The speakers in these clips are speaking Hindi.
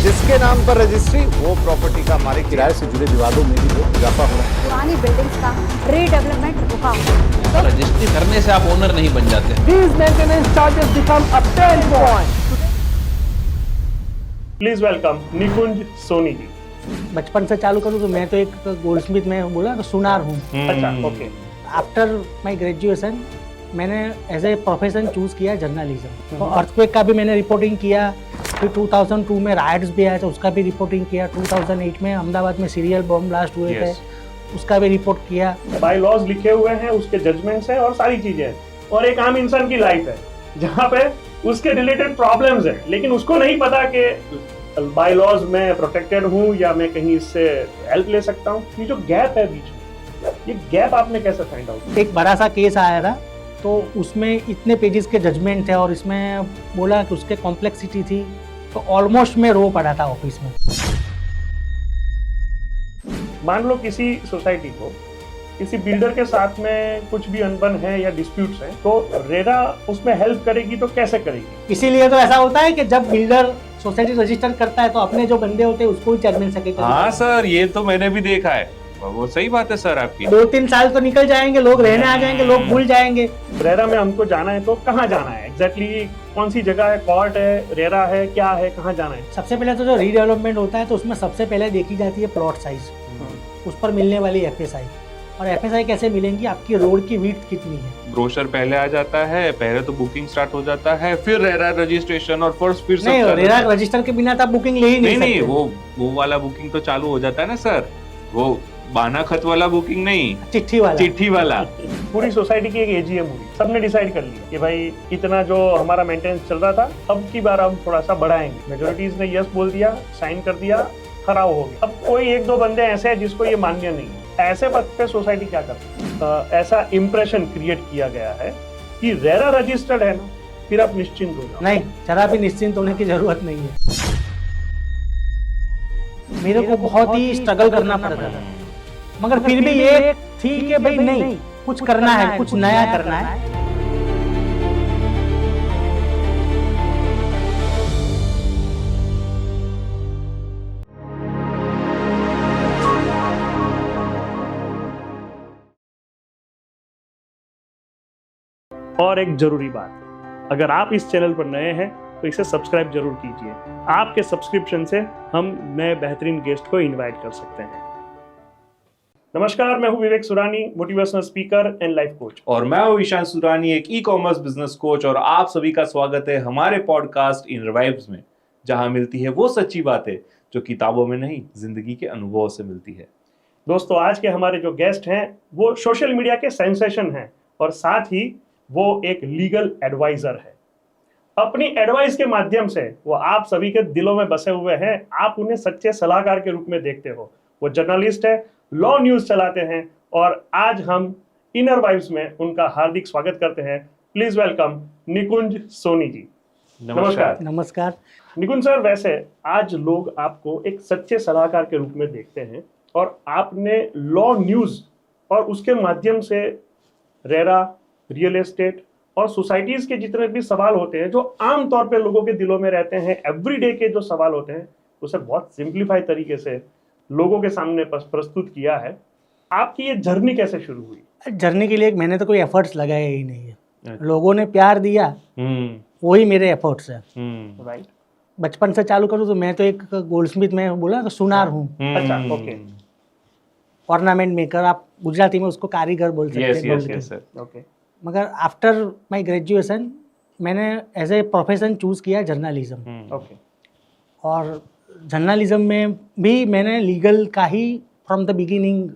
जिसके नाम पर रजिस्ट्री वो प्रॉपर्टी का मालिक, किराए से जुड़े विवादों में भी बहुत इजाफा हो रहा है। पुरानी बिल्डिंग्स का रीडेवलपमेंट रुका हुआ है। रजिस्ट्री करने से आप ओनर नहीं बन जाते। These maintenance charges become a pain point. Please welcome Nikunj Soni ji. बचपन से चालू करूँ तो मैं तो एक गोल्डस्मिथ में बोला तो सुनार हूँ। अच्छा, ओके। आफ्टर माय ग्रेजुएशन मैंने एज ए प्रोफेशन चूज किया जर्नलिज्म। तो अर्थक्वेक का भी मैंने रिपोर्टिंग किया, फिर 2002 में राइट्स भी आया तो उसका भी रिपोर्टिंग किया। 2008 में अहमदाबाद में सीरियल बॉम्ब ब्लास्ट हुए थे, उसका भी रिपोर्ट किया। बाय लॉज लिखे हुए हैं, उसके जजमेंट्स हैं और सारी चीजें हैं, और एक आम इंसान की लाइफ है जहाँ पे उसके रिलेटेड प्रॉब्लम्स हैं, लेकिन उसको नहीं पता कि बाय लॉज में प्रोटेक्टेड हूँ या मैं कहीं इससे हेल्प ले सकता हूँ। ये जो गैप है बीच में, ये गैप आपने कैसे फाइंड आउट? एक बड़ा सा केस आया था तो उसमें इतने पेजेस के जजमेंट थे और इसमें बोला कि उसके कॉम्प्लेक्सिटी थी, तो ऑलमोस्ट मैं रो पड़ा था ऑफिस में। मान लो किसी सोसाइटी को किसी बिल्डर के साथ में कुछ भी अनबन है या डिस्प्यूट्स हैं, तो रेरा उसमें हेल्प करेगी तो कैसे करेगी? इसीलिए तो ऐसा होता है कि जब बिल्डर सोसाइटी रजिस्टर करता है तो अपने जो बंदे होते हैं उसको ही चेयरमैन सेक्रेटरी। हाँ सर, ये तो मैंने भी देखा है, वो सही बात है सर आपकी। 2-3 साल तो निकल जाएंगे, लोग रहने आ जाएंगे, लोग भूल जाएंगे। रेरा में हमको जाना है तो कहाँ जाना है एग्जैक्टली? कौन सी जगह है? कोर्ट है, रेरा है, क्या है, कहाँ जाना है? सबसे पहले तो जो रीडेवलपमेंट होता है तो उसमें सबसे पहले देखी जाती है प्लॉट साइज, उस पर मिलने वाली एफएसआई। और एफएसआई कैसे मिलेंगी? आपकी रोड की विड्थ कितनी है। ब्रोशर पहले आ जाता है, पहले तो बुकिंग स्टार्ट हो जाता है, फिर रेरा रजिस्ट्रेशन और फर्स्ट फिर सब नहीं, चालू रेरा होता है। रजिस्टर के बिना तो आप बुकिंग ले ही नहीं नहीं सकते। वो वाला बुकिंग तो चालू हो जाता है ना सर, वो बाना खत वाला बुकिंग नहीं, चिट्ठी वाला। चिट्ठी वाला। पूरी सोसाइटी की एक एजीएम हुई, सबने डिसाइड कर लिया कि भाई इतना जो हमारा मेंटेनेंस चल रहा था, अब की बार हम थोड़ा सा बढ़ाएंगे। मेजोरिटीज ने यस बोल दिया, साइन कर दिया, खराब हो गया। अब कोई 1-2 बंदे ऐसे हैं जिसको ये मान्य नहीं है। ऐसे वक्त पे सोसाइटी क्या करती है? ऐसा इंप्रेशन क्रिएट किया गया है कि रेरा रजिस्टर्ड है ना, फिर आप निश्चिंत हो जाओ। नहीं, जरा भी निश्चिंत होने की जरूरत नहीं है। मेरे को बहुत ही स्ट्रगल करना पड़ा था, मगर फिर भी ये थी कि भाई नहीं, कुछ करना है, कुछ नया करना है। और एक जरूरी बात, अगर आप इस चैनल पर नए हैं तो इसे सब्सक्राइब जरूर कीजिए। आपके सब्सक्रिप्शन से हम नए बेहतरीन गेस्ट को इनवाइट कर सकते हैं। नमस्कार, मैं हूं Vivek Surani, motivational speaker and life coach. और मैं हूँ ईशान सुरानी, एक ई कॉमर्स बिजनेस कोच, और आप सभी का स्वागत है हमारे पॉडकास्ट इनर वाइब्स में, जहाँ मिलती है वो सच्ची बातें जो किताबों में नहीं, जिंदगी के अनुभवों से मिलती है। दोस्तों, आज के हमारे जो गेस्ट हैं वो सोशल मीडिया के सेंसेशन हैं और साथ ही वो एक लीगल एडवाइजर है। अपनी एडवाइस के माध्यम से वो आप सभी के दिलों में बसे हुए हैं। आप उन्हें सच्चे सलाहकार के रूप में देखते हो। वो जर्नलिस्ट है, लॉ न्यूज चलाते हैं, और आज हम इनर वाइब्स में उनका हार्दिक स्वागत करते हैं। प्लीज वेलकम निकुंज सोनी जी। नमस्कार। नमस्कार। निकुंज सर, वैसे आज लोग आपको एक सच्चे सलाहकार के रूप में देखते हैं, और आपने लॉ न्यूज और उसके माध्यम से रेरा, रियल एस्टेट और सोसाइटीज के जितने भी सवाल होते हैं जो आम तौर पे लोगों के दिलों में रहते हैं, एवरीडे के जो सवाल होते हैं, उसे बहुत सिंप्लीफाई तरीके से लोगों के सामने प्रस्तुत किया है। आपकी ये जर्नी कैसे शुरू हुई? जर्नी के लिए मैंने तो कोई एफर्ट्स लगाए ही नहीं है, लोगों ने प्यार दिया, वही मेरे एफर्ट्स है। राइट। बचपन से चालू करूँ तो मैं तो एक गोल्डस्मिथ में बोला तो सुनार हूँ। अच्छा, ओके ऑर्नामेंट मेकर, आप गुजराती में उसको कारीगर बोल सकते हैं। Yes sir. ओके। मगर आफ्टर माय ग्रेजुएशन मैंने एज ए प्रोफेशन चूज़ किया जर्नलिज्म। ओके। और जर्नलिज्म में भी मैंने लीगल का ही फ्रॉम द बिगिनिंग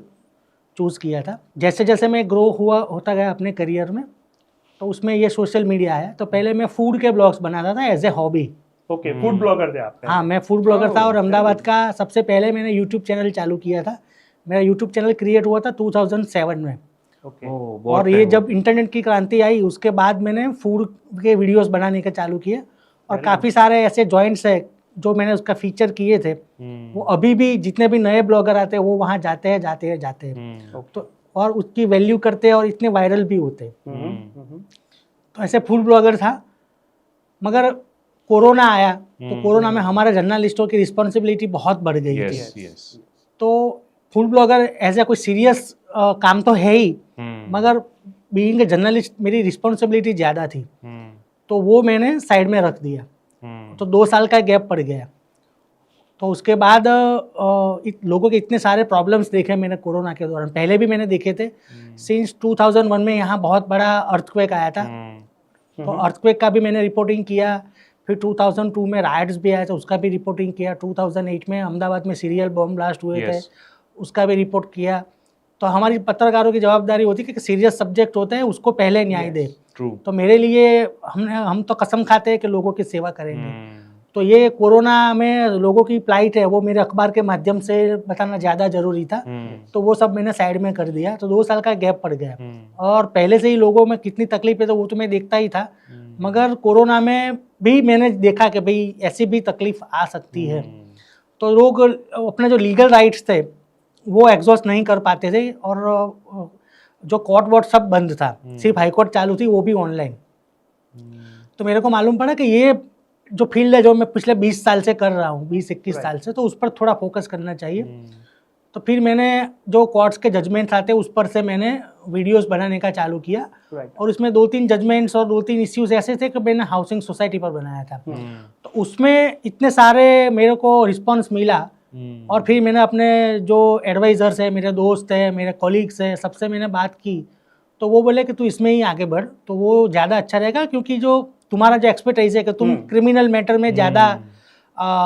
चूज़ किया था। जैसे जैसे मैं ग्रो होता गया अपने करियर में, तो उसमें ये सोशल मीडिया आया। तो पहले मैं फूड के ब्लॉग्स बनाता था as a hobby. Okay, food blogger थे आप? हाँ, मैं फूड ब्लॉगर था, और अहमदाबाद का सबसे पहले मैंने यूट्यूब चैनल चालू किया था। मेरा यूट्यूब चैनल क्रिएट हुआ था 2007 में। ओके। और ये जब इंटरनेट की क्रांति आई उसके बाद मैंने फूड के वीडियोस बनाने के चालू किए, और काफ़ी सारे ऐसे जॉइंट्स है जो मैंने उसका फीचर किए थे, वो अभी भी जितने भी नए ब्लॉगर आते हैं वो वहाँ जाते हैं। तो और उसकी वैल्यू करते हैं और इतने वायरल भी होते हैं। तो ऐसे फूड ब्लॉगर था, मगर कोरोना आया तो कोरोना में हमारे जर्नलिस्टों की रिस्पॉन्सिबिलिटी बहुत बढ़ गई थी। यस यस तो फूड ब्लॉगर एज ए कोई सीरियस काम तो है ही, मगर बीइंग ए जर्नलिस्ट मेरी रिस्पॉन्सिबिलिटी ज़्यादा थी, तो वो मैंने साइड में रख दिया। तो 2 साल का गैप पड़ गया। तो उसके बाद लोगों के इतने सारे प्रॉब्लम्स देखे मैंने कोरोना के दौरान, पहले भी मैंने देखे थे। सिंस 2001 में यहाँ बहुत बड़ा अर्थक्वेक आया था, तो अर्थक्वेक का भी मैंने रिपोर्टिंग किया। फिर 2002 में राइट्स भी आए थे, उसका भी रिपोर्टिंग किया। 2008 में अहमदाबाद में सीरियल बम ब्लास्ट हुए थे, उसका भी रिपोर्ट किया। तो हमारी पत्रकारों की जवाबदारी होती है कि सीरियस सब्जेक्ट होते हैं उसको पहले न्याय दे। तो मेरे लिए हम तो कसम खाते हैं कि लोगों की सेवा करेंगे। तो ये कोरोना में लोगों की प्लाइट है वो मेरे अखबार के माध्यम से बताना ज़्यादा ज़रूरी था, तो वो सब मैंने साइड में कर दिया। तो 2 साल का गैप पड़ गया, और पहले से ही लोगों में कितनी तकलीफ है तो वो तो मैं देखता ही था, मगर कोरोना में भी मैंने देखा कि भाई ऐसी भी तकलीफ आ सकती है। तो लोग अपने जो लीगल राइट्स थे वो एग्जॉस्ट नहीं कर पाते थे, और जो कोर्ट वोर्ट सब बंद था, सिर्फ हाईकोर्ट चालू थी, वो भी ऑनलाइन। तो मेरे को मालूम पड़ा कि ये जो फील्ड है जो मैं पिछले 20 साल से कर रहा हूँ, 20-21 साल से, तो उस पर थोड़ा फोकस करना चाहिए। तो फिर मैंने जो कोर्ट्स के जजमेंट्स आते उस पर से मैंने वीडियोस बनाने का चालू किया, और उसमें 2-3 जजमेंट्स और 2-3 इश्यूज ऐसे थे कि मैंने हाउसिंग सोसाइटी पर बनाया था। तो उसमें इतने सारे मेरे को रिस्पॉन्स मिला, और फिर मैंने अपने जो एडवाइजर्स है, मेरे दोस्त है, मेरे कॉलीग्स है, सबसे मैंने बात की, तो वो बोले कि तू इसमें ही आगे बढ़, तो वो ज़्यादा अच्छा रहेगा, क्योंकि जो तुम्हारा जो एक्सपर्टाइज है कि तुम क्रिमिनल मैटर में ज़्यादा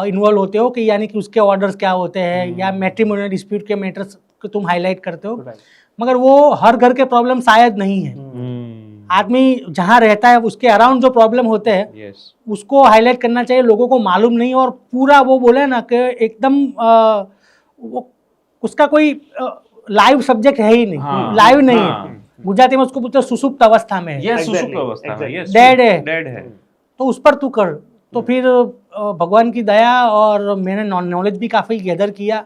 इन्वॉल्व होते हो, कि यानी कि उसके ऑर्डर्स क्या होते हैं, या मैट्रिमोनियल डिस्प्यूट के मैटर्स को तुम हाईलाइट करते हो, मगर वो हर घर के प्रॉब्लम शायद नहीं है। आदमी जहाँ रहता है उसके अराउंड जो प्रॉब्लम होते हैं उसको हाईलाइट करना चाहिए, लोगों को मालूम नहीं, और पूरा वो बोले ना कि एकदम वो उसका कोई लाइव सब्जेक्ट है ही नहीं, लाइव नहीं है। गुजराती में उसको बोलते सुसुप्त अवस्था में है, सुसुप्त अवस्था में, डेड है, तो उस पर तू कर। तो फिर भगवान की दया और मैंने नॉलेज भी काफ़ी गैदर किया,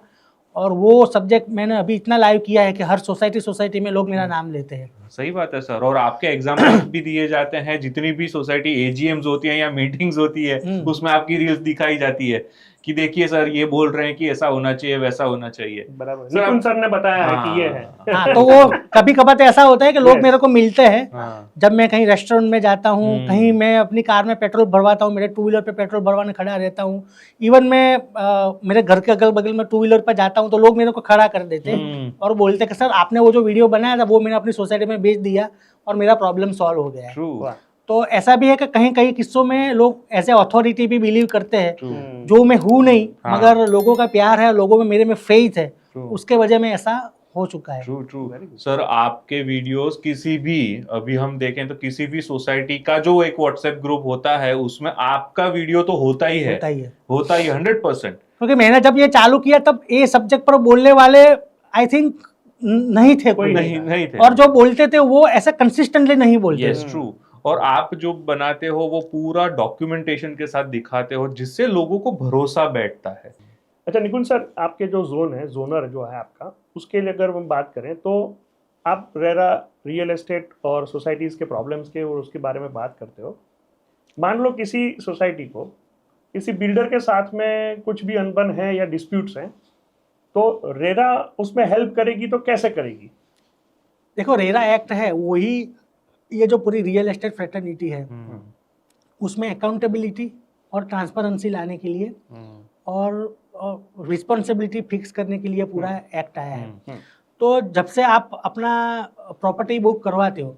और वो सब्जेक्ट मैंने अभी इतना लाइव किया है कि हर सोसाइटी में लोग मेरा नाम लेते हैं। सही बात है सर, और आपके एग्जाम्पल्स भी दिए जाते हैं, जितनी भी सोसाइटी एजीएम्स होती हैं या मीटिंग्स होती है उसमें आपकी रील्स दिखाई जाती है कि देखिए सर ये बोल रहे हैं कि ऐसा होना चाहिए, वैसा होना चाहिए। बराबर, निपुण सर ने बताया है कि ये है। हाँ, तो वो कभी कभार तो ऐसा होता है कि लोग मेरे को मिलते हैं, जब मैं कहीं रेस्टोरेंट में जाता हूँ, कहीं मैं अपनी कार में पेट्रोल भरवाता हूँ, मेरे 2 व्हीलर पे पेट्रोल भरवाने खड़ा रहता हूँ, इवन मैं मेरे घर के अगल बगल में 2 व्हीलर पर जाता हूँ, तो लोग मेरे को खड़ा कर देते हैं और बोलते हैं कि सर आपने वो जो वीडियो बनाया था वो मैंने अपनी सोसाइटी में भेज दिया और मेरा प्रॉब्लम सॉल्व हो गया है। तो ऐसा भी है कि कहीं कहीं किस्सों में लोग ऐसे अथॉरिटी भी बिलीव करते हैं जो मैं हूँ नहीं, मगर लोगों का प्यार है, लोगों में मेरे में फेथ है, उसके वजह में ऐसा हो चुका है। ट्रू सर, आपके वीडियोस किसी भी, अभी हम देखें तो किसी भी सोसाइटी का जो एक व्हाट्सएप ग्रुप होता है उसमें आपका वीडियो तो होता ही है 100%। क्योंकि मैंने जब ये चालू किया तब ये सब्जेक्ट पर बोलने वाले आई थिंक नहीं थे, कोई नहीं थे, और जो बोलते थे वो ऐसा कंसिस्टेंटली नहीं बोलते। Yes true. और आप जो बनाते हो वो पूरा डॉक्यूमेंटेशन के साथ दिखाते हो जिससे लोगों को भरोसा बैठता है। अच्छा निकुंज सर, आपके जो जोन है, जोनर जो है आपका, उसके लिए अगर हम बात करें तो आप रेरा रियल एस्टेट और सोसाइटीज़ के प्रॉब्लम्स के और उसके बारे में बात करते हो। मान लो किसी सोसाइटी को किसी बिल्डर के साथ में कुछ भी अनबन है या डिस्प्यूट्स हैं, तो रेरा उसमें हेल्प करेगी तो कैसे करेगी? देखो, रेरा एक्ट है वही, ये जो पूरी रियल एस्टेट फ्रेटर्निटी है उसमें अकाउंटेबिलिटी और ट्रांसपेरेंसी लाने के लिए और रिस्पॉन्सिबिलिटी फिक्स करने के लिए पूरा एक्ट आया है। तो जब से आप अपना प्रॉपर्टी बुक करवाते हो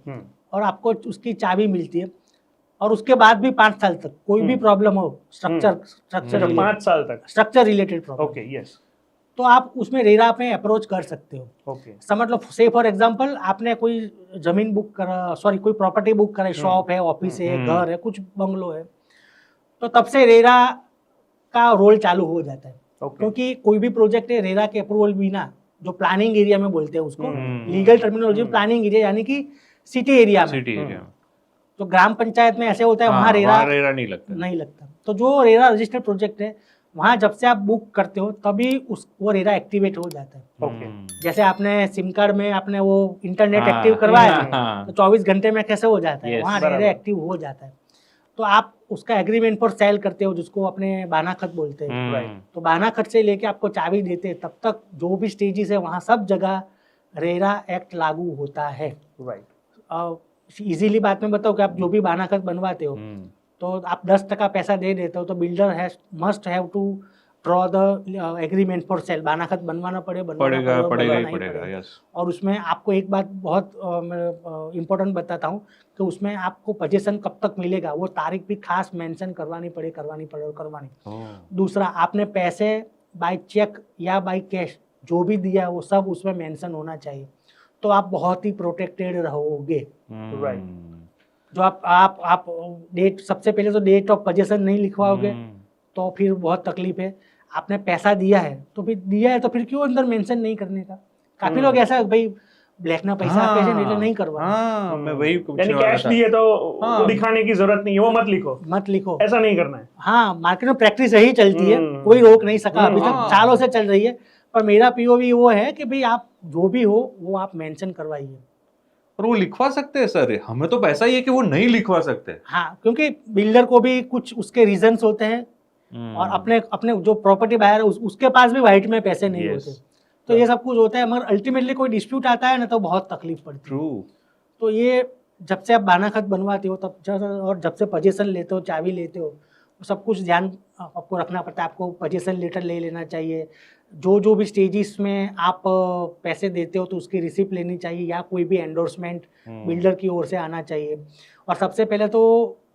और आपको उसकी चाबी मिलती है, और उसके बाद भी 5 साल तक कोई भी प्रॉब्लम हो, स्ट्रक्चर 5 साल तक structure related problem, okay yes, तो आप उसमें रेरा पे अप्रोच कर सकते हो। ओके, समझ लो, से फॉर एग्जांपल आपने कोई जमीन बुक करा, सॉरी कोई प्रॉपर्टी बुक करा, शॉप है, ऑफिस है, घर है, कुछ बंगलो है, तो तब से रेरा का रोल चालू हो जाता है। क्योंकि कोई भी प्रोजेक्ट है रेरा के अप्रूवल बिना, जो प्लानिंग एरिया में बोलते हैं उसको, लीगल टर्मिनोलॉजी में प्लानिंग एरिया यानी कि सिटी एरिया में, तो ग्राम पंचायत में ऐसे होता है, वहाँ रेरा नहीं लगता। तो जो रेरा रजिस्टर्ड प्रोजेक्ट है वहाँ जब से आप बुक करते हो तभी वो रेरा एक्टिवेट हो जाता है। ओके, जैसे आपने सिम कार्ड में आपने वो इंटरनेट एक्टिव करवाया तो 24 घंटे में कैसे हो जाता है, वहाँ रेरा एक्टिव हो जाता है। तो आप उसका एग्रीमेंट फॉर सेल करते हो, जिसको अपने बाना खत बोलते हैं। तो बाना खत से लेके आपको चाबी देते हैं, तब तक जो भी स्टेजेस है वहाँ सब जगह रेरा एक्ट लागू होता है। राइट। इजीली बात में बताओ कि आप जो भी बाना खत बनवाते हो तो आप 10% पैसा दे देते हो, तो builder has must have to draw the agreement for sale. बाना खत बनवाना पड़ेगा बनवाना ही पड़ेगा, यस। और उसमें आपको एक बात बहुत इम्पोर्टेंट बताता हूँ कि उसमें आपको पोजीशन कब तक मिलेगा वो तारीख भी खास मेंशन करवानी पड़े। दूसरा, आपने पैसे बाय चेक या बाय कैश जो भी दिया वो सब उसमें मेंशन होना चाहिए, तो आप बहुत ही प्रोटेक्टेड रहोगे। राइट। जो आप डेट, सबसे पहले तो डेट ऑफ पोजीशन नहीं लिखवाओगे तो फिर बहुत तकलीफ है। आपने पैसा दिया है तो फिर क्यों अंदर मेंशन नहीं करने का? काफी लोग ऐसा भाई ब्लैक ना पैसा पैसे नहीं करवा। हाँ, मैं वही यानी कैश दिए तो वो दिखाने की जरूरत नहीं है, वो मत लिखो, ऐसा नहीं करना है। हाँ, मार्केट में प्रैक्टिस यही चलती है, कोई रोक नहीं सका अभी तक, सालों से चल रही है। पर मेरा पीओवी वो है कि भाई आप जो भी हो वो आप मेंशन करवाइए। और वो लिखवा सकते हैं सर, हमें तो पैसा ही है कि वो नहीं लिखवा सकते। हाँ, क्योंकि बिल्डर को भी कुछ उसके रीजंस होते हैं और अपने जो प्रॉपर्टी बायर है उसके पास भी वाइट में पैसे नहीं होते, तो ये सब कुछ होता है। मगर अल्टीमेटली कोई डिस्प्यूट आता है ना तो बहुत तकलीफ पड़ती है। तो ये जब से आप बाना खत बनवाते हो और जब से पोजीशन लेते हो, चाबी लेते हो, तो सब कुछ ध्यान आपको रखना पड़ता है। आपको पोजीशन लेटर ले लेना चाहिए। जो भी स्टेजेस में आप पैसे देते हो तो उसकी रिसिप्ट लेनी चाहिए, या कोई भी एंडोर्समेंट बिल्डर की ओर से आना चाहिए। और सबसे पहले तो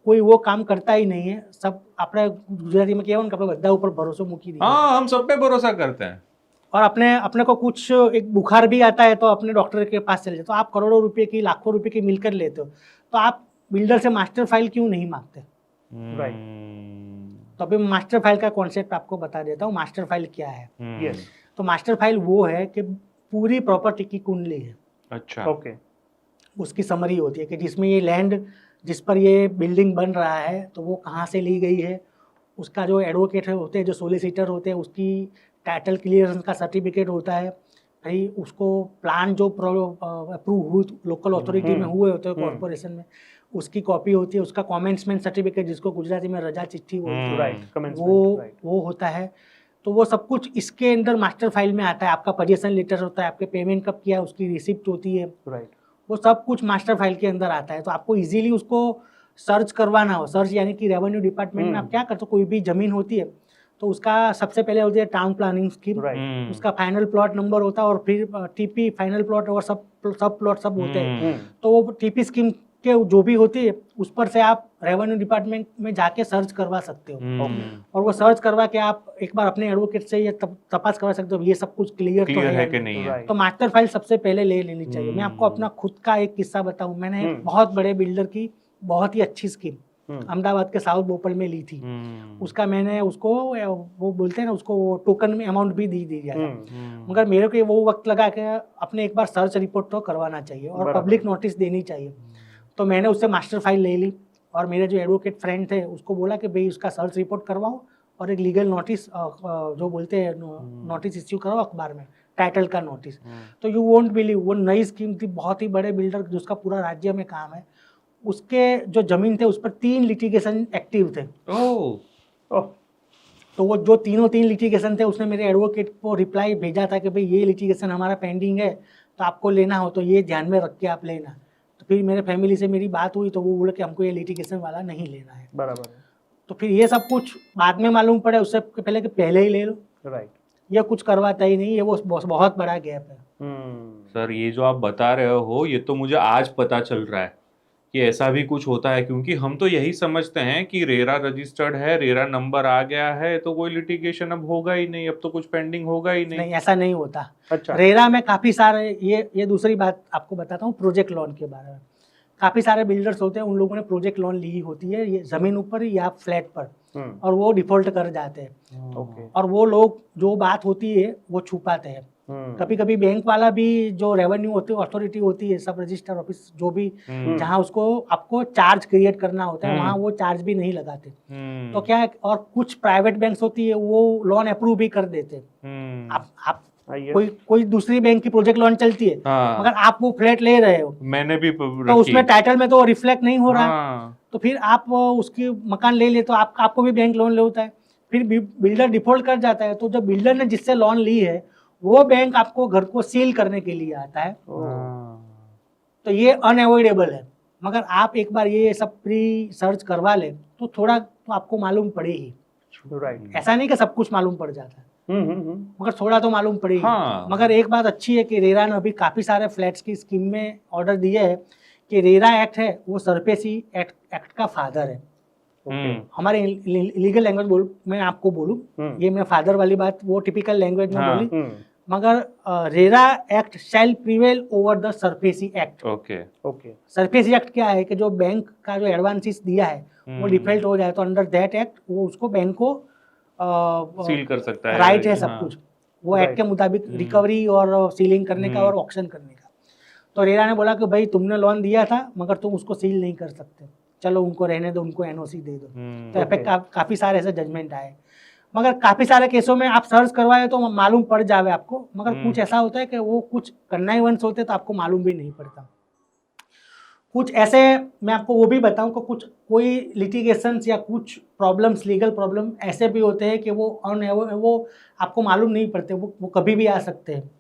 कोई वो काम करता ही नहीं है, सब अपने गुजराती में क्या है, बद्दा ऊपर भरोसा मूकी दिया। हाँ, हम सब पे भरोसा करते हैं। और अपने को कुछ एक बुखार भी आता है तो अपने डॉक्टर के पास चले जाते, तो आप करोड़ों रुपए की, लाखों रुपए की मिलकर लेते हो, तो आप बिल्डर से मास्टर फाइल क्यों नहीं मांगते? राइट। तो अभी मास्टर फाइल का कॉन्सेप्ट आपको बता देता हूँ। मास्टर फाइल क्या है? यस। तो मास्टर फाइल वो है कि पूरी प्रॉपर्टी की कुंडली है। अच्छा। ओके। उसकी समरी होती है कि जिसमें ये लैंड, जिस पर ये बिल्डिंग बन रहा है, तो वो कहाँ से ली गई है, उसका जो एडवोकेट होते हैं, जो सोलिसिटर होते हैं, उसकी टाइटल क्लियरेंस का सर्टिफिकेट होता है। भाई उसको प्लान जो अप्रूव हुए लोकल अथॉरिटी में हुए होते हैं, कॉर्पोरेशन में, उसकी कॉपी होती है। उसका कमेंसमेंट सर्टिफिकेट, जिसको गुजराती में रजा चिट्ठी बोलते हैं, राइट, वो होता है। तो वो सब कुछ इसके अंदर मास्टर फाइल में आता है। आपका पोजीशन लेटर होता है, आपके पेमेंट कब किया उसकी रिसिप्ट होती है, राइट। वो सब कुछ मास्टर फाइल के अंदर आता है। तो आपको इजीली उसको सर्च करवाना हो, सर्च यानी कि रेवेन्यू डिपार्टमेंट में आप क्या करते हो, कोई भी जमीन होती है तो उसका सबसे पहले होती है टाउन प्लानिंग स्कीम, उसका फाइनल प्लॉट नंबर होता है, और फिर टीपी फाइनल प्लॉट और सब प्लॉट सब होते हैं। तो वो टीपी स्कीम के जो भी होती है उस पर से आप रेवेन्यू डिपार्टमेंट में जाके सर्च करवा सकते हो। और वो सर्च करवा के आप एक बार अपने एडवोकेट से ये तपास करवा सकते हो ये सब कुछ क्लियर तो है कि नहीं है। तो मास्टर फाइल सबसे पहले ले लेनी चाहिए। मैं आपको अपना खुद का एक किस्सा बताऊं। मैंने एक बहुत बड़े बिल्डर की बहुत ही अच्छी स्कीम अहमदाबाद के साउथ भोपाल में ली थी। उसका मैंने उसको, वो बोलते हैं ना, उसको वो टोकन में अमाउंट भी दी दिया था। मगर मेरे को वो वक्त लगा कि अपने एक बार सर्च रिपोर्ट तो करवाना चाहिए और पब्लिक नोटिस देनी चाहिए। तो मैंने उससे मास्टर फाइल ले ली और मेरे जो एडवोकेट फ्रेंड थे उसको बोला कि भाई उसका सर्च रिपोर्ट करवाओ और एक लीगल नोटिस, जो बोलते हैं नोटिस इश्यू कराओ अखबार में, टाइटल का नोटिस। तो यू वोंट बिलीव, वो नई स्कीम थी, बहुत ही बड़े बिल्डर जिसका पूरा राज्य में काम है, उसके जो जमीन थे उस पर 3 लिटिगेशन एक्टिव थे। तो वो जो तीन लिटिगेशन थे, उसने मेरे एडवोकेट को रिप्लाई भेजा था कि भाई ये लिटिगेशन हमारा पेंडिंग है, तो आपको लेना हो तो ये ध्यान में रख के आप लेना। तो फिर मेरे फैमिली से मेरी बात हुई तो वो बोले कि हमको ये लिटिगेशन वाला नहीं लेना है। बराबर है। तो फिर ये सब कुछ बाद में मालूम पड़े, उससे पहले कि पहले ही ले लो। राइट। ये कुछ करवाता ही नहीं, ये वो बहुत बड़ा गैप है। सर ये जो आप बता रहे हो ये तो मुझे आज पता चल रहा है कि ऐसा भी कुछ होता है, क्योंकि हम तो यही समझते हैं कि रेरा रजिस्टर्ड है, रेरा नंबर आ गया है तो कोई लिटिगेशन अब होगा ही नहीं, अब तो कुछ पेंडिंग होगा ही नहीं। ऐसा नहीं होता। अच्छा। रेरा में काफी सारे, ये दूसरी बात आपको बताता हूँ प्रोजेक्ट लोन के बारे में। काफी सारे बिल्डर्स होते हैं, उन लोगों ने प्रोजेक्ट लोन ली होती है, ये जमीन ऊपर या फ्लैट पर, और वो डिफॉल्ट कर जाते हैं। ओके। और वो लोग जो बात होती है वो छुपाते हैं। कभी कभी बैंक वाला भी, जो रेवेन्यू अथॉरिटी होती है, सब रजिस्टर ऑफिस जो भी, जहाँ उसको आपको चार्ज क्रिएट करना होता है, वहाँ वो चार्ज भी नहीं लगाते। तो क्या है, और कुछ प्राइवेट बैंक्स होती है वो लोन अप्रूव भी कर देते हैं। आप कोई दूसरी बैंक की प्रोजेक्ट लोन चलती है, मगर आप वो फ्लैट ले रहे हो, मैंने भी तो उसमें टाइटल में तो रिफ्लेक्ट नहीं हो रहा है। तो फिर आप उसकी मकान ले ले तो आपको भी बैंक लोन ले होता है। फिर बिल्डर डिफॉल्ट कर जाता है, तो जब बिल्डर ने जिससे लोन ली है वो बैंक आपको घर को सील करने के लिए आता है। तो ये अनअवॉइडेबल है, मगर आप एक बार ये सब प्री सर्च करवा ले तो थोड़ा तो आपको मालूम पड़े ही। राइट। ऐसा नहीं कि सब कुछ मालूम पड़ जाता है, मगर थोड़ा तो मालूम पड़े ही। हाँ। मगर एक बात अच्छी है कि रेरा ने अभी काफ़ी सारे फ्लैट्स की स्कीम में ऑर्डर दिए है कि रेरा एक्ट है वो सरफेसी एक्ट का फादर है। हमारे लीगल लैंग्वेज मैं आपको बोलूँ, ये मैं फादर वाली बात वो टिपिकल लैंग्वेज में हाँ। बोली, मगर RERA act shall prevail over the SARFAESI act. Okay. SARFAESI act क्या है कि जो बैंक का जो एडवांसेस दिया है वो डिफॉल्ट हो जाए तो अंडर दैट एक्ट वो उसको बैंक को सील कर सकता है, राइट है सब हाँ। कुछ वो एक्ट के मुताबिक रिकवरी और सीलिंग करने का और ऑक्शन करने का। तो रेरा ने बोला कि भाई तुमने लोन दिया था मगर तुम उसको सील नहीं कर सकते, चलो उनको रहने दो, उनको एनओसी दे दो। तो यहाँ पे काफ़ी सारे ऐसे जजमेंट आए, मगर काफ़ी सारे केसों में आप सर्च करवाए तो मालूम पड़ जावे आपको, मगर कुछ ऐसा होता है कि वो कुछ करना ही वंश होते तो आपको मालूम भी नहीं पड़ता। कुछ ऐसे मैं आपको वो भी बताऊं कि कुछ कोई लिटिगेशंस या कुछ प्रॉब्लम्स, लीगल प्रॉब्लम ऐसे भी होते हैं कि वो आपको मालूम नहीं पड़ते, वो कभी भी आ सकते हैं,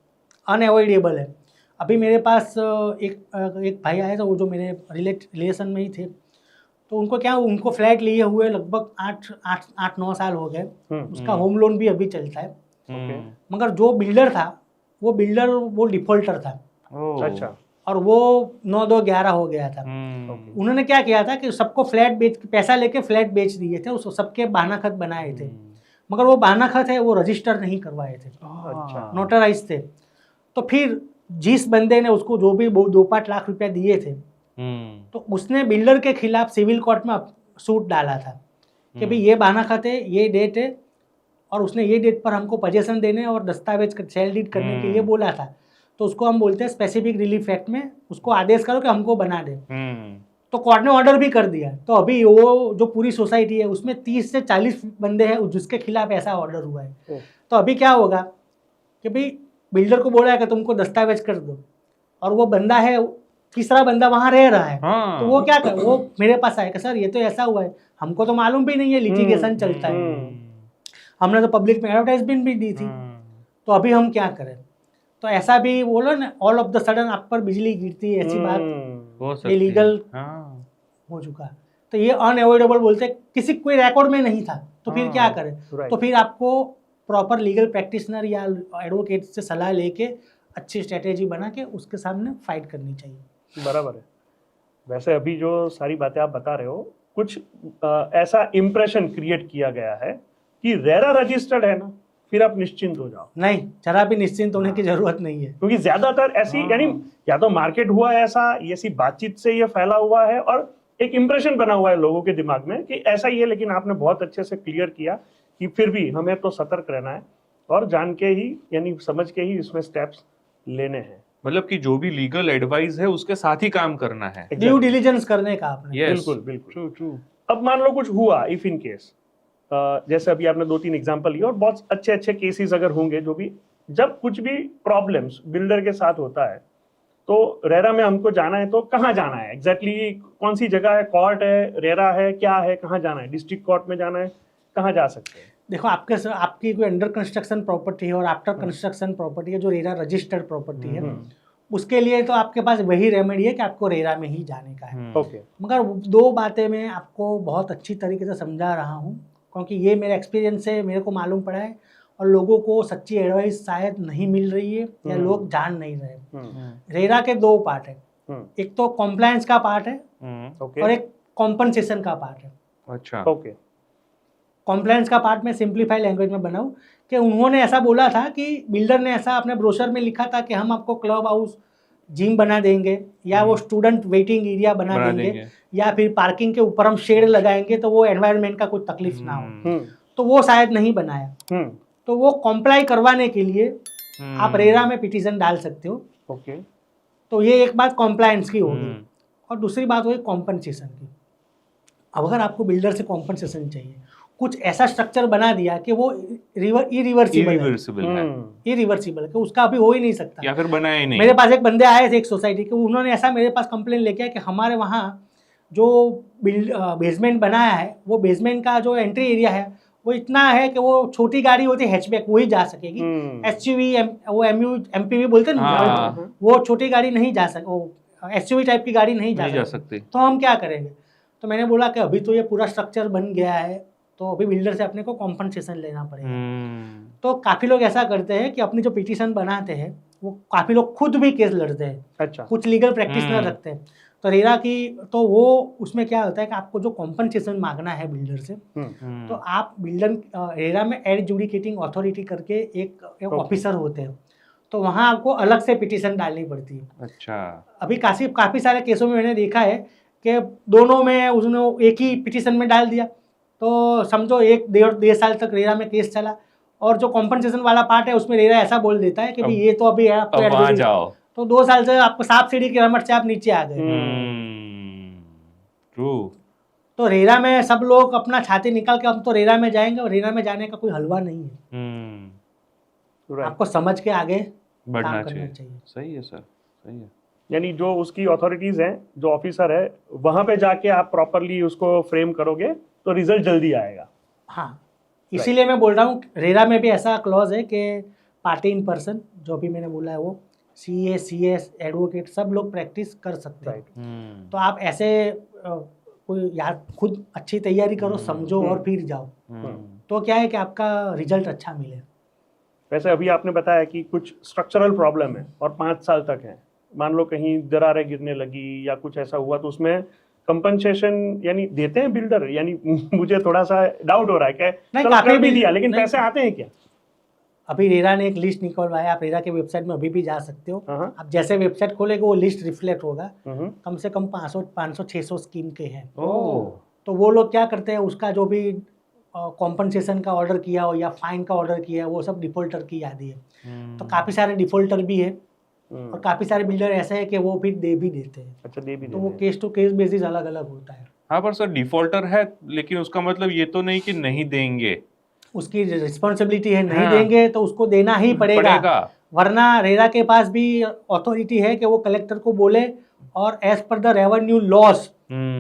अनअवॉइडेबल है। अभी मेरे पास एक भाई आए थे, वो जो मेरे रिलेशन में ही थे, तो उनको फ्लैट लिए हुए लगभग 8-9 साल हो गए, उसका होम लोन भी अभी चलता है। मगर जो बिल्डर था वो डिफॉल्टर था। अच्छा। और वो 9-2-11 हो गया था। उन्होंने क्या किया था कि सबको फ्लैट पैसा लेके फ्लैट बेच दिए थे, उसको सबके बहाना खत बनाए थे, मगर वो बहाना खत है वो रजिस्टर नहीं करवाए थे, अच्छा। नोटराइज थे। तो फिर जिस बंदे ने उसको जो भी 2-5 लाख रुपया दिए थे, तो उसने बिल्डर के खिलाफ सिविल कोर्ट में सूट डाला था कि भाई ये बहाना खत है, ये डेट है, और उसने ये डेट पर हमको पोजेशन देने और दस्तावेज सेल डीड करने के लिए बोला था। तो उसको हम बोलते हैं स्पेसिफिक रिलीफ एक्ट में उसको आदेश करो कि हमको बना दे। तो कोर्ट ने ऑर्डर भी कर दिया। तो अभी वो जो पूरी सोसाइटी है उसमें 30 से 40 बंदे हैं जिसके खिलाफ ऐसा ऑर्डर हुआ है। तो अभी क्या होगा कि भाई बिल्डर को बोला है कि तुमको दस्तावेज कर दो, और वो बंदा है, तीसरा बंदा वहाँ रह रहा है। तो वो क्या कर, वो मेरे पास आएगा, सर ये तो ऐसा हुआ है, हमको तो मालूम भी नहीं है, लिटिगेशन चलता है, हमने तो पब्लिक में एडवर्टाइजमेंट भी दी थी, तो अभी हम क्या करें। तो ऐसा भी बोलो ना, ऑल ऑफ द सडन आप पर बिजली गिरती है, ऐसी बात इलीगल हो चुका। तो ये अनअवॉइडेबल बोलते हैं, किसी कोई रिकॉर्ड में नहीं था, तो फिर क्या करें। तो फिर आपको प्रॉपर लीगल प्रैक्टिशनर या एडवोकेट से सलाह लेके अच्छी स्ट्रेटेजी बना के उसके सामने फाइट करनी चाहिए। बराबर है। वैसे अभी जो सारी बातें आप बता रहे हो, कुछ ऐसा इम्प्रेशन क्रिएट किया गया है कि रेरा रजिस्टर्ड है ना, फिर आप निश्चिंत हो जाओ। नहीं, जरा भी निश्चिंत होने की जरूरत नहीं है, क्योंकि ज्यादातर ऐसी यानी या तो मार्केट हुआ है ऐसा, ऐसी बातचीत से ये फैला हुआ है और एक इम्प्रेशन बना हुआ है लोगों के दिमाग में कि ऐसा ही है। लेकिन आपने बहुत अच्छे से क्लियर किया कि फिर भी हमें तो सतर्क रहना है और जान के ही यानी समझ के ही इसमें स्टेप्स लेने हैं। मतलब कि जो भी लीगल एडवाइस है उसके साथ ही काम करना है, ड्यू डिलिजेंस करने का आपने। बिल्कुल बिल्कुल ट्रू। अब मान लो कुछ हुआ, इफ इन केस, जैसे अभी आपने 2-3 एग्जांपल लिए और बहुत अच्छे अच्छे केसेस अगर होंगे, जो भी जब कुछ भी प्रॉब्लम्स बिल्डर के साथ होता है, तो रेरा में हमको जाना है तो कहाँ जाना है एग्जैक्टली, कौन सी जगह है, कोर्ट है, रेरा है, क्या है, कहाँ जाना है, डिस्ट्रिक्ट कोर्ट में जाना है, कहाँ जा सकते हैं। देखो आपकी कोई अंडर कंस्ट्रक्शन प्रॉपर्टी है और आफ्टर कंस्ट्रक्शन प्रॉपर्टी है जो रेरा रजिस्टर्ड प्रॉपर्टी है, उसके लिए तो आपके पास वही रेमेडी है कि आपको रेरा में ही जाने का है। ओके। मगर 2 बातें मैं आपको बहुत अच्छी तरीके से समझा रहा हूँ, क्योंकि ये मेरा एक्सपीरियंस है, मेरे को मालूम पड़ा है, और लोगों को सच्ची एडवाइस शायद नहीं मिल रही है या लोग जान नहीं रहे। रेरा के 2 पार्ट है, एक तो कॉम्प्लायंस का पार्ट है और एक कॉम्पनसेशन का पार्ट है। अच्छा, ओके। कॉम्प्लायंस का पार्ट में सिंप्लीफाइड लैंग्वेज में बनाऊँ कि उन्होंने ऐसा बोला था कि बिल्डर ने ऐसा अपने ब्रोशर में लिखा था कि हम आपको क्लब हाउस, जिम बना देंगे, या वो स्टूडेंट वेटिंग एरिया बना देंगे, या फिर पार्किंग के ऊपर हम शेड लगाएंगे तो वो एनवायरनमेंट का कोई तकलीफ ना हो। तो वो शायद नहीं बनाया। तो वो कॉम्प्लाई करवाने के लिए आप रेरा में पिटीशन डाल सकते हो। ओके। तो ये एक बात कॉम्प्लायंस की होगी, और दूसरी बात होगी कॉम्पनसेशन की। अब अगर आपको बिल्डर से कॉम्पनसेशन चाहिए, कुछ ऐसा स्ट्रक्चर बना दिया कि वो इरिवर्सिबल है कि उसका अभी हो ही नहीं सकता, या फिर बनाया ही नहीं। मेरे पास एक बंदे आए थे एक सोसाइटी के, उन्होंने ऐसा मेरे पास कंप्लेन लेके आया कि हमारे वहाँ जो बेसमेंट बनाया है वो बेसमेंट का जो एंट्री एरिया है वो इतना है कि वो छोटी गाड़ी होती है हैचबैक वही जा सकेगी। एसयूवी वो एमपीवी बोलते हैं ना, हाँ। वो छोटी गाड़ी नहीं जा सक वो एसयूवी टाइप की गाड़ी नहीं जा सकती। तो हम क्या करेंगे? तो मैंने बोला कि अभी तो ये पूरा स्ट्रक्चर बन गया है तो अभी बिल्डर से अपने को कॉम्पनसेशन लेना पड़ेगा। तो काफ़ी लोग ऐसा करते हैं कि अपनी जो पिटीशन बनाते हैं वो काफ़ी लोग खुद भी केस लड़ते हैं। अच्छा। कुछ लीगल प्रैक्टिशनर रखते हैं। तो रेरा की तो वो उसमें क्या होता है कि आपको जो कॉम्पनसेशन मांगना है बिल्डर से तो आप बिल्डर रेरा में एडजुडिकेटिंग अथॉरिटी करके एक ऑफिसर होते हैं, तो वहाँ आपको अलग से पिटीशन डालनी पड़ती है। अच्छा। अभी काफ़ी सारे केसों में मैंने देखा है कि दोनों में उसने एक ही पिटीशन में डाल दिया, तो समझो 1-1.5 साल तक रेरा में केस चला और जो कॉम्पनसेशन वाला पार्ट है उसमें रेरा ऐसा बोल देता है कि भाई ये तो अभी है आपको अब वहाँ जाओ, तो 2 साल से आपको सांप सीढ़ी की रमट से आप नीचे आ गए। ट्रू। तो रेरा में सब लोग अपना छाती निकाल के हम तो रेरा में जाएंगे और रेरा में जाने का कोई हलवा नहीं है। आपको समझ के आगे बढ़ना काम करना चाहिए। सही है सर, सही है। यानी जो उसकी अथॉरिटीज हैं, जो ऑफिसर है, वहां पे जाके आप प्रॉपरली उसको फ्रेम करोगे तो रिजल्ट जल्दी आएगा। हाँ, इसीलिए मैं बोल रहा हूँ रेरा में भी ऐसा क्लॉज है कि पार्टी इन पर्सन जो भी मैंने बोला है वो CA, CS, एडवोकेट सब लोग प्रैक्टिस कर सकते हैं। तो आप ऐसे कोई यार खुद अच्छी तैयारी करो, समझो और फिर जाओ, तो क्या है कि आपका रिजल्ट अच्छा मिले। वैसे अभी आपने बताया कि कुछ स्ट्रक्चरल प्रॉब्लम है और 5 साल तक है, मान लो कहीं दरारें गिरने लगी या कुछ ऐसा हुआ तो उसमें कंपनसेशन यानी देते हैं बिल्डर? यानी मुझे थोड़ा सा डाउट हो रहा है कि चलो कर भी दिया लेकिन पैसे आते हैं क्या? अभी रेरा ने एक लिस्ट निकलवाया, आप रेरा के वेबसाइट में अभी भी जा सकते हो। आप जैसे वेबसाइट खोलेगे वो लिस्ट रिफ्लेक्ट होगा। कम से कम 500-600 स्कीम के हैं। तो वो लोग क्या करते हैं, उसका जो भी कॉम्पनसेशन का ऑर्डर किया हो या फाइन का ऑर्डर किया है वो सब डिफॉल्टर की यादी है। तो काफ़ी सारे डिफॉल्टर भी है और काफ़ी सारे बिल्डर ऐसे हैं कि वो फिर दे भी देते हैं। अच्छा, दे भी तो वो केस टू केस बेसिस अलग अलग होता है। हाँ, पर सर डिफॉल्टर है लेकिन उसका मतलब ये तो नहीं कि नहीं देंगे, उसकी रिस्पॉन्सिबिलिटी है, नहीं देंगे तो उसको देना ही पड़ेगा। वरना रेरा के पास भी अथॉरिटी है कि वो कलेक्टर को बोले और as per the revenue loss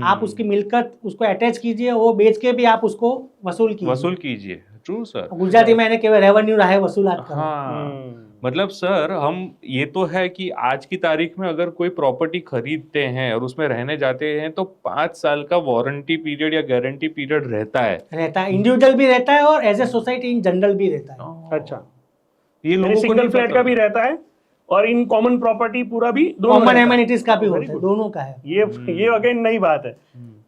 आप उसकी मिलकत उसको अटैच कीजिए, वो बेच के भी आप उसको वसूल कीजिए। True sir. गुजराती में केवल रेवेन्यू रहा है वसूलात करो। हाँ। मतलब सर हम ये तो है कि आज की तारीख में अगर कोई प्रॉपर्टी खरीदते हैं और उसमें रहने जाते हैं तो 5 साल का वारंटी पीरियड या गारंटी पीरियड रहता है। इंडिविजुअल भी रहता है और as a society in general भी रहता है। अच्छा, ये लोगों को सिंगल फ्लैट का भी रहता है और इन कॉमन प्रॉपर्टी पूरा भी कॉमन एमिनिटीज का भी होता है, दोनों का है। ये अगेन नई बात है,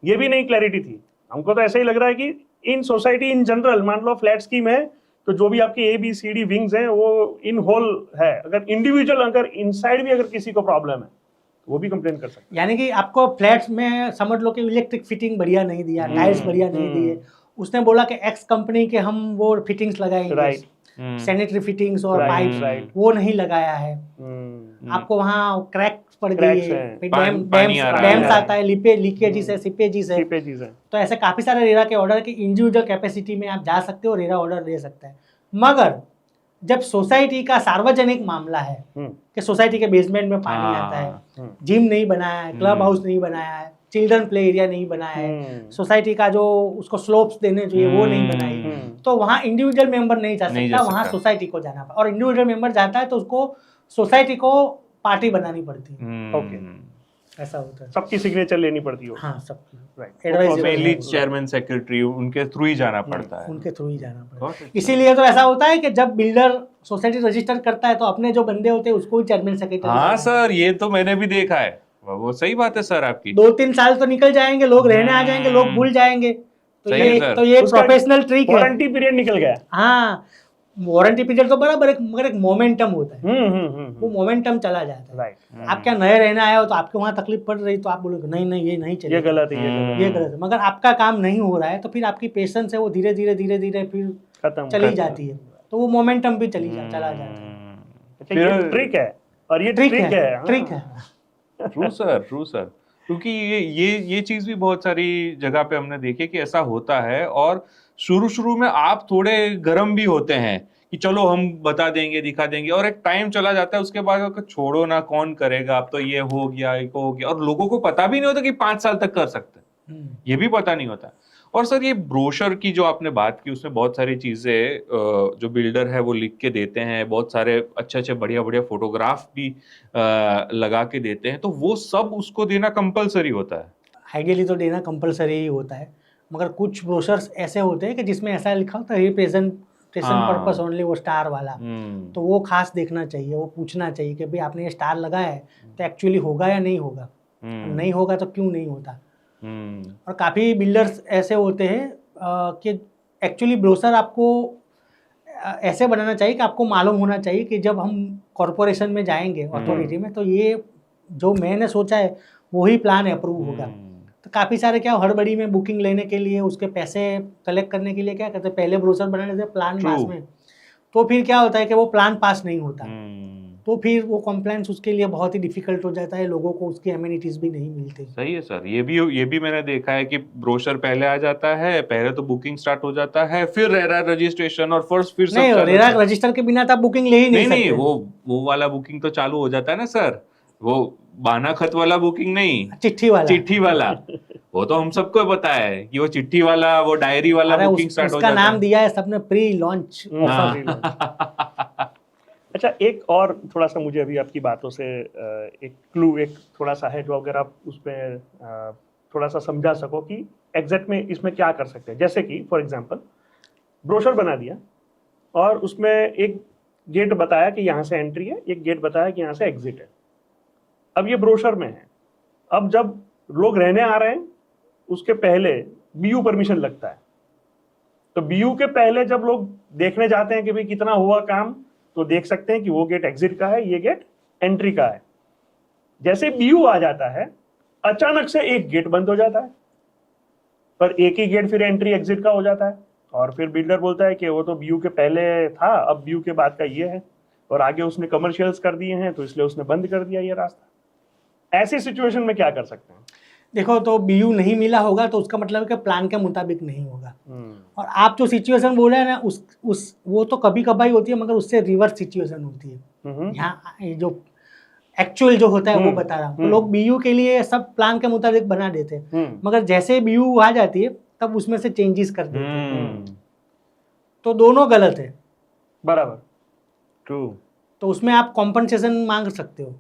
ये भी नई क्लैरिटी थी हमको। तो ऐसा ही लग रहा है कि इन सोसाइटी इन जनरल मान लो फ्लैट स्कीम है तो जो भी आपकी ABCD विंग्स हैं वो इन होल है। अगर इंडिविजुअल अगर इनसाइड भी अगर किसी को प्रॉब्लम है तो वो भी कंप्लेन कर सकते हैं। यानी कि आपको फ्लैट्स में समझ लो कि इलेक्ट्रिक फिटिंग बढ़िया नहीं दिया, टाइल्स बढ़िया नहीं दिए, उसने बोला कि X कंपनी के हम वो फिटिंग्स लगाएंगे, सैनिटरी फिटिंग्स और पाइप वो नहीं लगाया है, आपको वहाँ क्रैक्स पड़ गई है, डैम्स आता है, लीकेजेस है, सीपेजेस है। तो ऐसे काफी सारे रेरा के ऑर्डर की इंडिविजुअल कैपेसिटी में आप जा सकते हो, रेरा ऑर्डर दे सकता है। मगर जब सोसाइटी का सार्वजनिक मामला है कि सोसाइटी के बेसमेंट में पानी आता है, जिम नहीं बनाया है, क्लब हाउस नहीं बनाया है, चिल्ड्रन प्ले एरिया नहीं बनाया है, सोसाइटी का जो उसको स्लोप्स देने चाहिए वो नहीं बनाई, तो वहाँ इंडिविजुअल मेंबर नहीं जा सकता, वहाँ सोसाइटी को जाना पड़ता। और इंडिविजुअल मेंबर जाता है तो उसको सोसाइटी को पार्टी बनानी पड़ती है। ओके, ऐसा होता है, सबकी सिग्नेचर लेनी पड़ती है। हाँ, सबकी। मेनली चेयरमैन सेक्रेटरी उनके थ्रू ही जाना पड़ता है, उनके थ्रू ही जाना पड़ता है। इसीलिए तो ऐसा होता है कि जब बिल्डर सोसाइटी रजिस्टर करता है तो अपने जो बंदे होते हैं उसको ही चेयरमैन सेक्रेटरी। हाँ सर, ये तो मैंने भी देखा है, वो सही बात है सर आपकी। 2-3 साल तो निकल जाएंगे, लोग रहने आ जाएंगे, लोग भूल जाएंगे। तो ये प्रोफेशनल ट्रिक है। वारंटी पीरियड निकल गया। हाँ, वारंटी पीरियड तो बराबर है, मगर एक मोमेंटम होता है, वो मोमेंटम चला जाता है। आप क्या नए रहने आए हो तो आपके वहाँ तकलीफ पड़ रही तो आप बोलोगे नहीं ये नहीं चलेगा, ये गलत है, ये गलत है। मगर आपका काम नहीं हो रहा है तो फिर आपकी पेशेंस है वो धीरे धीरे फिर खत्म चली जाती है, तो वो मोमेंटम भी चला जाता है। ये ट्रिक है और ये ट्रिक है। ट्रू सर, क्योंकि ये चीज भी बहुत सारी जगह पे हमने देखी कि ऐसा होता है। और शुरू में आप थोड़े गर्म भी होते हैं कि चलो हम बता देंगे, दिखा देंगे, और एक टाइम चला जाता है, उसके बाद छोड़ो ना, कौन करेगा, अब तो ये हो गया, एक हो गया, और लोगों को पता भी नहीं होता कि 5 साल तक कर सकते हैं, ये भी पता नहीं होता। और सर ये ब्रोशर की जो आपने बात की, उसमें बहुत सारी चीजें जो बिल्डर है वो लिख के देते हैं, बहुत सारे अच्छे अच्छे बढ़िया बढ़िया फोटोग्राफ भी लगा के देते हैं, तो वो सब उसको देना कंपलसरी होता है? आइडियली तो देना कंपलसरी ही होता है, मगर कुछ ब्रोशर्स ऐसे होते हैं कि जिसमें ऐसा लिखा होता है रिप्रेजेंटेशन हाँ। पर्पस ओनली, वो स्टार वाला, तो वो खास देखना चाहिए, वो पूछना चाहिए कि भाई आपने ये स्टार लगाया है तो एक्चुअली होगा या नहीं होगा, नहीं होगा तो क्यों नहीं होता। और काफ़ी बिल्डर्स ऐसे होते हैं कि एक्चुअली ब्रोशर आपको ऐसे बनाना चाहिए कि आपको मालूम होना चाहिए कि जब हम कॉरपोरेशन में जाएंगे, अथॉरिटी में, तो ये जो मैंने सोचा है वही प्लान अप्रूव होगा। तो काफ़ी सारे क्या हड़बड़ी में बुकिंग लेने के लिए, उसके पैसे कलेक्ट करने के लिए क्या करते हैं, पहले ब्रोशर बना लेते हैं प्लान पास में, तो फिर क्या होता है कि वो प्लान पास नहीं होता, तो फिर वो कॉम्प्लायंस उसके लिए बहुत ही डिफिकल्ट हो जाता है, लोगों को उसकी एमिनिटीज भी नहीं मिलती। सही है सर, ये भी मैंने देखा है कि ब्रोशर पहले आ जाता है, पहले तो बुकिंग स्टार्ट हो जाता है, फिर रेरा रजिस्ट्रेशन, और फिर सब नहीं, चालू रेरा होता है। रजिस्टर के बिना तो आप बुकिंग ले ही नहीं नहीं सकते। वो वाला बुकिंग तो चालू हो जाता है ना सर, वो बाना खत वाला बुकिंग नहीं, चिट्ठी वाला वो तो हम सबको पता है कि वो चिट्ठी वाला, वो डायरी वाला अरे बुकिंग स्टार्ट हो उसका जाता नाम है। दिया है सबने प्री लॉन्च। अच्छा, एक और थोड़ा सा मुझे अभी आपकी बातों से एक क्लू, एक थोड़ा सा है जो अगर आप उसमें थोड़ा सा समझा सको कि एग्जैक्ट में इसमें क्या कर सकते हैं। जैसे कि फॉर एग्जांपल ब्रोशर बना दिया और उसमें एक गेट बताया कि यहाँ से एंट्री है, एक गेट बताया कि यहाँ से एग्जिट है। अब ये ब्रोशर में है, अब जब लोग रहने आ रहे हैं उसके पहले बीयू परमिशन लगता है, तो बीयू के पहले जब लोग देखने जाते हैं कि भाई कितना हुआ काम, तो देख सकते हैं कि वो गेट एग्जिट का है, ये गेट एंट्री का है। जैसे बीयू आ जाता है, अचानक से एक गेट बंद हो जाता है, पर एक ही गेट फिर एंट्री एग्जिट का हो जाता है, और फिर बिल्डर बोलता है कि वो तो बीयू के पहले था, अब बीयू के बाद का ये है, और आगे उसने कमर्शियल्स कर दिए हैं तो इसलिए उसने बंद कर दिया ये रास्ता। ऐसी सिचुएशन में क्या कर सकते हैं? देखो, तो बीयू नहीं मिला होगा तो उसका मतलब है कि प्लान के मुताबिक नहीं होगा। और आप जो सिचुएशन बोल रहे हैं ना, उस वो तो कभी कभार होती है, मगर उससे रिवर्स सिचुएशन होती है। यहाँ ये जो एक्चुअल जो होता है वो बता रहा हूँ। तो लोग बीयू के लिए सब प्लान के मुताबिक बना देते हैं, मगर जैसे बीयू आ जाती है तब उसमें से चेंजेस कर देते हैं। तो दोनों गलत है। बराबर, ट्रू। तो उसमें आप कॉम्पनसेशन मांग सकते हो,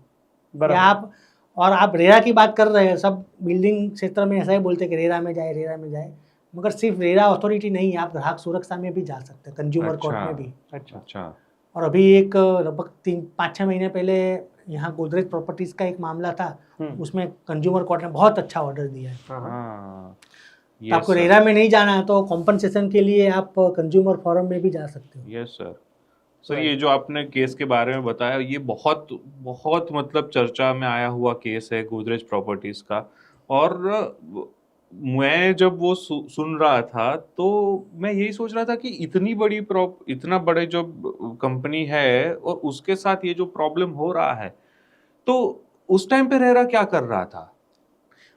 बराबर। आप रेरा की बात कर रहे हैं, सब बिल्डिंग क्षेत्र में ऐसा ही बोलते हैं कि रेरा में जाए, मगर सिर्फ रेरा अथॉरिटी नहीं, आप ग्राहक सुरक्षा में भी जा सकते हैं, कंज्यूमर कोर्ट में भी। अच्छा। और अभी एक लगभग 3-5-6 महीने पहले यहाँ गोदरेज प्रॉपर्टीज का एक मामला था, उसमें कंज्यूमर कोर्ट ने बहुत अच्छा ऑर्डर दिया है। तो आपको रेरा में नहीं जाना है तो कॉम्पनसेशन के लिए आप कंज्यूमर फोरम में भी जा सकते हो। यस सर, ये जो आपने केस के बारे में बताया, ये बहुत बहुत मतलब चर्चा में आया हुआ केस है गोदरेज प्रॉपर्टीज का। और मैं जब वो सुन रहा था तो मैं यही सोच रहा था कि इतना बड़े जो कंपनी है और उसके साथ ये जो प्रॉब्लम हो रहा है, तो उस टाइम पे रेरा क्या कर रहा था?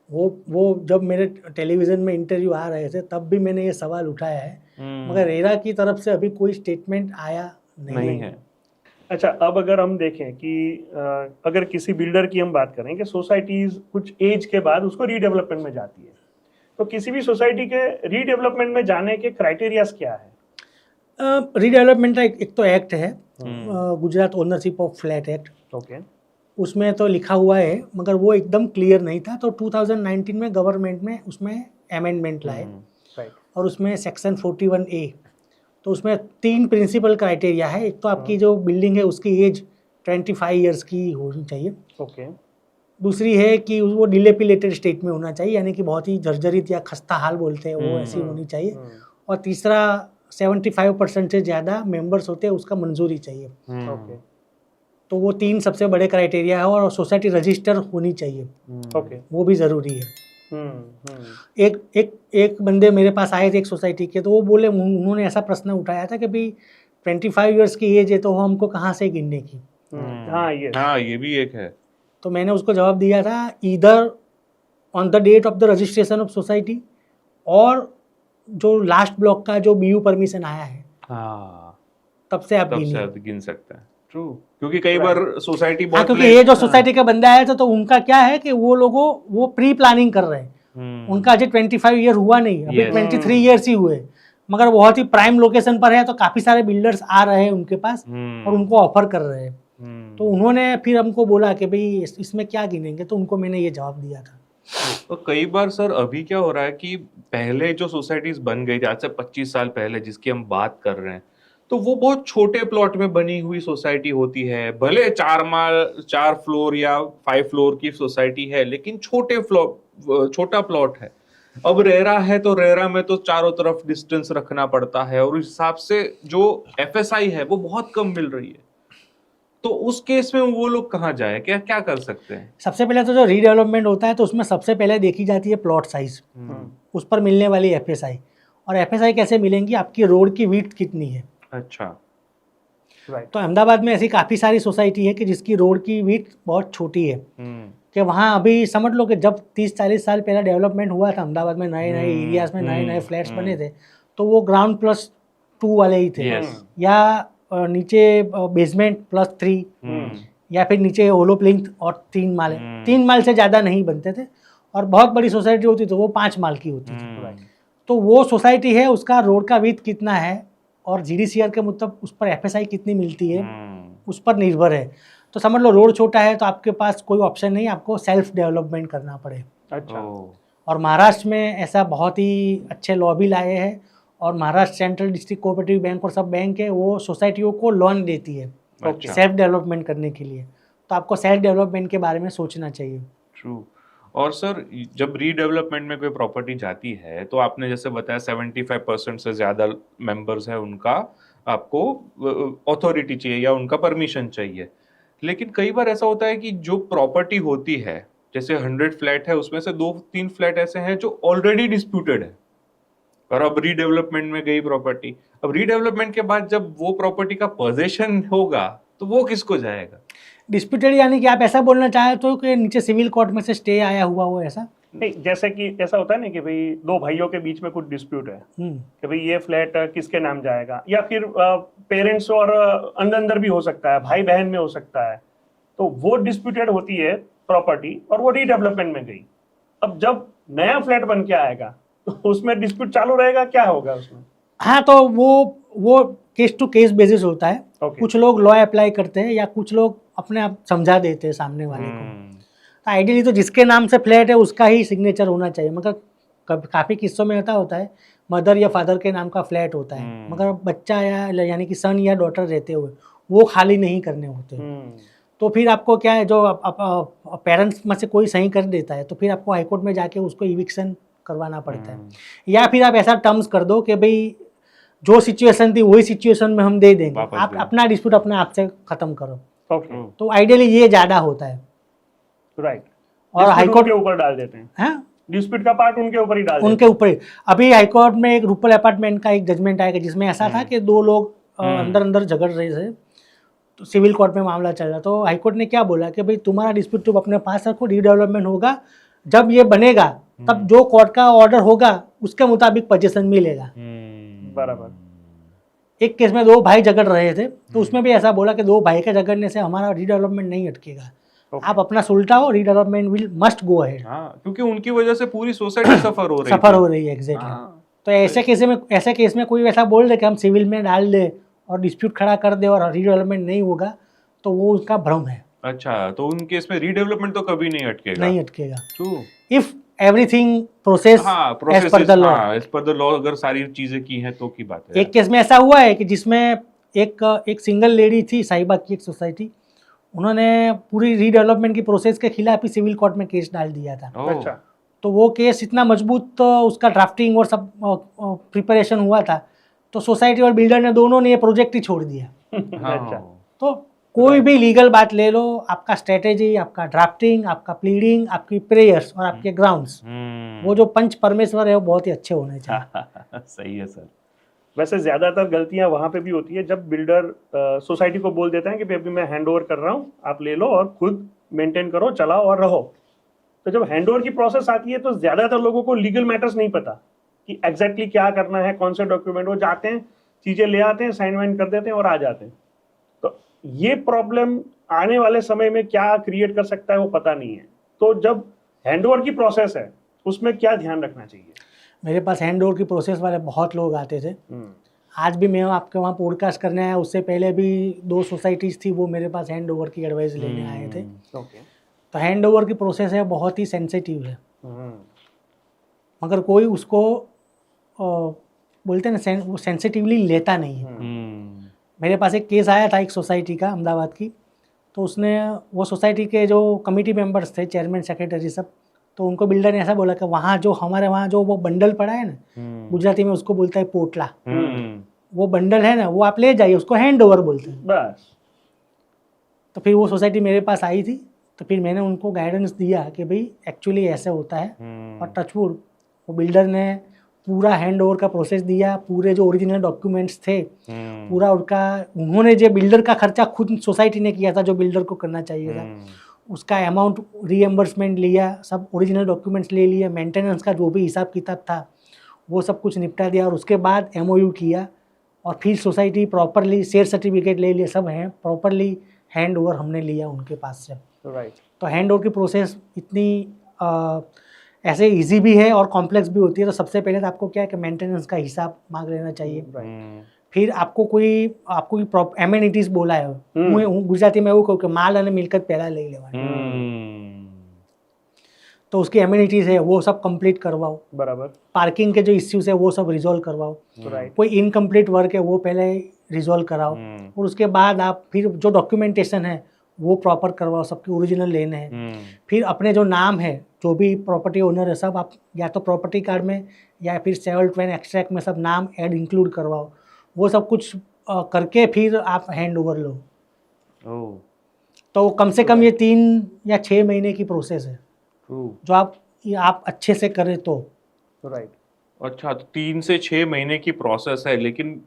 वो जब मेरे टेलीविजन में इंटरव्यू आ रहे थे तब भी मैंने ये सवाल उठाया है, मगर रेरा की तरफ से अभी कोई स्टेटमेंट आया नहीं है। अच्छा, अब अगर हम देखें कि अगर किसी बिल्डर की हम बात करें कि सोसाइटीज कुछ एज के बाद उसको रीडेवलपमेंट में जाती है, तो किसी भी सोसाइटी के रीडेवलपमेंट में जाने के क्राइटेरियाज क्या है? रीडेवलपमेंट का एक तो एक्ट है, Gujarat ownership of flat act. Okay. उसमें तो लिखा हुआ है, मगर वो एकदम क्लियर नहीं था, तो 2019 में गवर्नमेंट में उसमें अमेंडमेंट लाए, और उसमें सेक्शन 41A, तो उसमें 3 प्रिंसिपल क्राइटेरिया है। एक तो आपकी जो बिल्डिंग है उसकी एज 25 ईयर्स की होनी चाहिए। ओके। दूसरी है कि वो डिलेपिलेटेड स्टेट में होना चाहिए, यानी कि बहुत ही जर्जरित या खस्ता हाल बोलते हैं वो, ऐसी होनी चाहिए। और तीसरा 75% से ज़्यादा मेंबर्स होते हैं उसका मंजूरी चाहिए। ओके। तो वो 3 सबसे बड़े क्राइटेरिया है, और सोसाइटी रजिस्टर होनी चाहिए। ओके। वो भी ज़रूरी है। एक बंदे मेरे पास आए थे एक सोसाइटी के, तो वो बोले, उन्होंने ऐसा प्रश्न उठाया था कि भाई 25 ईयर्स की एज है तो हमको कहाँ से गिनने की। हाँ, ये भी एक है। तो मैंने उसको जवाब दिया था, either on the date of the registration of society, और जो लास्ट ब्लॉक का जो बीयू परमिशन आया है, तब से आप तब गिनिए। से आप गिन सकते हैं। ट्रू, क्योंकि कई बार सोसाइटी हाँ, बहुत क्योंकि ये जो सोसाइटी का बंदा आया था तो उनका क्या है कि वो प्री प्लानिंग कर रहे हैं। उनका अजय 25 ईयर हुआ नहीं, अभी Yes. 23 ईयर्स ही हुए, मगर बहुत ही प्राइम लोकेशन पर है, तो काफी सारे बिल्डर्स आ रहे हैं उनके पास और उनको ऑफर कर रहे हैं। तो उन्होंने फिर हमको बोला कि भाई इसमें क्या गिनेंगे, तो उनको मैंने ये जवाब दिया था। तो कई बार सर अभी क्या हो रहा है कि पहले जो सोसाइटीज बन गई थी आज से 25 साल पहले जिसकी हम बात कर रहे हैं, तो वो बहुत छोटे प्लॉट में बनी हुई सोसाइटी होती है। भले 4 फ्लोर या 5 फ्लोर की सोसाइटी है, लेकिन छोटा प्लॉट है। अब रेरा है तो रेरा में तो चारों तरफ डिस्टेंस रखना पड़ता है और उस हिसाब से जो एफएसआई है वो बहुत कम मिल रही है। तो उस केस में वो लोग कहाँ जाए, क्या क्या कर सकते हैं? सबसे पहले तो जो रीडेवलपमेंट होता है तो उसमें सबसे पहले देखी जाती है प्लॉट साइज, उस पर मिलने वाली एफएसआई। और एफएसआई कैसे मिलेंगी, आपकी रोड की विड्थ कितनी है। अच्छा, राइट। तो अहमदाबाद में ऐसी काफ़ी सारी सोसाइटी है कि जिसकी रोड की विड्थ बहुत छोटी है, कि वहाँ अभी समझ लो कि जब 30-40 साल पहले डेवलपमेंट हुआ था अहमदाबाद में, नए नए एरियाज में नए नए फ्लैट्स बने थे, तो वो ग्राउंड +2 वाले ही थे, Yes. या नीचे बेसमेंट +3, या फिर नीचे होलो प्लिंथ और 3 माले। 3 माल से ज़्यादा नहीं बनते थे, और बहुत बड़ी सोसाइटी होती तो वो 5 माल की होती थी। तो वो सोसाइटी है, उसका रोड का विड्थ कितना है और जीडीसीआर के मुताबिक उस पर एफएसआई कितनी मिलती है, उस पर निर्भर है। तो समझ लो रोड छोटा है तो आपके पास कोई ऑप्शन नहीं, आपको सेल्फ डेवलपमेंट करना पड़े। अच्छा। और महाराष्ट्र में ऐसा बहुत ही अच्छे लॉ भी लाए हैं, और Maharashtra central district cooperative bank और सब बैंक है वो सोसाइटियों को लोन देती है अच्छा। सेल्फ डेवलपमेंट करने के लिए। तो आपको सेल्फ डेवलपमेंट के बारे में सोचना चाहिए। ट्रू। और सर जब रीडेवलपमेंट में कोई प्रॉपर्टी जाती है तो आपने जैसे बताया 75% से ज़्यादा मेंबर्स है उनका, आपको अथॉरिटी चाहिए या उनका परमिशन चाहिए। लेकिन कई बार ऐसा होता है कि जो प्रॉपर्टी होती है, जैसे 100 फ्लैट है, उसमें से 2-3 फ्लैट ऐसे हैं जो ऑलरेडी डिस्प्यूटेड है, और अब रीडेवलपमेंट में गई प्रॉपर्टी। अब रीडेवलपमेंट के बाद जब वो प्रॉपर्टी का पोजेशन होगा तो वो किसको जाएगा? डिस्प्यूटेड यानी कि आप ऐसा बोलना चाहे तो कि नीचे सिविल कोर्ट में से स्टे आया हुआ हो, ऐसा? नहीं, जैसे कि ऐसा होता है ना कि भाई 2 भाइयों के बीच में कुछ डिस्प्यूट है कि भाई ये फ्लैट किसके नाम जाएगा, या फिर पेरेंट्स और अंदर भी हो सकता है, भाई बहन में हो सकता है। तो वो डिस्प्यूटेड होती है प्रॉपर्टी और वो रीडेवलपमेंट में गई। अब जब नया फ्लैट बन के आएगा तो उसमें डिस्प्यूट चालू रहेगा, क्या होगा उसमें? हाँ, तो वो केस टू केस बेसिस होता है। Okay. कुछ लोग लॉ अप्लाई करते हैं या कुछ लोग अपने आप समझा देते हैं सामने वाले को। तो आइडियली तो जिसके नाम से फ्लैट है उसका ही सिग्नेचर होना चाहिए, मगर काफ़ी किस्सों में ऐसा होता है मदर या फादर के नाम का फ्लैट होता है, मगर बच्चा यानी कि सन या डॉटर रहते हुए वो खाली नहीं करने होते। तो फिर आपको क्या है, जो पेरेंट्स में से कोई सही कर देता है तो फिर आपको हाईकोर्ट में जाके उसको इविक्शन करवाना पड़ता है, या फिर आप ऐसा टर्म्स कर दो कि भाई जो सिचुएशन थी वही सिचुएशन में हम दे देंगे, आप अपना डिस्प्यूट अपने आप से खत्म करो। ओके, तो आइडियली ये ज़्यादा होता है। राइट। और हाईकोर्ट के ऊपर डाल देते हैं, हाँ, डिस्प्यूट का पार्ट उनके ऊपर ही डाल देते उनके ऊपर ही। अभी हाईकोर्ट में एक रूपल अपार्टमेंट का एक जजमेंट आएगा जिसमें ऐसा था कि 2 लोग अंदर झगड़ रहे थे, तो सिविल कोर्ट में मामला चल रहा। तो हाईकोर्ट ने क्या बोला कि भाई तुम्हारा डिस्प्यूट तुम अपने पास रखो, रीडेवलपमेंट होगा जब ये बनेगा तब जो कोर्ट का ऑर्डर होगा उसके मुताबिक पोजीशन मिलेगा। बराबर। एक केस में 2 भाई झगड़ रहे थे तो उसमें भी ऐसा बोला कि 2 भाई के झगड़ने से हमारा रीडेवलपमेंट नहीं अटकेगा, आप अपना सुलटाओ, redevelopment will must go ahead. हाँ, क्योंकि उनकी वजह से पूरी सोसाइटी सफर हो रही है। एग्जैक्टली। तो ऐसे केस में कोई ऐसा बोल दे कि हम सिविल में डाल दे और डिस्प्यूट खड़ा कर दे और रीडेवलपमेंट नहीं होगा, तो वो उसका भ्रम है। अच्छा, तो उन केस में रीडेवलपमेंट तो कभी नहीं अटकेगा। True. If everything process as per the law. As per the law अगर सारी चीजें की हैं तो की बात है। एक केस में ऐसा हुआ है कि जिसमें एक सिंगल लेडी थी, साहिबा की एक सोसाइटी, उन्होंने पूरी रीडेवलपमेंट की प्रोसेस के खिलाफ ही सिविल कोर्ट में केस डाल दिया था। अच्छा। तो वो केस इतना मजबूत, तो उसका ड्राफ्टिंग और सब प्रिपरेशन हुआ था, तो सोसाइटी और बिल्डर ने दोनों ने ये प्रोजेक्ट ही छोड़ दिया। अच्छा। तो कोई भी लीगल बात ले लो, आपका स्ट्रेटेजी, आपका ड्राफ्टिंग, आपका प्लीडिंग, आपकी प्रेयर्स और आपके ग्राउंड्स, वो जो पंच परमेश्वर है वो बहुत ही अच्छे होने चाहिए। सही है सर। वैसे ज्यादातर गलतियां वहां पे भी होती है जब बिल्डर सोसाइटी को बोल देता है कि अभी मैं हैंड ओवर कर रहा हूँ, आप ले लो और खुद मेंटेन करो, चलाओ और रहो। तो जब हैंड ओवर की प्रोसेस आती है तो ज्यादातर लोगों को लीगल मैटर्स नहीं पता कि एग्जैक्टली क्या करना है, कौन से डॉक्यूमेंट। वो जाते हैं, चीजें ले आते हैं, साइन वाइन कर देते हैं और आ जाते हैं। तो ये प्रॉब्लम आने वाले समय में क्या क्रिएट कर सकता है वो पता नहीं है। तो जब हैंडओवर की प्रोसेस है उसमें क्या ध्यान रखना चाहिए? मेरे पास हैंडओवर की प्रोसेस वाले बहुत लोग आते थे। आज भी मैं आपके वहाँ पॉडकास्ट करने आया, उससे पहले भी 2 सोसाइटीज़ थी, वो मेरे पास हैंडओवर की एडवाइस लेने आए थे। ओके। तो हैंडओवर की प्रोसेस है बहुत ही सेंसिटिव है, मगर कोई उसको बोलते हैं ना, वो सेंसिटिवली लेता नहीं है। मेरे पास एक केस आया था एक सोसाइटी का, अहमदाबाद की। तो उसने, वो सोसाइटी के जो कमेटी मेंबर्स थे, चेयरमैन सेक्रेटरी सब, तो उनको बिल्डर ने ऐसा बोला कि वहाँ जो हमारे वहाँ जो वो बंडल पड़ा है ना, गुजराती में उसको बोलता है पोटला, वो बंडल है ना, वो आप ले जाइए, उसको हैंड ओवर बोलते हैं बस। तो फिर वो सोसाइटी मेरे पास आई थी, तो फिर मैंने उनको गाइडेंस दिया कि भाई एक्चुअली ऐसे होता है। और टचवुड वो बिल्डर ने पूरा हैंड ओवर का प्रोसेस दिया, पूरे जो ओरिजिनल डॉक्यूमेंट्स थे पूरा उनका, उन्होंने जो बिल्डर का खर्चा खुद सोसाइटी ने किया था जो बिल्डर को करना चाहिए था, उसका अमाउंट रीएम्बर्समेंट लिया, सब ओरिजिनल डॉक्यूमेंट्स ले लिए, मेंटेनेंस का जो भी हिसाब किताब था वो सब कुछ निपटा दिया। और उसके बाद एमओयू किया और फिर सोसाइटी प्रॉपरली शेयर सर्टिफिकेट ले लिए, सब हैं प्रॉपरली हैंड ओवर हमने लिया उनके पास से। राइट। तो हैंड ओवर की प्रोसेस इतनी ऐसे इजी भी है और कॉम्प्लेक्स भी होती है। तो सबसे पहले तो आपको क्या है कि मेंटेनेंस का हिसाब मांग लेना चाहिए। फिर आपको कोई एमेनिटीज बोला है, હું ગુજરાતી में એવું કહું કે માલ અને મિલકત પહેલા લઈ લેવાની, तो उसकी एमेनिटीज है वो सब कंप्लीट करवाओ। बराबर। पार्किंग के जो इश्यूज है वो सब रिजॉल्व करवाओ। कोई इनकम्प्लीट वर्क है वो पहले रिजॉल्व कराओ। और उसके बाद आप फिर जो डॉक्यूमेंटेशन है वो प्रॉपर करवाओ, सबके ओरिजिनल लेने हैं। फिर अपने जो नाम है, जो भी प्रॉपर्टी ओनर है, सब आप या तो प्रॉपर्टी कार्ड में या फिर 7-10 एक्सट्रैक्ट में सब नाम ऐड इंक्लूड करवाओ। वो सब कुछ करके फिर आप हैंड ओवर लो। तो कम से कम ये 3 या 6 महीने की प्रोसेस है जो आप अच्छे से करें तो। राइट। अच्छा, तो 3 से 6 महीने की प्रोसेस है, लेकिन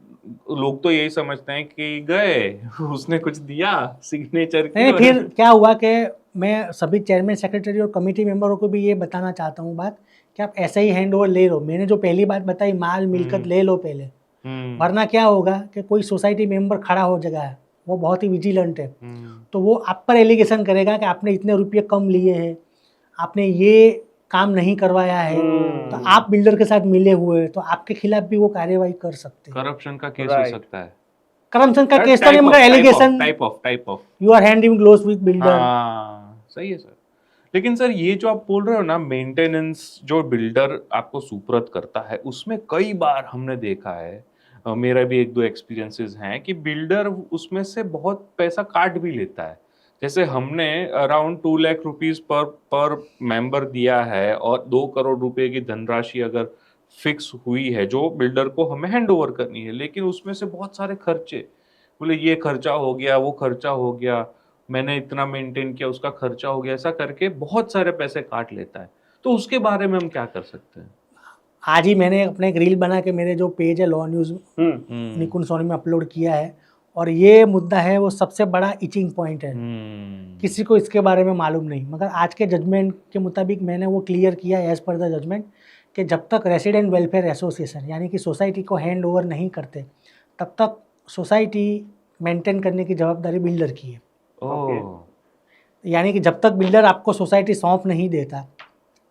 लोग तो यही समझते हैं कि गए उसने कुछ दिया सिग्नेचर की। नहीं, फिर क्या हुआ कि मैं सभी चेयरमैन सेक्रेटरी और कमेटी मेंबरों को भी ये बताना चाहता हूँ बात कि आप ऐसे ही हैंड ओवर ले लो। मैंने जो पहली बात बताई, माल मिलकत ले लो पहले, वरना क्या होगा कि कोई सोसाइटी मेंबर खड़ा हो जगह है, वो बहुत ही विजिलेंट है, तो वो आप पर एलिगेशन करेगा कि आपने इतने रुपये कम लिए हैं, आपने ये काम नहीं करवाया है, तो आप बिल्डर के साथ मिले हुए हैं, तो आपके खिलाफ भी वो कार्यवाही कर सकते हैं। करप्शन का केस हो सकता है। करप्शन का केस तो नहीं, मगर allegation type of you are hand in gloves with builder. सही है सर। लेकिन सर ये जो आप बोल रहे हो ना, मेंटेनेंस जो बिल्डर आपको सुपुर्द करता है, उसमें कई बार हमने देखा है, मेरा भी 1-2 एक्सपीरियंसेस हैं कि बिल्डर उसमें से बहुत पैसा काट भी लेता है। जैसे हमने अराउंड 2 लाख रुपीस पर मेंबर दिया है और 2 करोड़ रुपए की धनराशि अगर फिक्स हुई है जो बिल्डर को हमें हैंड ओवर करनी है, लेकिन उसमें से बहुत सारे खर्चे, बोले ये खर्चा हो गया, वो खर्चा हो गया, मैंने इतना मेंटेन किया, उसका खर्चा हो गया, ऐसा करके बहुत सारे पैसे काट लेता है। तो उसके बारे में हम क्या कर सकते हैं? आज ही मैंने अपने एक रील बना के मेरे जो पेज है लॉ न्यूज़ निकुंज सोनी में अपलोड किया है, और ये मुद्दा है वो सबसे बड़ा इचिंग पॉइंट है। किसी को इसके बारे में मालूम नहीं, मगर आज के जजमेंट के मुताबिक मैंने वो क्लियर किया एज पर द जजमेंट कि जब तक रेसिडेंट वेलफेयर एसोसिएशन यानी कि सोसाइटी को हैंड ओवर नहीं करते, तब तक सोसाइटी मेंटेन करने की जवाबदारी बिल्डर की है। यानी कि जब तक बिल्डर आपको सोसाइटी सौंप नहीं देता,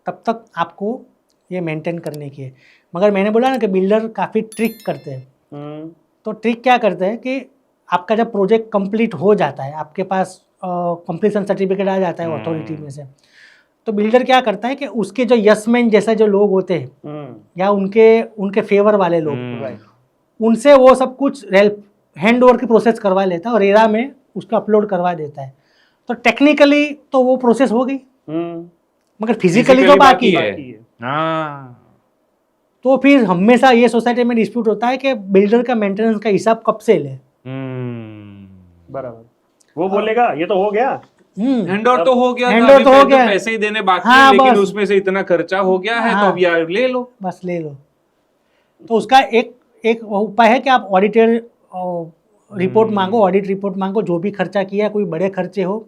तब तक आपको ये मेंटेन करने की है। मगर मैंने बोला ना कि बिल्डर काफ़ी ट्रिक करते हैं। तो ट्रिक क्या करते हैं कि आपका जब प्रोजेक्ट कंप्लीट हो जाता है, आपके पास कंप्लीशन सर्टिफिकेट आ जाता है अथॉरिटी में से, तो बिल्डर क्या करता है कि उसके जो यसमैन जैसे जो लोग होते हैं या उनके फेवर वाले लोग, उनसे वो सब कुछ हैंड ओवर की प्रोसेस करवा लेता है और रेरा में उसको अपलोड करवा देता है। तो टेक्निकली तो वो प्रोसेस हो गई, मगर फिजिकली तो बाकी है। तो फिर हमेशा ये सोसाइटी में डिस्प्यूट होता है कि बिल्डर का मेंटेनेंस का हिसाब कब से ले। बराबर। वो बोलेगा ये तो हो गया, हैंड ओवर तो हो गया, हैंड तो हो गया, पैसे ही देने बाकी हाँ, है, लेकिन बस, उसमें से इतना खर्चा हो गया है, हाँ, तो अब यार ले लो, बस ले लो। तो उसका एक उपाय है कि आप ऑडिटेड रिपोर्ट मांगो, ऑडिट रिपोर्ट मांगो, जो भी खर्चा किया, कोई बड़े खर्चे हो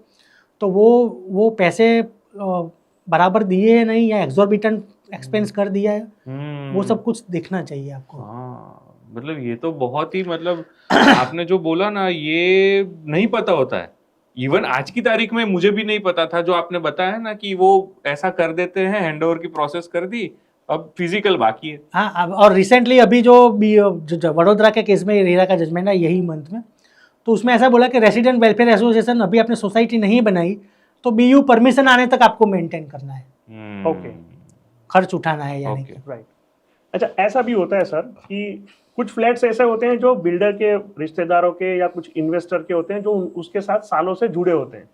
तो वो पैसे बराबर दिए है नहीं, या एक्सॉर्बिटेंट एक्सपेंस कर दिया है, वो सब कुछ देखना चाहिए आपको। मतलब ये तो बहुत ही मतलब आपने जो बोला ना ये नहीं पता होता है। इवन आज की तारीख में मुझे भी नहीं पता था, जो आपने बताया ना कि वो ऐसा कर देते हैं, हैंडओवर की प्रोसेस कर दी, अब फिजिकल बाकी है। हाँ और रिसेंटली अभी जो वडोदरा के केस में रेरा का जजमेंट है यही मंथ में, तो उसमें ऐसा बोला कि रेसिडेंट वेलफेयर एसोसिएशन अभी आपने सोसाइटी नहीं बनाई तो बीयू परमिशन आने तक आपको मेंटेन करना है, ओके, खर्च उठाना है यानी ओके। कि। राइट। अच्छा, ऐसा भी होता है सर कि कुछ फ्लैट्स ऐसे होते हैं जो बिल्डर के रिश्तेदारों के या कुछ इन्वेस्टर के होते हैं जो उसके साथ सालों से जुड़े होते हैं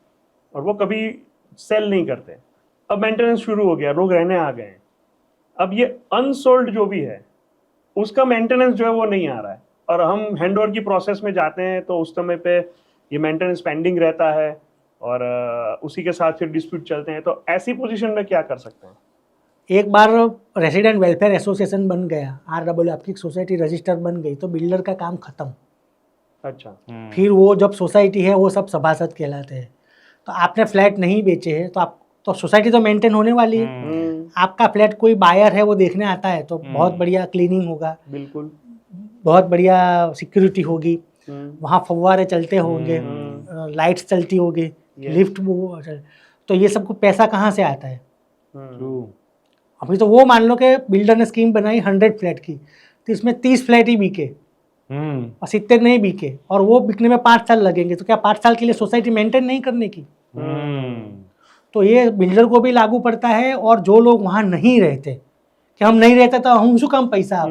और वो कभी सेल नहीं करते। अब मेंटेनेंस शुरू हो गया, लोग रहने आ गए हैं, अब ये अनसोल्ड जो भी है उसका मेंटेनेंस जो है वो नहीं आ रहा है और हम हैंडओवर की प्रोसेस में जाते हैं तो उस समय पे ये मेंटेनेंस पेंडिंग रहता है और उसी के साथ फिर डिस्प्यूट चलते हैं। तो ऐसी पोजीशन में क्या कर सकते हैं? एक बार रेसिडेंट वेलफेयर एसोसिएशन बन गया, RW आपकी सोसाइटी रजिस्टर बन गई तो बिल्डर का काम खत्म। अच्छा, फिर वो जब सोसाइटी है वो सब सभासद कहलाते हैं। तो आपने फ्लैट नहीं बेचे हैं तो आप तो सोसाइटी तो मेंटेन होने वाली है। आपका फ्लैट कोई बायर है वो देखने आता है तो बहुत बढ़िया क्लीनिंग होगा, बिल्कुल, बहुत बढ़िया सिक्योरिटी होगी, वहाँ फव्वारे चलते होंगे, लाइट्स चलती होगी, लिफ्ट वो तो ये सबको पैसा कहाँ से आता है? अभी तो वो मान लो कि बिल्डर ने स्कीम बनाई 100 फ्लैट की तो इसमें 30 फ्लैट ही बिके और 70 नहीं बिके और वो बिकने में 5 साल लगेंगे। तो क्या 5 साल के लिए सोसाइटी मेंटेन नहीं करने की? तो ये बिल्डर को भी लागू पड़ता है और जो लोग वहाँ नहीं रहते कि हम नहीं रहते तो हम उसको कम पैसा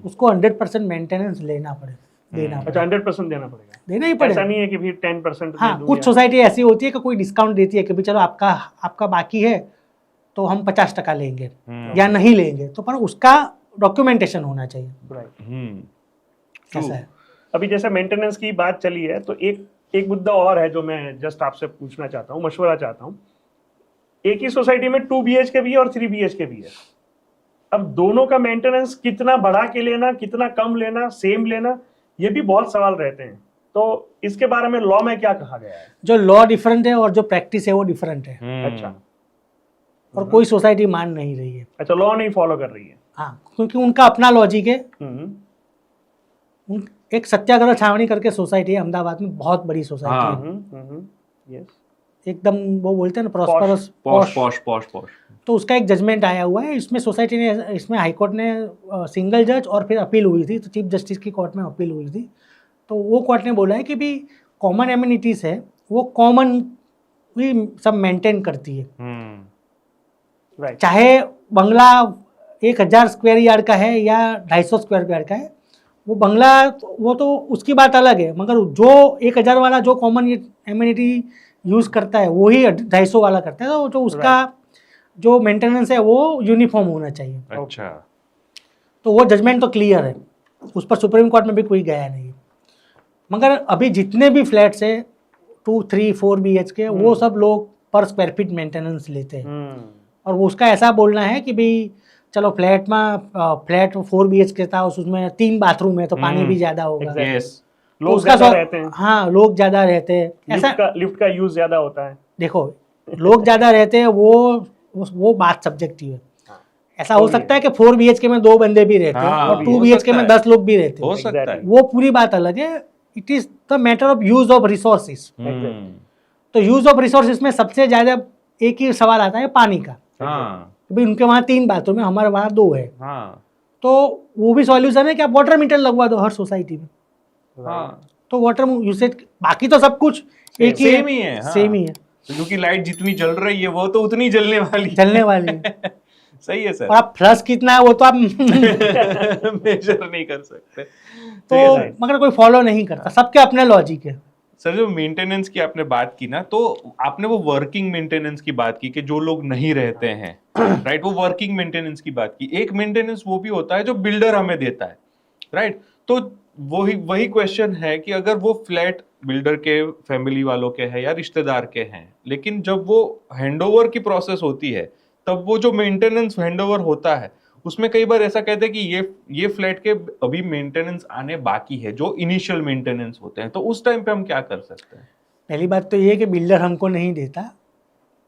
उसको 100% मेंटेनेंस लेना पड़ेगा। अच्छा, 100% देना पड़ेगा, देना ही ऐसा पड़ेगा। नहीं है कि फिर 10% हाँ, कुछ सोसाइटी ऐसी होती है कि कोई डिस्काउंट देती है कि भाई चलो आपका बाकी है तो हम 50% लेंगे या नहीं लेंगे, तो पर उसका डॉक्यूमेंटेशन होना चाहिए। राइट। ऐसा है। अभी जैसे मेंटेनेंस की बात चली है तो एक मुद्दा और है जो मैं जस्ट आपसे पूछना चाहता हूँ, मशवरा चाहता हूँ। एक ही सोसाइटी में 2 BHK भी है और 3 BHK भी है। अब दोनों का मेंटेनेंस कितना बढ़ा के लेना, कितना कम लेना, सेम लेना, ये भी बहुत सवाल रहते हैं। तो इसके बारे में लॉ में क्या कहा गया है? जो लॉ डिफरेंट है और जो प्रैक्टिस है वो डिफरेंट है अच्छा, और कोई सोसाइटी मान नहीं रही है। अच्छा, लॉ नहीं फॉलो कर रही है। हाँ, क्योंकि उनका अपना लॉजिक है। एक सत्याग्रह छावनी करके सोसाइटी है अहमदाबाद में, बहुत बड़ी सोसाइटी है, यस, एकदम वो बोलते हैं ना प्रॉस्परस पॉश। तो उसका एक जजमेंट आया हुआ है। इसमें सोसाइटी ने, इसमें हाईकोर्ट ने सिंगल जज और फिर अपील हुई थी, तो चीफ जस्टिस की कोर्ट में अपील हुई थी। तो वो कोर्ट ने बोला है कि भी कॉमन एमिनिटीज़ है वो कॉमन भी सब मेंटेन करती है। राइट। चाहे बंगला 1000 स्क्वायर यार्ड का है या 250 स्क्वायर यार्ड का है, वो बंगला वो तो उसकी बात अलग है, मगर जो 1000 वाला जो कॉमन एमिनिटी यूज़ करता है वही 250 वाला करता है, तो जो उसका जो मेंटेनेंस है वो यूनिफॉर्म होना चाहिए। अच्छा, तो वो जजमेंट तो क्लियर है, उस पर सुप्रीम कोर्ट में भी कोई गया नहीं। मगर अभी जितने भी फ्लैट्स है 2, 3, 4 BHK वो सब लोग पर स्क्वायर फीट मेंटेनेंस लेते हैं और वो उसका ऐसा बोलना है कि भाई चलो फ्लैट 4 BHK था, उसमें 3 बाथरूम है तो पानी भी ज़्यादा होगा। यस, तो लोग उसका ज्यादा रहते हैं, हाँ, लोग ज़्यादा रहते हैं। ऐसा लिफ्ट का यूज ज्यादा होता है। देखो, लोग ज़्यादा रहते हैं वो बात सब्जेक्टिव है। ऐसा हो सकता है कि 4 BHK में 2 बंदे भी रहते हैं और 2 BHK में 10 लोग भी रहते हो हैं, सकता है। वो पूरी बात अलग है। It is the matter of use of resources. तो यूज ऑफ रिसोर्सेज में सबसे ज्यादा एक ही सवाल आता है पानी का। भाई उनके वहाँ 3 बाथरूम है, हमारे वहाँ 2 है, तो वो भी सॉल्यूशन है कि आप वाटर मीटर लगवा दो हर सोसाइटी में। तो वाटर यूसेज, बाकी तो सब कुछ एक ही सेम ही है, सेम ही है, क्योंकि लाइट जितनी जल रही है वो तो उतनी जलने वाली चलने वाली है। सही है सर। और आप फ्लश कितना है वो तो आप मेजर नहीं कर सकते। तो मगर कोई फॉलो नहीं करता, सबके अपने लॉजिक है। सर, जो मेंटेनेंस की आपने बात की ना, तो आपने वो वर्किंग मेंटेनेंस की बात की कि जो लोग नहीं रहते हैं, राइट, वो वर्किंग मेंटेनेंस की बात की। एक मेंटेनेंस वो भी होता है जो बिल्डर हमें देता है, राइट। तो वही क्वेश्चन है कि अगर वो फ्लैट बिल्डर के फैमिली वालों के हैं या रिश्तेदार के हैं, लेकिन जब वो हैंडओवर की प्रोसेस होती है तब वो जो मेंटेनेंस हैंडओवर होता है उसमें कई बार ऐसा कहते हैं कि ये फ्लैट के अभी मेंटेनेंस आने बाकी है, जो इनिशियल मेंटेनेंस होते हैं, तो उस टाइम पे हम क्या कर सकते हैं? पहली बात तो ये है कि बिल्डर हमको नहीं देता,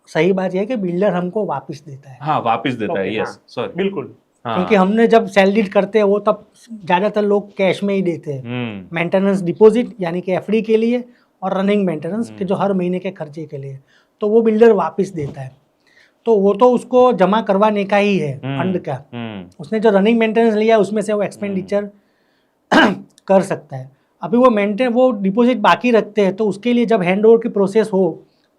सही बात यह है कि बिल्डर हमको वापस देता है। हाँ, वापस देता है, Okay, यस, हाँ, सॉरी, बिल्कुल। हाँ। क्योंकि हमने जब सैलरीड करते हैं वो तब ज़्यादातर लोग कैश में ही देते हैं, मेंटेनेंस डिपॉजिट यानी कि एफडी के लिए और रनिंग मेंटेनेंस के जो हर महीने के खर्चे के लिए, तो वो बिल्डर वापस देता है। तो वो तो उसको जमा करवाने का ही है फंड का, उसने जो रनिंग मेंटेनेंस लिया उसमें से वो एक्सपेंडिचर कर सकता है। अभी वो डिपॉजिट बाकी रखते हैं, तो उसके लिए जब हैंड ओवर की प्रोसेस हो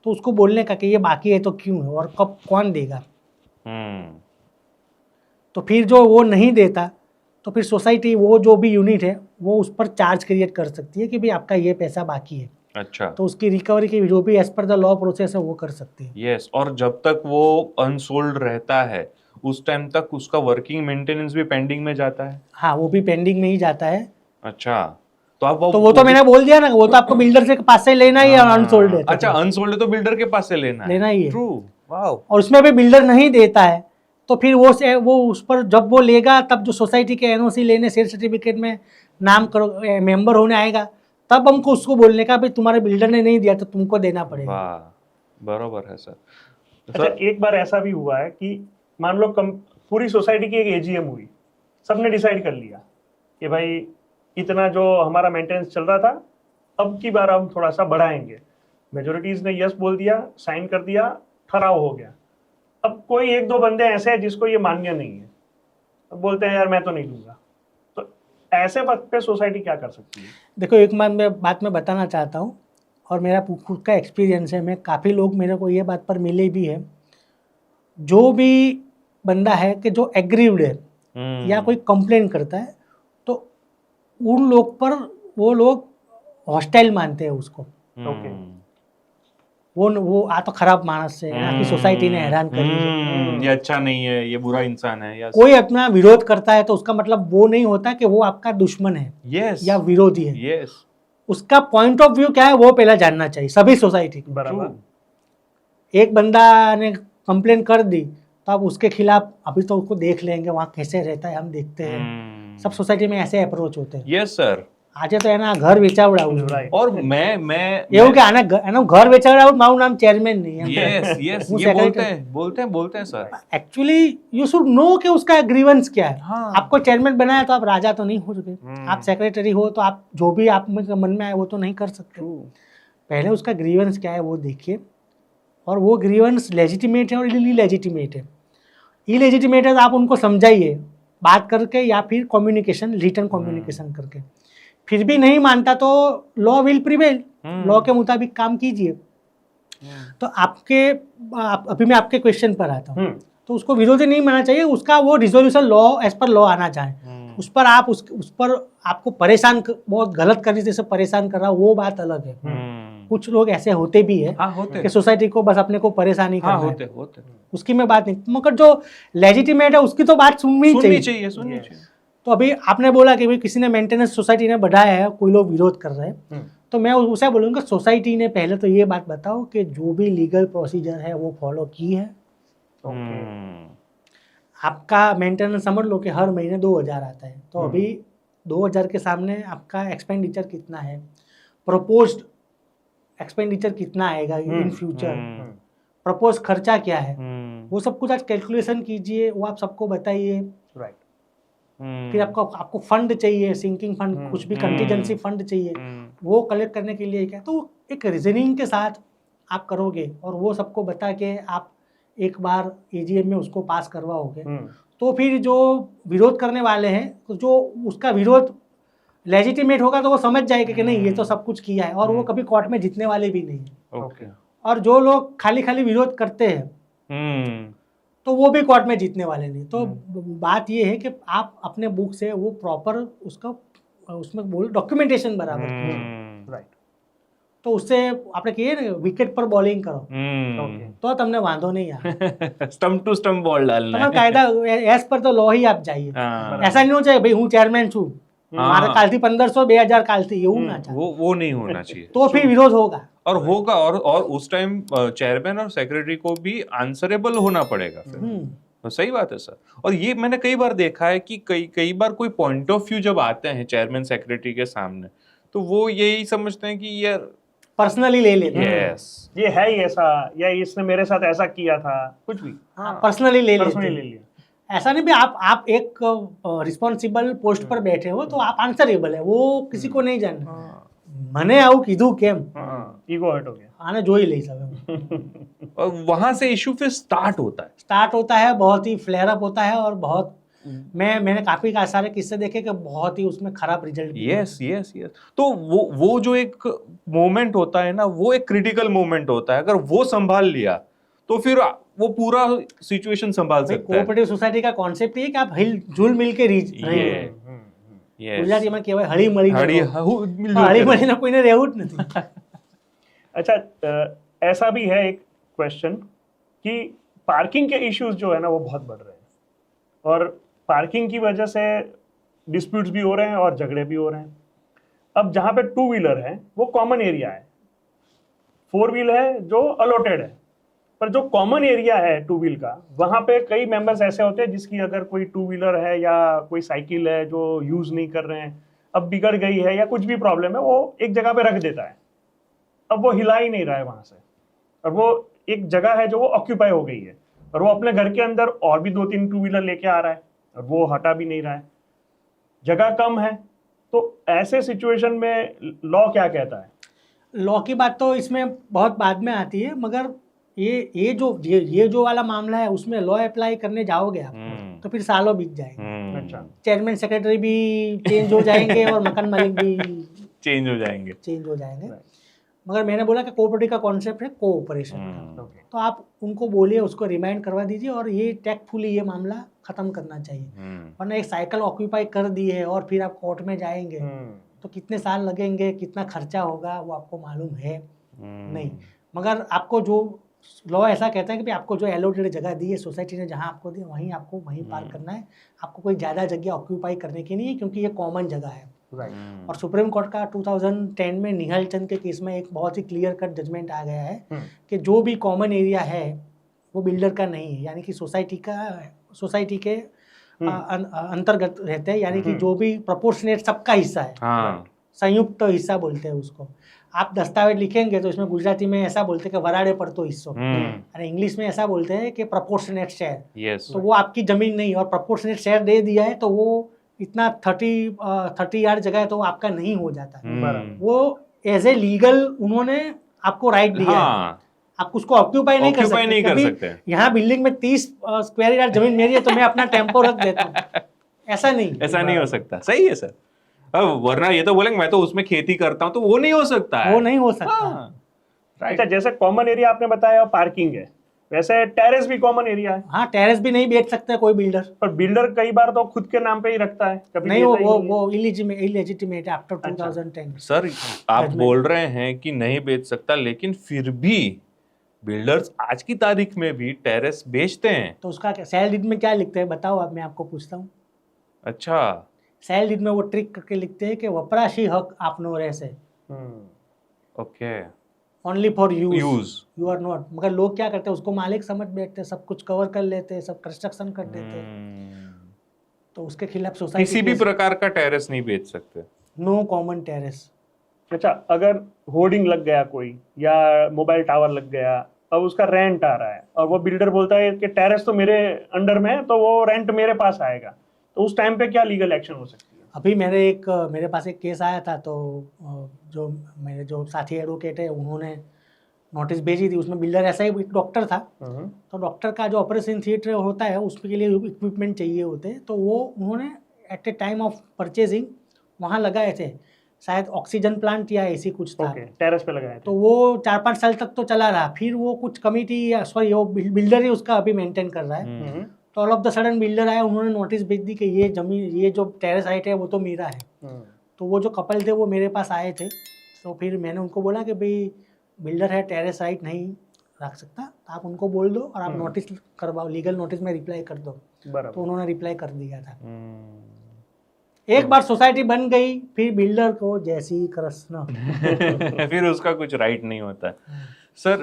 तो उसको बोलने का कि ये बाकी है तो क्यों है और कब कौन देगा। तो फिर जो वो नहीं देता तो फिर सोसाइटी वो जो भी यूनिट है वो उस पर चार्ज क्रिएट कर सकती है कि भाई आपका ये पैसा बाकी है। अच्छा, तो उसकी रिकवरी की जो भी as per the law process है वो कर सकती है। यस। और जब तक वो अनसोल्ड रहता है उस टाइम तक उसका वर्किंग मेंटेनेंस भी पेंडिंग में जाता है। हाँ, वो भी पेंडिंग में ही जाता है। अच्छा, तो आप वो तो मैंने बोल दिया ना, वो तो आपको बिल्डर से पास से लेना ही है अनसोल्ड है। अच्छा, अनसोल्ड है तो बिल्डर के पास से लेना ही है। True, wow. और उसमें भी बिल्डर नहीं देता है तो फिर वो उस पर जब वो लेगा तब जो सोसाइटी के एनओसी लेने सेल सर्टिफिकेट में नाम करो मेंबर होने आएगा, तब हमको उसको बोलने का भाई तुम्हारे बिल्डर ने नहीं दिया तो तुमको देना पड़ेगा। वाह, बरोबर है सर। अच्छा, एक बार ऐसा भी हुआ है कि मान लो पूरी सोसाइटी की एक एजीएम हुई, सबने डिसाइड कर लिया कि भाई इतना जो हमारा मेंटेनेंस चल रहा था अब की बार हम थोड़ा सा बढ़ाएंगे। मेजोरिटीज ने यस बोल दिया, साइन कर दिया, ठहराव हो गया। अब कोई एक दो बंदे ऐसे हैं जिसको ये मान्य नहीं है, अब बोलते हैं यार मैं तो नहीं दूंगा। तो ऐसे वक्त पे सोसाइटी क्या कर सकती है? देखो, एक बात मैं बताना चाहता हूँ और मेरा खुद का एक्सपीरियंस है। मैं काफ़ी लोग मेरे को ये बात पर मिले भी है, जो भी बंदा है कि जो एग्रीव्ड है या कोई कंप्लेन करता है तो उन लोग पर वो लोग हॉस्टाइल मानते हैं उसको। ओके, वो आ तो खराब मानस है, आपकी सोसाइटी ने हैरान करी है, ये अच्छा नहीं है, ये बुरा इंसान है, या कोई अपना विरोध करता है तो उसका मतलब वो नहीं होता कि वो आपका दुश्मन है यस या विरोधी है। यस, उसका पॉइंट ऑफ व्यू क्या है वो पहले जानना चाहिए सभी सोसाइटी को। बराबर। एक बंदा ने कंप्लेन कर दी तो अब उसके खिलाफ अभी तो उसको देख लेंगे वहाँ कैसे रहता है, हम देखते हैं। सब सोसाइटी में ऐसे अप्रोच होते हैं। Yes sir. आज तो है ना घर वेचावड़ा और मैं એવું કે આને એનું ઘર વેચાવડાવું મારું નામ ચેરમેન नहीं है। यस यस, वो ये secretary- बोलते हैं sir. Actually you should know कि उसका ग्रीवेंस क्या है। हाँ। आपको चेयरमैन बनाया तो आप राजा तो नहीं हो चुके, आप सेक्रेटरी हो तो आप जो भी आप में मन में आए वो तो नहीं कर सकते। पहले उसका ग्रीवेंस क्या है वो देखिए, और वो ग्रीवेंस लेजिटिमेट है और इलीजिटिमेट है। इलीजिटिमेट है तो आप उनको समझाइए बात करके या फिर कम्युनिकेशन, रिटर्न कम्युनिकेशन करके। फिर भी नहीं मानता तो लॉ विल प्रिवेल, लॉ के मुताबिक काम कीजिए। तो अभी मैं आपके क्वेश्चन पर आता हूँ, तो उसको विरोधी नहीं मानना चाहिए, उसका वो resolution law as per law आना चाहिए। उस पर आप उस पर आपको परेशान बहुत गलत तरीके से परेशान कर रहा वो बात अलग है। कुछ लोग ऐसे होते भी है कि सोसाइटी को बस अपने को परेशानी करना है, होते उसकी मैं बात नहीं, मगर जो लेजिटिमेट है उसकी तो बात सुननी चाहिए। तो अभी आपने बोला कि भाई किसी ने मेंटेनेंस सोसाइटी ने बढ़ाया है, कोई लोग विरोध कर रहे हैं, तो मैं उसे बोलूँगा सोसाइटी ने पहले तो ये बात बताओ कि जो भी लीगल प्रोसीजर है वो फॉलो की है। आपका मेंटेनेंस समझ लो कि हर महीने 2000 आता है, तो अभी 2000 के सामने आपका एक्सपेंडिचर कितना है, प्रपोज्ड एक्सपेंडिचर कितना आएगा इन फ्यूचर, प्रपोज खर्चा क्या है, वो सब कुछ आज कैलकुलेशन कीजिए, वो आप सबको बताइए। राइट। फिर आपको फंड चाहिए, सिंकिंग फंड, कुछ भी कंटीजेंसी फंड चाहिए, वो कलेक्ट करने के लिए क्या, तो एक रीजनिंग के साथ आप करोगे और वो सबको बता के आप एक बार एजीएम में उसको पास करवाओगे, तो फिर जो विरोध करने वाले हैं तो जो उसका विरोध लेजिटिमेट होगा तो वो समझ जाएगा कि नहीं ये तो सब कुछ किया है, और वो कभी कोर्ट में जीतने वाले भी नहीं है। ओके। और जो लोग खाली खाली विरोध करते हैं तो वो भी कोर्ट में जीतने वाले नहीं। तो बात ये है कि आप अपने बुक से वो प्रॉपर उसका उसमें बोल डॉक्यूमेंटेशन बराबर राइट। तो उससे आपने कहिए ना विकेट पर बॉलिंग करो तो તમને વાંધો नहीं આવે। स्टंप टू स्टंप बॉल डालना है। कायदा एज पर तो लॉ ही आप जाइए। ऐसा नहीं होना चाहिए भाई હું चेयरमैन છું મારે કાલથી 1500 2000 કાલથી એવું ના ચાલે, वो नहीं होना चाहिए। तो फिर विरोध होगा और उस टाइम चेयरमैन और सेक्रेटरी को भी आंसरेबल होना पड़ेगा फिर। तो सही बात है सर। और ये मैंने कई बार देखा है कि कई बार कोई पॉइंट ऑफ व्यू जब आते हैं चेयरमैन सेक्रेटरी के सामने तो वो यही समझते हैं कि यार पर्सनली ले लेते हैं। यस, ये है ही ऐसा, या इसने मेरे साथ ऐसा किया था, कुछ भी पर्सनली ले पर्सनली लेते ले हैं। लिया। ऐसा नहीं भी आप एक रिस्पॉन्सिबल पोस्ट पर बैठे हो तो आप आंसरेबल है, वो किसी को नहीं जानना। મને આવું કીધું કેમ, ईगो हर्ट हो गया। આને જોઈ લઈશ હવે। और वहां से इशू फिर स्टार्ट होता है। बहुत ही फ्लेयर अप होता है और बहुत मैंने काफी सारे किस्से देखे कि बहुत ही उसमें खराब रिजल्ट। यस तो वो जो एक मोमेंट होता है ना, वो एक क्रिटिकल मोमेंट होता है। अगर वो संभाल लिया तो फिर वो पूरा सिचुएशन संभाल सकता है। कोऑपरेटिव सोसाइटी का कॉन्सेप्ट ये है कि आप जुल मिल के ગુજરાતીમાં કહેવાય હળી મળીને કોઈને રહેવું જ નથી। अच्छा, ऐसा भी है एक क्वेश्चन कि पार्किंग के इश्यूज जो है ना वो बहुत बढ़ रहे हैं और पार्किंग की वजह से डिस्प्यूट्स भी हो रहे हैं और झगड़े भी हो रहे हैं। अब जहाँ पे 2 व्हीलर है वो कॉमन एरिया है, 4 व्हील है जो अलॉटेड है, पर जो कॉमन एरिया है 2 व्हील का, वहाँ पे कई मेंबर्स ऐसे होते हैं जिसकी अगर कोई 2 व्हीलर है या कोई साइकिल है जो यूज नहीं कर रहे हैं, अब बिगड़ गई है या कुछ भी प्रॉब्लम है, वो एक जगह पे रख देता है। अब वो हिला ही नहीं रहा है वहां से, और वो एक जगह है जो वो ऑक्यूपाई हो गई है, और वो अपने घर के अंदर और भी 2-3 2 व्हीलर लेके आ रहा है और वो हटा भी नहीं रहा है, जगह कम है। तो ऐसे सिचुएशन में लॉ क्या कहता है? लॉ की बात तो इसमें बहुत बाद में आती है, मगर ये जो वाला मामला है उसमें लॉ अप्लाई करने जाओगे आप तो फिर सालों बीत जाएंगे। अच्छा, चेयरमैन सेक्रेटरी भी चेंज हो जाएंगे और मकान मालिक भी चेंज हो जाएंगे। मगर मैंने बोला कि कोऑपरेटिव का कॉन्सेप्ट है कोऑपरेशन का, तो आप उनको बोलिए, उसको रिमाइंड करवा दीजिए और ये टैक्टफुली ये मामला खत्म करना चाहिए। वरना एक साइकिल ऑक्यूपाई कर दी है और फिर आप कोर्ट में जाएंगे तो कितने साल लगेंगे, कितना खर्चा होगा वो आपको मालूम है नहीं। मगर आपको जो लॉ ऐसा कहता है कि आपको जो एलोटेड जगह दी है सोसाइटी ने, जहाँ आपको दी वहीं आपको वहीं पार्क करना है, आपको कोई ज़्यादा जगह ऑक्यूपाई करने की नहीं है, क्योंकि ये कॉमन जगह है। और सुप्रीम कोर्ट का 2010 में निहाल चंद के केस में एक बहुत ही क्लियर कट जजमेंट आ गया है कि जो भी कॉमन एरिया है वो बिल्डर का नहीं है, यानी कि सोसाइटी के अंतर्गत रहते हैं, यानी कि जो भी प्रोपोर्शनेट सबका हिस्सा है, संयुक्त हिस्सा बोलते हैं उसको। आप दस्तावेज लिखेंगे तो इसमें गुजराती में ऐसा बोलते हैं कि वराड़े पड़तो हिस्सो, और इंग्लिश में ऐसा बोलते हैं कि प्रोपोर्शनेट शेयर। तो वो आपकी जमीन नहीं, और प्रोपोर्शनेट शेयर दे दिया है तो वो इतना 30 यार्ड जगह है तो वो आपका नहीं हो जाता। वो एज ए लीगल उन्होंने आपको राइट दिया है, आप उसको ऑक्यूपाई नहीं कर सकते। यहाँ बिल्डिंग में 30 स्क्वायर यार्ड जमीन मेरी है तो मैं अपना टेम्पो रख देता हूँ, ऐसा नहीं हो सकता। सही है सर। अब वरना ये तो बोलेंगे मैं तो उसमें खेती करता हूँ, तो वो नहीं हो सकता है, वो नहीं हो सकता। अच्छा, जैसे कॉमन एरिया आपने बताया पार्किंग है, वैसे टेरेस भी कॉमन एरिया है। हाँ, टेरेस भी नहीं बेच सकता कोई बिल्डर, पर बिल्डर कई बार तो खुद के नाम पे ही रखता है, कभी नहीं, वो इलीजिटिमेट आफ्टर 2010। सर आप बोल रहे हैं कि नहीं बेच सकता, लेकिन फिर भी बिल्डर्स आज की तारीख में भी टेरेस बेचते हैं। तो उसका क्या सेल डीड में क्या लिखते हैं बताओ, अब मैं आपको पूछता हूँ। अच्छा, सेल डीड में वो ट्रिक करके लिखते हैं कि वपराशी हक आपनो रहશે, okay, only for use, you are not. मगर लोग क्या करते हैं, उसको मालिक समझ बैठते हैं, सब कुछ कवर कर लेते हैं, सब कंस्ट्रक्शन कर देते हैं, तो उसके खिलाफ सोसाइटी किसी भी प्रकार का टेरेस नहीं बेच सकते, नो कॉमन टेरेस। अच्छा, अगर होर्डिंग लग गया कोई या मोबाइल टावर लग गया, अब उसका रेंट आ रहा है और वो बिल्डर बोलता है कि टेरेस तो मेरे अंडर में है तो वो रेंट मेरे पास आएगा, तो उस टाइम पे क्या लीगल एक्शन हो सकती है? अभी मेरे पास एक केस आया था, तो जो मेरे जो साथी एडवोकेट है उन्होंने नोटिस भेजी थी। उसमें बिल्डर ऐसा ही एक डॉक्टर था, तो डॉक्टर का जो ऑपरेशन थिएटर होता है उसके लिए इक्विपमेंट चाहिए होते हैं, तो वो उन्होंने at a time of purchasing वहाँ लगाए थे, शायद ऑक्सीजन प्लांट या ऐसी कुछ था, टेरेस पे लगाया था। तो वो 4-5 साल तक तो चला रहा, फिर वो कुछ कमिटी सॉरी वो बिल्डर ही उसका अभी मेंटेन कर रहा है। तो all of the sudden builder आया, उन्होंने नोटिस भेज दी कि ये जमीन, ये जो टेरेस साइट है वो तो मेरा है। तो वो जो कपल थे वो मेरे पास आए थे, तो फिर मैंने उनको बोला कि भाई बिल्डर है, टेरेस साइट नहीं रख सकता, तो आप उनको बोल दो और आप नोटिस करवाओ, लीगल नोटिस में रिप्लाई कर दो। तो उन्होंने रिप्लाई कर दिया था। एक बार सोसाइटी बन गई, फिर बिल्डर को जैसी कृष्ण फिर उसका कुछ राइट नहीं होता है। सर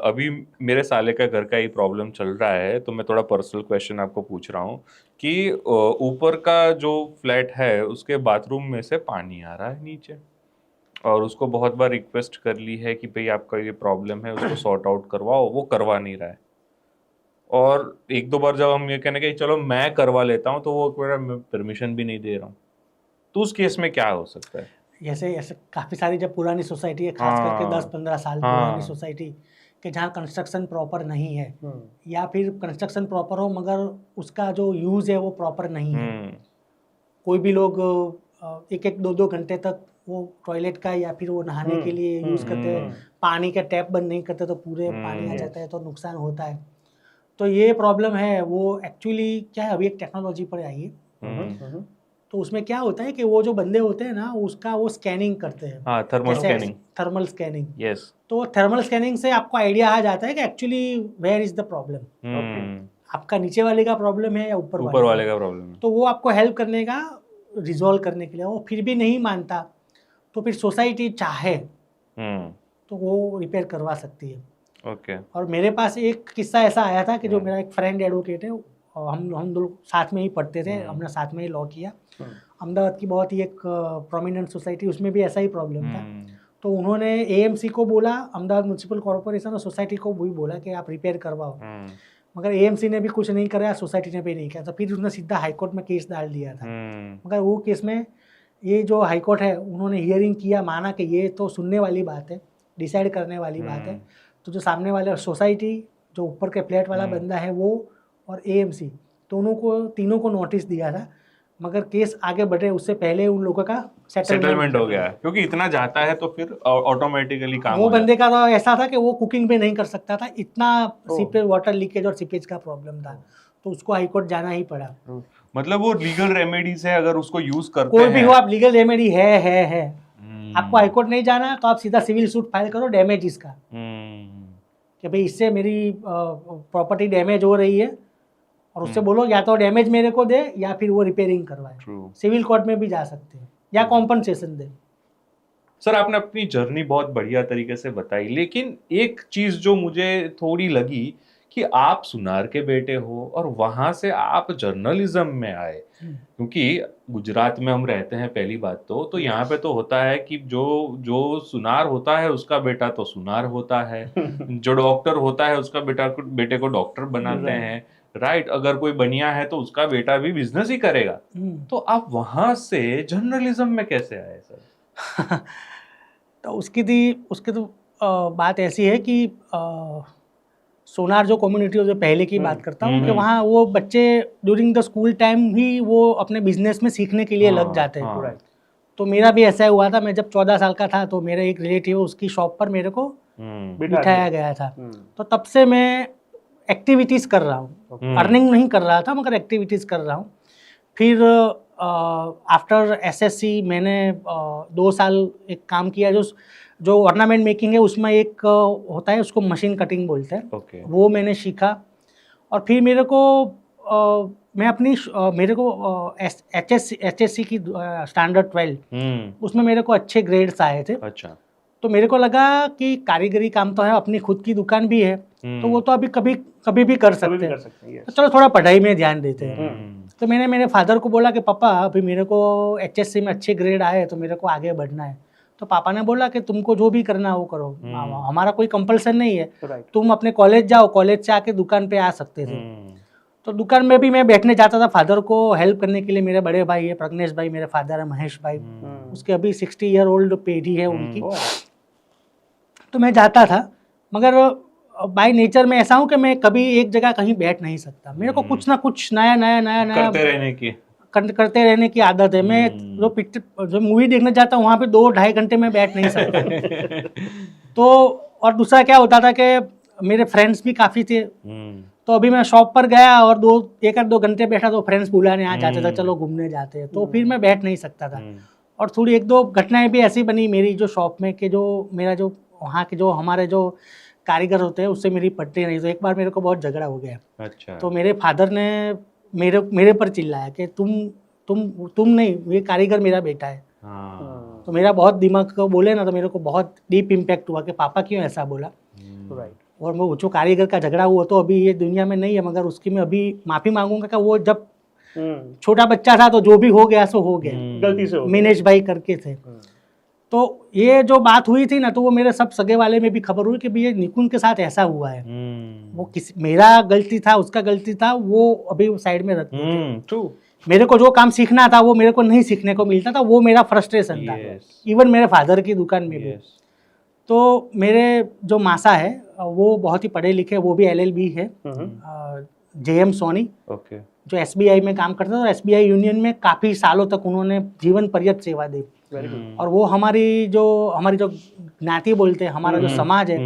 अभी मेरे साले का घर का ही प्रॉब्लम चल रहा है, तो मैं थोड़ा पर्सनल क्वेश्चन आपको पूछ रहा हूँ कि ऊपर का जो फ्लैट है उसके बाथरूम में से पानी आ रहा है नीचे, और उसको बहुत बार रिक्वेस्ट कर ली है कि भाई आपका ये प्रॉब्लम है उसको सॉर्ट आउट करवाओ, वो करवा नहीं रहा है, और एक दो बार जब हम ये कहने के चलो मैं करवा लेता हूँ तो वो परमिशन भी नहीं दे रहा हूँ, तो उस केस में क्या हो सकता है? ऐसे ऐसे काफ़ी सारी जब पुरानी सोसाइटी है, खास करके हाँ। 10-15 साल हाँ। पुरानी सोसाइटी कि जहाँ कंस्ट्रक्शन प्रॉपर नहीं है, या फिर कंस्ट्रक्शन प्रॉपर हो मगर उसका जो यूज़ है वो प्रॉपर नहीं है। कोई भी लोग एक एक 2-2 घंटे तक वो टॉयलेट का या फिर वो नहाने के लिए यूज़ करते हैं, पानी का टैप बंद नहीं करते तो पूरे पानी आ जाता है, तो नुकसान होता है। तो ये प्रॉब्लम है। वो एक्चुअली क्या है, अभी एक टेक्नोलॉजी पर आई है, तो उसमें क्या होता है कि वो जो बंदे होते हैं ना, उसका वो स्कैनिंग करते हैं। हाँ, thermal scanning. Thermal scanning, yes. तो थर्मल स्कैनिंग से आपको आइडिया आ जाता है कि actually where is the problem, आपका नीचे वाले का प्रॉब्लम है या ऊपर वाले का प्रॉब्लम है। तो वो आपको हेल्प करने का, रिजॉल्व करने के लिए, वो फिर भी नहीं मानता तो फिर सोसाइटी चाहे तो वो रिपेयर करवा सकती है। ओके। और मेरे पास एक किस्सा ऐसा आया था कि जो मेरा एक फ्रेंड एडवोकेट है, और हम लोग साथ में ही पढ़ते थे, हमने साथ में ही लॉ किया। अहमदाबाद की बहुत ही एक प्रोमिनेंट सोसाइटी, उसमें भी ऐसा ही प्रॉब्लम था। तो उन्होंने एएमसी को बोला, अहमदाबाद म्यूनसिपल कॉर्पोरेशन और सोसाइटी को भी बोला कि आप रिपेयर करवाओ, मगर एएमसी ने भी कुछ नहीं कराया, सोसाइटी ने भी नहीं किया। तो फिर उसने सीधा हाईकोर्ट में केस डाल दिया था। मगर वो केस में ये जो हाईकोर्ट है, उन्होंने हियरिंग किया, माना कि ये तो सुनने वाली बात है, डिसाइड करने वाली बात है। तो जो सामने वाले सोसाइटी, जो ऊपर के फ्लैट वाला बंदा है वो, और एएमसी, तीनों को नोटिस दिया था, मगर केस आगे बढ़े उससे पहले उन लोगों का सेटलमेंट हो गया है, क्योंकि इतना जाता है तो फिर ऑटोमेटिकली काम वो हो बंदे का तो ऐसा था कि वो कुकिंग भी नहीं कर सकता था, इतना सीपेज, वाटर लीकेज और सीपेज का प्रॉब्लम था, तो उसको हाईकोर्ट जाना ही पड़ा। मतलब वो लीगल रेमेडीज है, अगर उसको यूज करते कोई हैं, भी हो आप, लीगल रेमेडी है। आपको हाईकोर्ट नहीं जाना तो आप सीधा सिविल सूट फाइल करो डैमेज का, कि भाई इससे मेरी प्रॉपर्टी डैमेज हो रही है, और उससे बोलो या तो डैमेज मेरे को दे या फिर वो रिपेयरिंग करवाए। सिविल कोर्ट में भी जा सकते हैं या कॉम्पनसेशन दे। सर, आपने अपनी जर्नी बहुत बढ़िया तरीके से बताई, लेकिन एक चीज जो मुझे थोड़ी लगी कि आप सुनार के बेटे हो और वहां से आप जर्नलिज्म में आए, क्योंकि गुजरात में हम रहते हैं पहली बात तो यहाँ पे तो होता है कि जो सुनार होता है उसका बेटा तो सुनार होता है, जो डॉक्टर होता है उसका बेटे को डॉक्टर बनाते हैं, राइट। अगर कोई बनिया है तो उसका बेटा भी बिजनेस ही करेगा। तो आप वहां से जर्नलिज्म में कैसे आए सर? तो उसकी तो बात ऐसी है कि सोनार जो कम्युनिटी, जो पहले की बात करता हूँ, कि वहाँ वो बच्चे ड्यूरिंग द स्कूल टाइम ही वो अपने बिजनेस में सीखने के लिए लग जाते हैं। तो मेरा भी ऐसा हुआ था। मैं जब 14 साल का था तो मेरे एक रिलेटिव, उसकी शॉप पर मेरे को बिठाया गया था। तो तब से मैं एक्टिविटीज़ कर रहा हूँ, अर्निंग नहीं कर रहा था मगर एक्टिविटीज़ कर रहा हूँ। फिर आफ्टर एसएससी मैंने 2 साल एक काम किया, जो ऑर्नामेंट मेकिंग है उसमें एक होता है, उसको मशीन कटिंग बोलते हैं। वो मैंने सीखा, और फिर मेरे को एचएससी की स्टैंडर्ड 12 उसमें मेरे को अच्छे ग्रेड्स आए थे। अच्छा। तो मेरे को लगा कि कारीगरी काम तो है, अपनी खुद की दुकान भी है, तो वो तो अभी कभी भी कर सकते हैं, तो चलो थोड़ा पढ़ाई में ध्यान देते हैं। तो मैंने मेरे फादर को बोला कि पापा अभी मेरे को एचएससी में अच्छे ग्रेड आए तो मेरे को आगे बढ़ना है। तो पापा ने बोला कि तुमको जो भी करना है वो करो, हमारा कोई कंपल्सन नहीं है, तुम अपने कॉलेज जाओ, कॉलेज से आके दुकान पे आ सकते थे। तो दुकान में भी मैं बैठने जाता था फादर को हेल्प करने के लिए। मेरे बड़े भाई है प्रज्ञेश भाई, मेरे फादर है महेश भाई, उसके अभी 60 ईयर ओल्ड पीढ़ी है उनकी। तो मैं जाता था, मगर बाय नेचर में ऐसा हूँ कि मैं कभी एक जगह कहीं बैठ नहीं सकता। मेरे को कुछ ना कुछ नया करते रहने की आदत है। मैं जो मूवी देखने जाता हूँ वहाँ पे 2-2.5 घंटे में बैठ नहीं सकता। तो और दूसरा क्या होता था कि मेरे फ्रेंड्स भी काफ़ी थे, तो अभी मैं शॉप पर गया और 1-2 घंटे बैठा तो फ्रेंड्स बुलाने आ जाते थे, चलो घूमने जाते हैं, तो फिर मैं बैठ नहीं सकता था। और थोड़ी 1-2 घटनाएं भी ऐसी बनी मेरी जो शॉप में, कि जो मेरा जो वहाँ के जो हमारे जो कारीगर होते हैं उससे मेरी पटती नहीं। तो एक बार मेरे को बहुत झगड़ा हो गया। अच्छा। तो मेरे फादर ने मेरे पर चिल्लाया कि तुम नहीं, ये कारीगर मेरा बेटा है। तो मेरा बहुत दिमाग को बोले ना, तो मेरे को बहुत डीप इम्पैक्ट हुआ कि पापा क्यों ऐसा बोला। और वो जो कारीगर का झगड़ा हुआ तो अभी ये दुनिया में नहीं है, मगर उसकी मैं अभी माफ़ी मांगूंगा कि वो जब छोटा बच्चा था तो जो भी हो गया सो हो गया, गलती से हो गया। मिनेश भाई करके थे। तो ये जो बात हुई थी ना, तो वो मेरे सब सगे वाले में भी खबर हुई कि भाई ये निकुंज के साथ ऐसा हुआ है। वो किसी मेरा गलती था, उसका गलती था, वो अभी साइड में रखते थे। ट्रू। मेरे को जो काम सीखना था वो मेरे को नहीं सीखने को मिलता था, वो मेरा फ्रस्ट्रेशन था। इवन मेरे फादर की दुकान में भी। तो मेरे जो मासा है वो बहुत ही पढ़े लिखे, वो भी LLB है, JM सोनी, ओके। जो SBI में काम करते थे और SBI यूनियन में काफ़ी सालों तक उन्होंने जीवन पर्यंत सेवा दी। और वो हमारी जो ज्ञाति बोलते हैं, हमारा जो समाज है,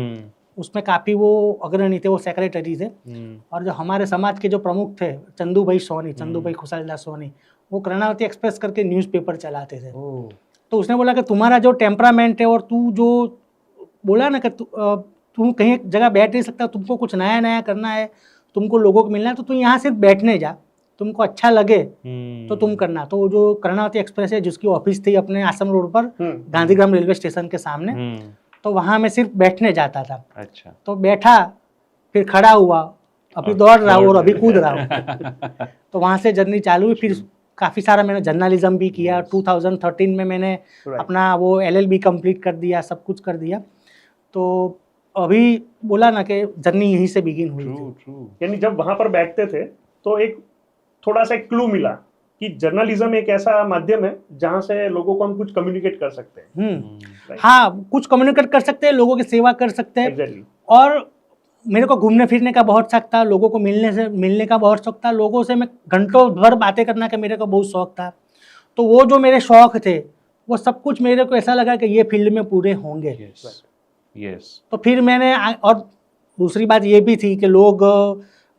उसमें काफ़ी वो अग्रणी थे, वो सेक्रेटरी थे। और जो हमारे समाज के जो प्रमुख थे, चंदू भाई सोनी, चंदू भाई खुशालदास सोनी, वो कर्णावती एक्सप्रेस करके न्यूज़पेपर चलाते थे। तो उसने बोला कि तुम्हारा जो टेम्परामेंट है और तू जो बोला ना कि तुम कहीं एक जगह बैठ नहीं सकता, तुमको कुछ नया नया करना है, तुमको लोगों को मिलना है, तो तू यहाँ सिर्फ बैठने जा, तुमको अच्छा लगे तो तुम करना। तो वो जो कर्णावती एक्सप्रेस है, जिसकी ऑफिस थी अपने आसम रोड पर गांधीग्राम रेलवे स्टेशन के सामने, तो वहाँ मैं सिर्फ बैठने जाता था। अच्छा। तो बैठा, फिर खड़ा हुआ, अभी दौड़ रहा हूँ और अभी कूद रहा हूँ। तो वहाँ से जर्नी चालू हुई। फिर काफ़ी सारा मैंने जर्नलिज्म भी किया। 2013 में मैंने अपना वो LLB कंप्लीट कर दिया, सब कुछ कर दिया। तो अभी बोला ना कि जर्नी यहीं से बिगिन हुई थी। यानी जब वहां पर बैठते थे तो एक थोड़ा सा क्लू मिला कि जर्नलिज्म एक ऐसा माध्यम है जहां से लोगों को हम कुछ कम्युनिकेट कर सकते हैं। हाँ, कुछ कम्युनिकेट कर सकते हैं, लोगों की सेवा कर सकते हैं। Exactly. और मेरे को घूमने फिरने का बहुत शौक था, लोगों को मिलने का बहुत शौक था, लोगों से मैं घंटों भर बातें करने का मेरे को बहुत शौक था। तो वो जो मेरे शौक थे, वो सब कुछ मेरे को ऐसा लगा कि ये फील्ड में पूरे होंगे। तो फिर मैंने और दूसरी बात ये भी थी कि लोग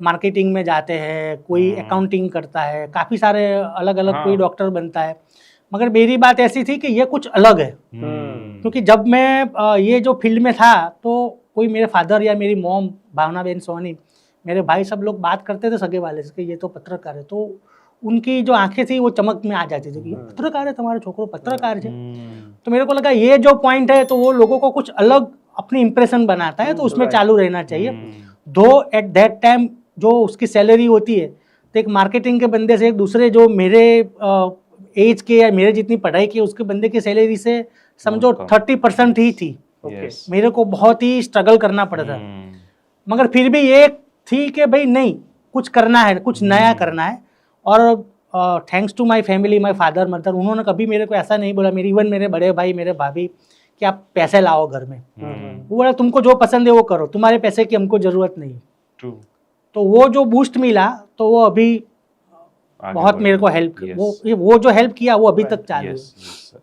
मार्केटिंग में जाते हैं, कोई अकाउंटिंग करता है, काफ़ी सारे अलग अलग, कोई डॉक्टर बनता है, मगर मेरी बात ऐसी थी कि ये कुछ अलग है। क्योंकि जब मैं ये जो फील्ड में था, तो कोई मेरे फादर या मेरी मॉम भावना बेन सोनी, मेरे भाई, सब लोग बात करते थे सगे वाले से कि ये तो पत्रकार है। तो उनकी जो आंखें थी वो चमक में आ जाती थी कि पत्रकार है, तुम्हारे छोकरो पत्रकार है। तो मेरे को लगा ये जो पॉइंट है, तो वो लोगों को कुछ अलग अपनी इंप्रेशन बनाता है, तो उसमें चालू रहना चाहिए। दो एट दैट टाइम जो उसकी सैलरी होती है, तो एक मार्केटिंग के बंदे से एक दूसरे जो मेरे एज के या मेरे जितनी पढ़ाई की उसके बंदे की सैलरी से समझो 30% ही थी। मेरे को बहुत ही स्ट्रगल करना पड़ा था, मगर फिर भी ये थी कि भाई नहीं, कुछ करना है, कुछ नया करना है। और thanks to my family, my father mother, उन्होंने कभी मेरे को ऐसा नहीं बोला, इवन मेरे बड़े भाई, मेरे भाभी, कि आप पैसे लाओ घर में। वो बोला तुमको जो पसंद है वो करो, तुम्हारे पैसे की हमको ज़रूरत नहीं। तो वो जो बूस्ट मिला, तो वो अभी बहुत मेरे को हेल्प, वो जो हेल्प किया वो अभी तक चालू है।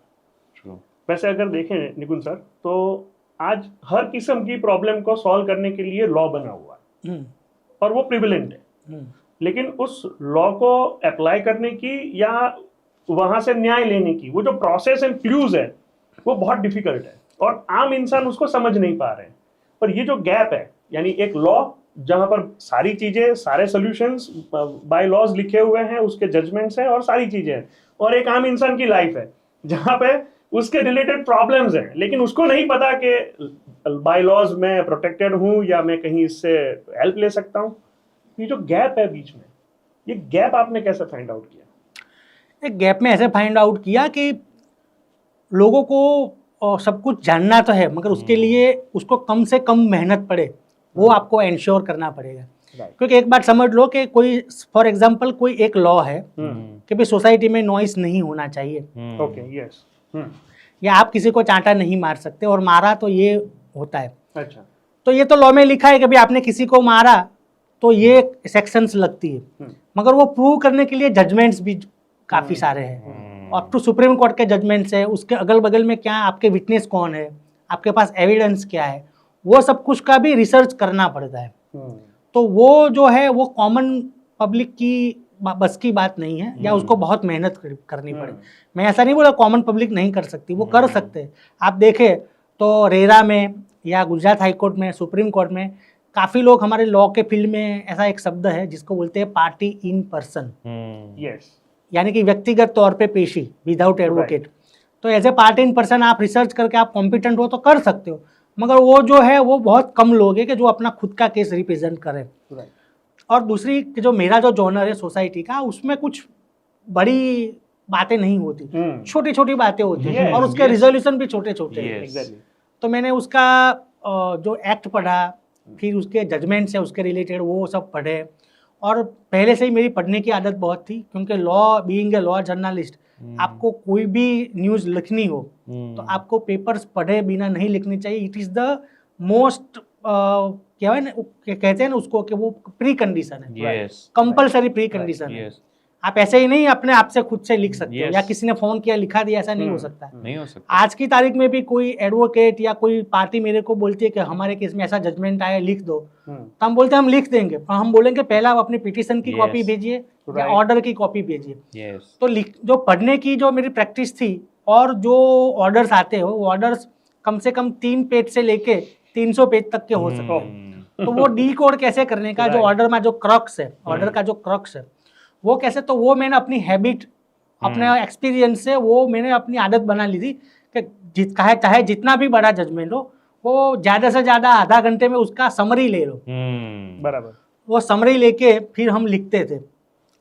वैसे अगर देखें निकुंज सर, तो आज हर किस्म की प्रॉब्लम को सॉल्व करने के लिए लॉ बना हुआ है और वो प्रिविलेंट है। लेकिन उस लॉ को अप्लाई करने की या वहां से न्याय लेने की वो जो प्रोसेस एंड क्लूज है, वो बहुत डिफिकल्ट है और आम इंसान उसको समझ नहीं पा रहे हैं। पर ये जो गैप है, यानी एक लॉ जहां पर सारी चीजें, सारे सॉल्यूशंस बाय लॉज लिखे हुए हैं, उसके जजमेंट्स हैं और सारी चीजें हैं, और एक आम इंसान की लाइफ है जहां पे उसके रिलेटेड प्रॉब्लम्स हैं, लेकिन उसको नहीं पता कि बाय लॉज में प्रोटेक्टेड हूं या मैं कहीं इससे हेल्प ले सकता हूं। ये जो गैप है बीच में, ये गैप आपने कैसे फाइंड आउट किया? एक गैप में ऐसे फाइंड आउट किया कि लोगों को सब कुछ जानना तो है, मगर उसके लिए उसको कम से कम मेहनत पड़े, वो आपको एंश्योर करना पड़ेगा। क्योंकि एक बात समझ लो कि कोई, फॉर एग्जांपल, कोई एक लॉ है कि भाई सोसाइटी में नॉइस नहीं होना चाहिए। Okay, yes. या आप किसी को चांटा नहीं मार सकते, और मारा तो ये होता है। अच्छा। तो ये तो लॉ में लिखा है कि भाई आपने किसी को मारा तो ये सेक्शंस लगती है, मगर वो प्रूव करने के लिए जजमेंट्स भी काफ़ी सारे हैं, अप टू सुप्रीम कोर्ट के जजमेंट्स है, उसके अगल बगल में क्या आपके विटनेस कौन है, आपके पास एविडेंस क्या है, वो सब कुछ का भी रिसर्च करना पड़ता है। तो वो जो है वो कॉमन पब्लिक की बस की बात नहीं है, या उसको बहुत मेहनत करनी पड़े। मैं ऐसा नहीं बोला कॉमन पब्लिक नहीं कर सकती, वो कर सकते हैं। आप देखें तो रेरा में या गुजरात हाई कोर्ट में, सुप्रीम कोर्ट में काफ़ी लोग, हमारे लॉ के फील्ड में ऐसा एक शब्द है जिसको बोलते हैं पार्टी इन पर्सन, यस, यानी कि व्यक्तिगत तौर पे पेशी, विदाउट एडवोकेट। तो as a party in person आप रिसर्च करके आप कॉम्पिटेंट हो तो कर सकते हो, मगर वो जो है वो बहुत कम लोग हैं कि जो अपना खुद का केस रिप्रेजेंट करें। और दूसरी जो मेरा जो जॉनर है सोसाइटी का, उसमें कुछ बड़ी बातें नहीं होती, हम्म। छोटी छोटी बातें होती हैं Yes, और उसके yes. रिजोल्यूशन भी छोटे छोटे हैं। Yes. एग्जैक्टली। तो मैंने उसका जो एक्ट पढ़ा, फिर उसके जजमेंट्स है उसके रिलेटेड वो सब पढ़े, और पहले से ही मेरी पढ़ने की आदत बहुत थी, क्योंकि law, being a law journalist, आपको कोई भी न्यूज़ लिखनी हो तो आपको पेपर्स पढ़े बिना नहीं लिखनी चाहिए। इट इज़ द मोस्ट क्या है ना, कहते हैं ना उसको कि वो प्री कंडीशन है, यस कंपलसरी प्री कंडीशन है। यस आप ऐसे ही नहीं अपने आप से खुद से लिख सकते हो, Yes. या किसी ने फोन किया लिखा दिया, ऐसा नहीं हो सकता। नहीं हो सकता। आज की तारीख में भी कोई एडवोकेट या कोई पार्टी मेरे को बोलती है कि हमारे केस में ऐसा जजमेंट आया, लिख दो, तो हम बोलते हैं हम लिख देंगे, पर हम बोलेंगे पहले आप अपनी पिटीशन की Yes. कॉपी भेजिए या Right. ऑर्डर की कॉपी भेजिए। यस तो जो पढ़ने की जो मेरी प्रैक्टिस थी और जो ऑर्डर्स आते हो, वो ऑर्डर्स कम से कम 3 पेज से लेके 300 पेज तक के हो सकते हैं। तो वो डी कोड कैसे करने का, जो Right. ऑर्डर में जो क्रक्स है, ऑर्डर का जो क्रक्स है वो कैसे, तो वो मैंने अपनी हैबिट, अपने एक्सपीरियंस से वो मैंने अपनी आदत बना ली थी कि चाहे जितना भी बड़ा जजमेंट हो, वो ज़्यादा से ज़्यादा आधा घंटे में उसका समरी ले लो। बराबर। वो समरी लेके फिर हम लिखते थे,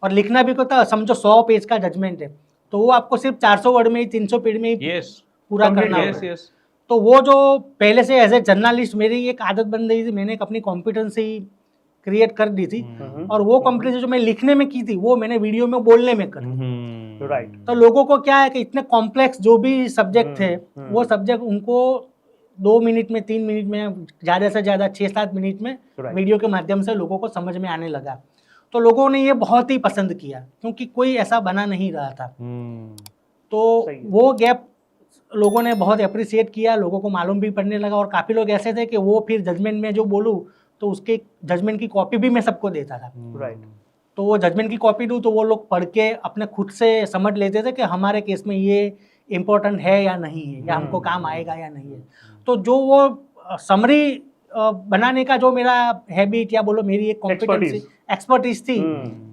और लिखना भी होता, समझो 100 पेज का जजमेंट है तो वो आपको सिर्फ 400 वर्ड में ही, 300 पेज में ही यस पूरा Complete करना yes, होता है। यस तो वो जो पहले से एज ए जर्नलिस्ट मेरी एक आदत बन गई थी, मैंने एक अपनी कॉम्पिटेंसी क्रिएट कर दी थी, और वो कॉम्पिटेंसी जो मैं लिखने में की थी वो मैंने वीडियो में बोलने में करी। राइट। तो लोगों को क्या है कि इतने कॉम्प्लेक्स जो भी सब्जेक्ट थे, वो सब्जेक्ट उनको 2 मिनट में, 3 मिनट में, ज़्यादा से ज़्यादा 6-7 मिनट में Right. वीडियो के माध्यम से लोगों को समझ में आने लगा। तो लोगों ने ये बहुत ही पसंद किया, क्योंकि कोई ऐसा बना नहीं रहा था। तो सही है। वो गैप लोगों ने बहुत अप्रिशिएट किया, लोगों को मालूम भी पड़ने लगा, और काफ़ी लोग ऐसे थे कि वो फिर जजमेंट में जो बोलूँ तो उसके जजमेंट की कॉपी भी मैं सबको देता था। राइट। तो वो जजमेंट की कॉपी दूँ तो वो लोग पढ़ के अपने खुद से समझ लेते थे कि हमारे केस में ये इम्पोर्टेंट है या नहीं है, या हमको काम आएगा या नहीं है। तो जो वो समरी बनाने का जो मेरा हैबिट, या बोलो मेरी एक कॉम्पिटेंसी, एक्सपर्टीज थी,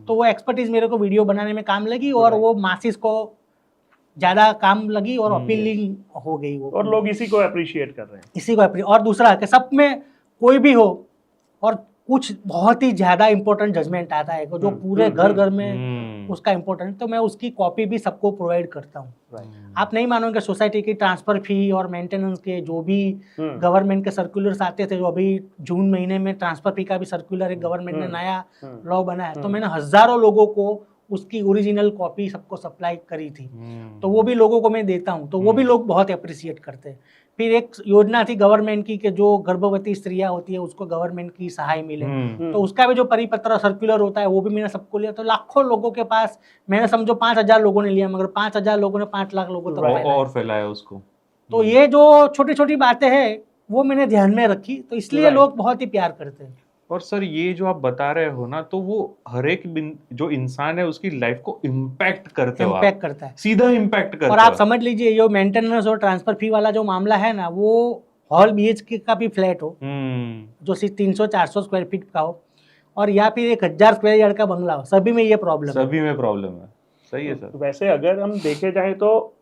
तो वो एक्सपर्टीज मेरे को वीडियो बनाने में काम लगी, और वो मासिस को ज़्यादा काम लगी, और अपीलिंग हो गई वो, और लोग इसी को अप्रिशिएट कर रहे हैं। इसी को। और दूसरा कि सब में कोई भी हो, और कुछ बहुत ही ज़्यादा इम्पोर्टेंट जजमेंट आता है जो पूरे घर घर में उसका इम्पोर्टेंट, तो मैं उसकी कॉपी भी सबको प्रोवाइड करता हूँ। आप नहीं मानोगे, सोसाइटी की ट्रांसफ़र फी और मेंटेनेंस के जो भी गवर्नमेंट के सर्कुलर्स आते थे, जो अभी जून महीने में ट्रांसफ़र फी का भी सर्कुलर एक गवर्नमेंट ने नया लॉ बनाया, तो मैंने हज़ारों लोगों को उसकी ओरिजिनल कॉपी सबको सप्लाई करी थी। तो वो भी लोगों को मैं देता हूँ, तो वो भी लोग बहुत अप्रिशिएट करते हैं। फिर एक योजना थी गवर्नमेंट की कि जो गर्भवती स्त्रियां होती है उसको गवर्नमेंट की सहाय मिले, तो उसका भी जो परिपत्र सर्कुलर होता है वो भी मैंने सबको लिया। तो लाखों लोगों के पास, मैंने समझो 5,000 लोगों ने लिया, मगर 5,000 लोगों ने 5 लाख लोगों तक फैलाया। और फैलाया उसको। तो ये जो छोटी छोटी बातें हैं वो मैंने ध्यान में रखी, तो इसलिए लोग बहुत ही प्यार करते हैं। और सर ये जो आप बता रहे हो ना, तो वो हर एक जो इंसान है उसकी लाइफ को इम्पैक्ट करते हो, इम्पैक्ट करता है, सीधा इम्पैक्ट करता और आप समझ लीजिए ये मेंटेनेंस और ट्रांसफर फी वाला जो मामला है ना, वो हॉल BHK का भी फ्लैट हो जो सिर्फ 300-400 स्क्वायर फीट का हो, और या फिर 1,000 स्क्वायर यार्ड का बंगला हो, सभी में ये प्रॉब्लम है। सभी में प्रॉब्लम है। सही है सर। वैसे अगर हम देखे जाए तो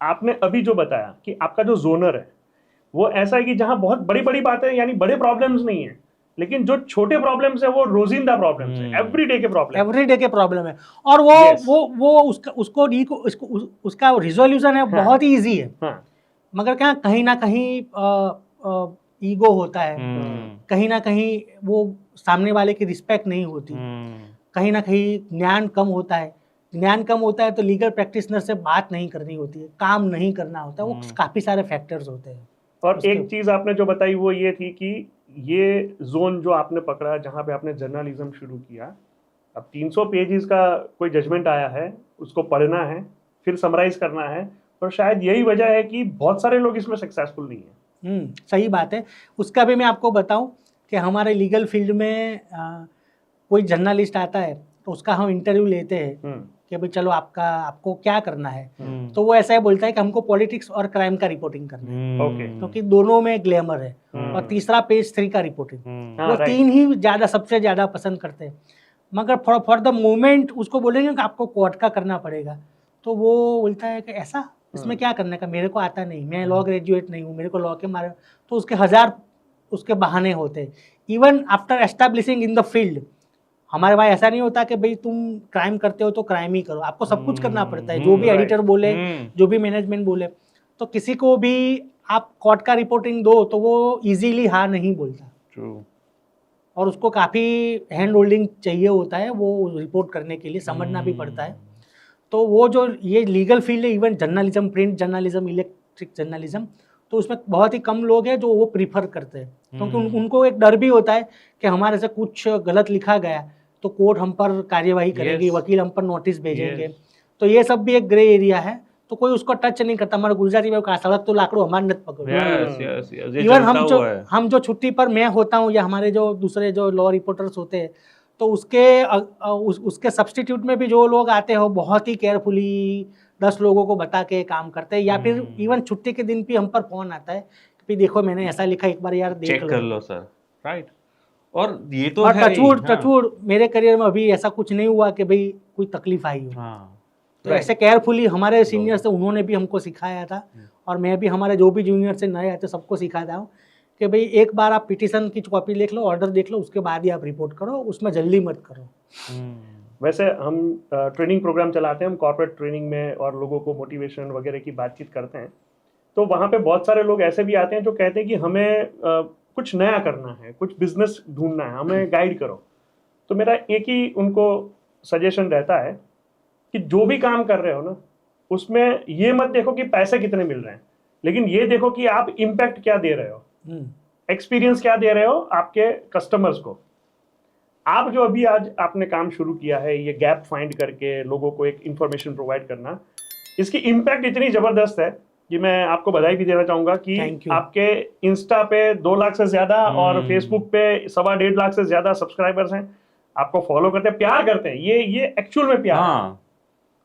आपने अभी जो बताया कि आपका जो जोनर है वो ऐसा है कि जहां बहुत बड़ी बड़ी बातें, यानी बड़े प्रॉब्लम्स नहीं है, लेकिन जो छोटे प्रॉब्लम्स है वो रोजिंदा प्रॉब्लम्स है, एवरीडे के प्रॉब्लम, एवरीडे के प्रॉब्लम है, और वो Yes. वो उसका रिजोल्यूशन है बहुत ही इजी है। हाँ। मगर क्या कहीं ना कहीं ईगो होता है, कहीं ना कहीं वो सामने वाले की रिस्पेक्ट नहीं होती, कहीं ना कहीं ज्ञान कम होता है। ज्ञान कम होता है तो लीगल प्रैक्टिशनर से बात नहीं करनी होती है, काम नहीं करना होता है, वो काफ़ी सारे फैक्टर्स होते हैं। और एक चीज आपने जो बताई वो ये थी कि ये जोन जो आपने पकड़ा जहां पे आपने जर्नलिज्म शुरू किया, अब 300 पेजेस का कोई जजमेंट आया है, उसको पढ़ना है, फिर समराइज करना है, और शायद यही वजह है कि बहुत सारे लोग इसमें सक्सेसफुल नहीं है। सही बात है। उसका भी मैं आपको बताऊं कि हमारे लीगल फील्ड में कोई जर्नलिस्ट आता है तो उसका हम इंटरव्यू लेते हैं कि भाई चलो आपको क्या करना है, तो वो ऐसा ही बोलता है कि हमको पॉलिटिक्स और क्राइम का रिपोर्टिंग करना है, ओके। क्योंकि दोनों में ग्लैमर है, और तीसरा पेज 3 का रिपोर्टिंग, वो right. 3 ही ज़्यादा सबसे ज़्यादा पसंद करते हैं। मगर फॉर द मोमेंट उसको बोलेंगे कि आपको कोर्ट का करना पड़ेगा, तो वो बोलता है कि ऐसा, इसमें क्या करने का, मेरे को आता नहीं, मैं लॉ ग्रेजुएट नहीं हूँ, मेरे को लॉ के मारे, तो उसके 1000 उसके बहाने होते हैं। Even after establishing in the field, हमारे भाई ऐसा नहीं होता कि भाई तुम क्राइम करते हो तो क्राइम ही करो, आपको सब कुछ करना पड़ता है, जो भी right. एडिटर बोले, जो भी मैनेजमेंट बोले। तो किसी को भी आप कोर्ट का रिपोर्टिंग दो तो वो इजीली हाँ नहीं बोलता, ट्रू। और उसको काफ़ी हैंड होल्डिंग चाहिए होता है वो रिपोर्ट करने के लिए, समझना भी पड़ता है। तो वो जो ये लीगल फील्ड है, even journalism, print journalism, electric journalism, तो उसमें बहुत ही कम लोग हैं जो वो प्रीफर करते हैं, क्योंकि उनको एक डर भी होता है कि हमारे से कुछ गलत लिखा गया तो कोर्ट हम पर कार्यवाही करेगी, Yes. वकील हम पर नोटिस भेजेंगे। Yes. तो ये सब भी एक ग्रे एरिया है, तो कोई उसको टच नहीं करता। हमारे गुजराती में कहा सड़क तो लाकड़ो हमारे नत पकड़ो। यस यस यस, ये इवन चलता हुआ है। हम जो छुट्टी पर मैं होता हूँ या हमारे जो दूसरे जो लॉ रिपोर्टर्स होते हैं, तो उसके सब्स्टिट्यूट में भी जो लोग आते हो बहुत ही केयरफुली 10 लोगों को बता के काम करते हैं, या फिर इवन छुट्टी के दिन भी हम पर फोन आता है कि देखो मैंने ऐसा लिखा, एक बार यार देख चेक लो। कर लो सर, राइट। और ये तो और है ही, हाँ। टचवुड मेरे करियर में अभी ऐसा कुछ नहीं हुआ कि भाई कोई तकलीफ आई हो। हाँ तो ऐसे केयरफुली हमारे सीनियर्स थे, उन्होंने भी हमको सिखाया था, और मैं भी हमारे जो भी जूनियर से नए आते सबको सिखाता हूँ कि भाई एक बार आप पिटीशन की कॉपी देख लो, ऑर्डर देख लो, उसके बाद ही आप रिपोर्ट करो, उसमें जल्दी मत करो। वैसे हम ट्रेनिंग प्रोग्राम चलाते हैं, हम कॉर्पोरेट ट्रेनिंग में और लोगों को मोटिवेशन वगैरह की बातचीत करते हैं, तो वहाँ पे बहुत सारे लोग ऐसे भी आते हैं जो कहते हैं कि हमें कुछ नया करना है, कुछ बिजनेस ढूंढना है, हमें गाइड करो। तो मेरा एक ही उनको सजेशन रहता है कि जो भी काम कर रहे हो ना, उसमें ये मत देखो कि पैसे कितने मिल रहे हैं, लेकिन ये देखो कि आप इम्पैक्ट क्या दे रहे हो, एक्सपीरियंस क्या दे रहे हो आपके कस्टमर्स को। आप जो अभी आज आपने काम शुरू किया है, ये गैप फाइंड करके लोगों को एक इंफॉर्मेशन प्रोवाइड करना, इसकी इम्पैक्ट इतनी जबरदस्त है कि मैं आपको बधाई भी देना चाहूंगा कि आपके इंस्टा पे 2 लाख से ज्यादा और फेसबुक पे 1.25 लाख से ज्यादा सब्सक्राइबर्स हैं, आपको फॉलो करते हैं, प्यार करते हैं। ये एक्चुअल में प्यार है,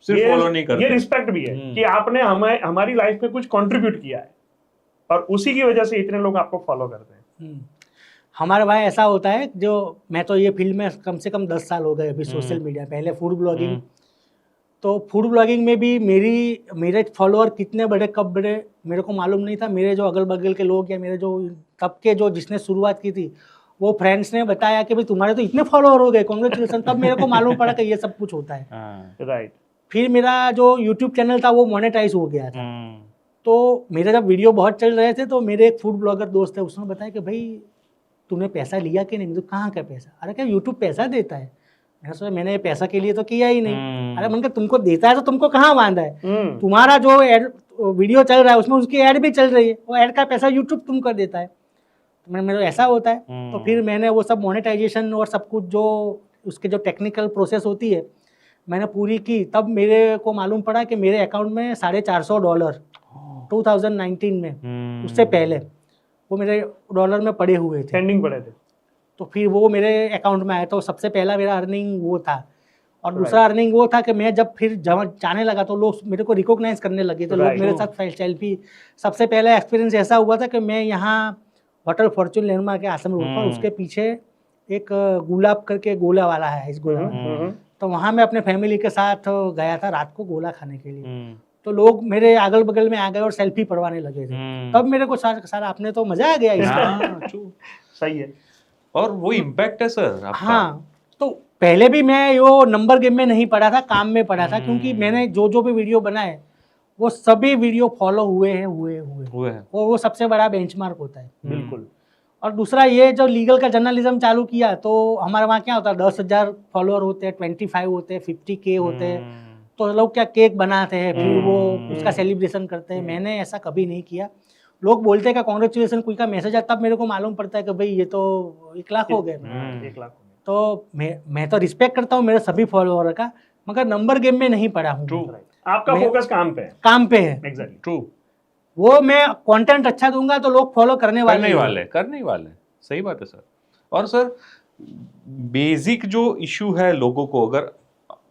सिर्फ फॉलो नहीं करते, ये रिस्पेक्ट भी है कि आपने हमारी लाइफ में कुछ कंट्रीब्यूट किया है, और उसी की वजह से इतने लोग आपको फॉलो करते हैं। हमारे भाई ऐसा होता है, जो मैं तो ये फील्ड में कम से कम 10 साल हो गए अभी सोशल मीडिया, पहले फूड ब्लॉगिंग, तो फूड ब्लॉगिंग में भी मेरे फॉलोअर कितने बड़े कब बड़े मेरे को मालूम नहीं था। मेरे जो अगल बगल के लोग या मेरे जो तब के जो जिसने शुरुआत की थी वो फ्रेंड्स ने बताया कि भाई तुम्हारे तो इतने फॉलोअर हो गए, कांग्रेचुलेसन। तब मेरे को मालूम पड़ा कि ये सब कुछ होता है। राइट। फिर मेरा जो यूट्यूब चैनल था वो मोनेटाइज हो गया था। तो मेरे जब वीडियो बहुत चल रहे थे तो मेरे एक फूड ब्लॉगर दोस्त है, उसने बताया कि भाई तूने पैसा लिया कि नहीं? तो कहाँ का पैसा? अरे क्या यूट्यूब पैसा देता है? मैंने सोचा मैंने पैसा के लिए तो किया ही नहीं। अरे मैंने कहा तुमको देता है तो तुमको कहाँ बांधा है? तुम्हारा जो वीडियो चल रहा है उसमें उसकी ऐड भी चल रही है, वो ऐड का पैसा यूट्यूब तुम कर देता है। तो मेरे ऐसा होता है। तो फिर मैंने वो सब मोनेटाइजेशन और सब कुछ जो उसके जो टेक्निकल प्रोसेस होती है मैंने पूरी की। तब मेरे को मालूम पड़ा कि मेरे अकाउंट में $450 2019 में, उससे पहले वो मेरे डॉलर में पड़े हुए थे, पेंडिंग पड़े थे। तो फिर वो मेरे अकाउंट में आया। तो सबसे पहला मेरा अर्निंग वो था, और दूसरा अर्निंग वो था कि मैं जब फिर जाने लगा तो लोग मेरे को रिकॉग्नाइज करने लगे, तो लोग मेरे साथ सेल्फी। सबसे पहला एक्सपीरियंस ऐसा हुआ था कि मैं यहाँ होटल फॉर्चून लैंडमार्क के आश्रम रोड पर, उसके पीछे एक गुलाब करके गोला वाला है इस गोला में, तो वहाँ मैं अपने फैमिली के साथ गया था रात को गोला खाने के लिए। तो लोग मेरे अगल बगल में आ गए और सेल्फी पड़वाने लगे थे। तब मेरे को सारा आपने तो मजा आ गया इसमें। सही है। और वो इम्पैक्ट है सर आपका। हाँ, तो पहले भी मैं वो नंबर गेम में नहीं पढ़ा था, काम में पढ़ा था, क्योंकि मैंने जो भी वीडियो बनाए वो सभी वीडियो फॉलो हुए हैं और वो सबसे बड़ा बेंचमार्क होता है। बिल्कुल। और दूसरा ये जो लीगल का जर्नलिज्म चालू किया तो हमारे वहाँ क्या होता है, 10,000 फॉलोअर होते हैं, 25 होते हैं, 50K होते हैं, तो लोग क्या केक बनाते हैं, फिर वो उसका सेलिब्रेशन करते हैं। मैंने ऐसा कभी नहीं किया। लोग बोलते हैं कि कांग्रेचुलेसन कोई का मैसेज आता, तब मेरे को मालूम पड़ता है कि भाई ये तो 1 लाख हो गए। 1 लाख। तो मैं तो रिस्पेक्ट करता हूँ मेरे सभी फॉलोअर का, मगर नंबर गेम में नहीं पड़ा हूँ। आपका फोकस काम पे है। काम पे है। एग्जैक्टली। ट्रू। वो मैं कंटेंट अच्छा दूंगा तो लोग फॉलो करने वाले सही बात है सर। और सर बेसिक जो इशू है लोगों को, अगर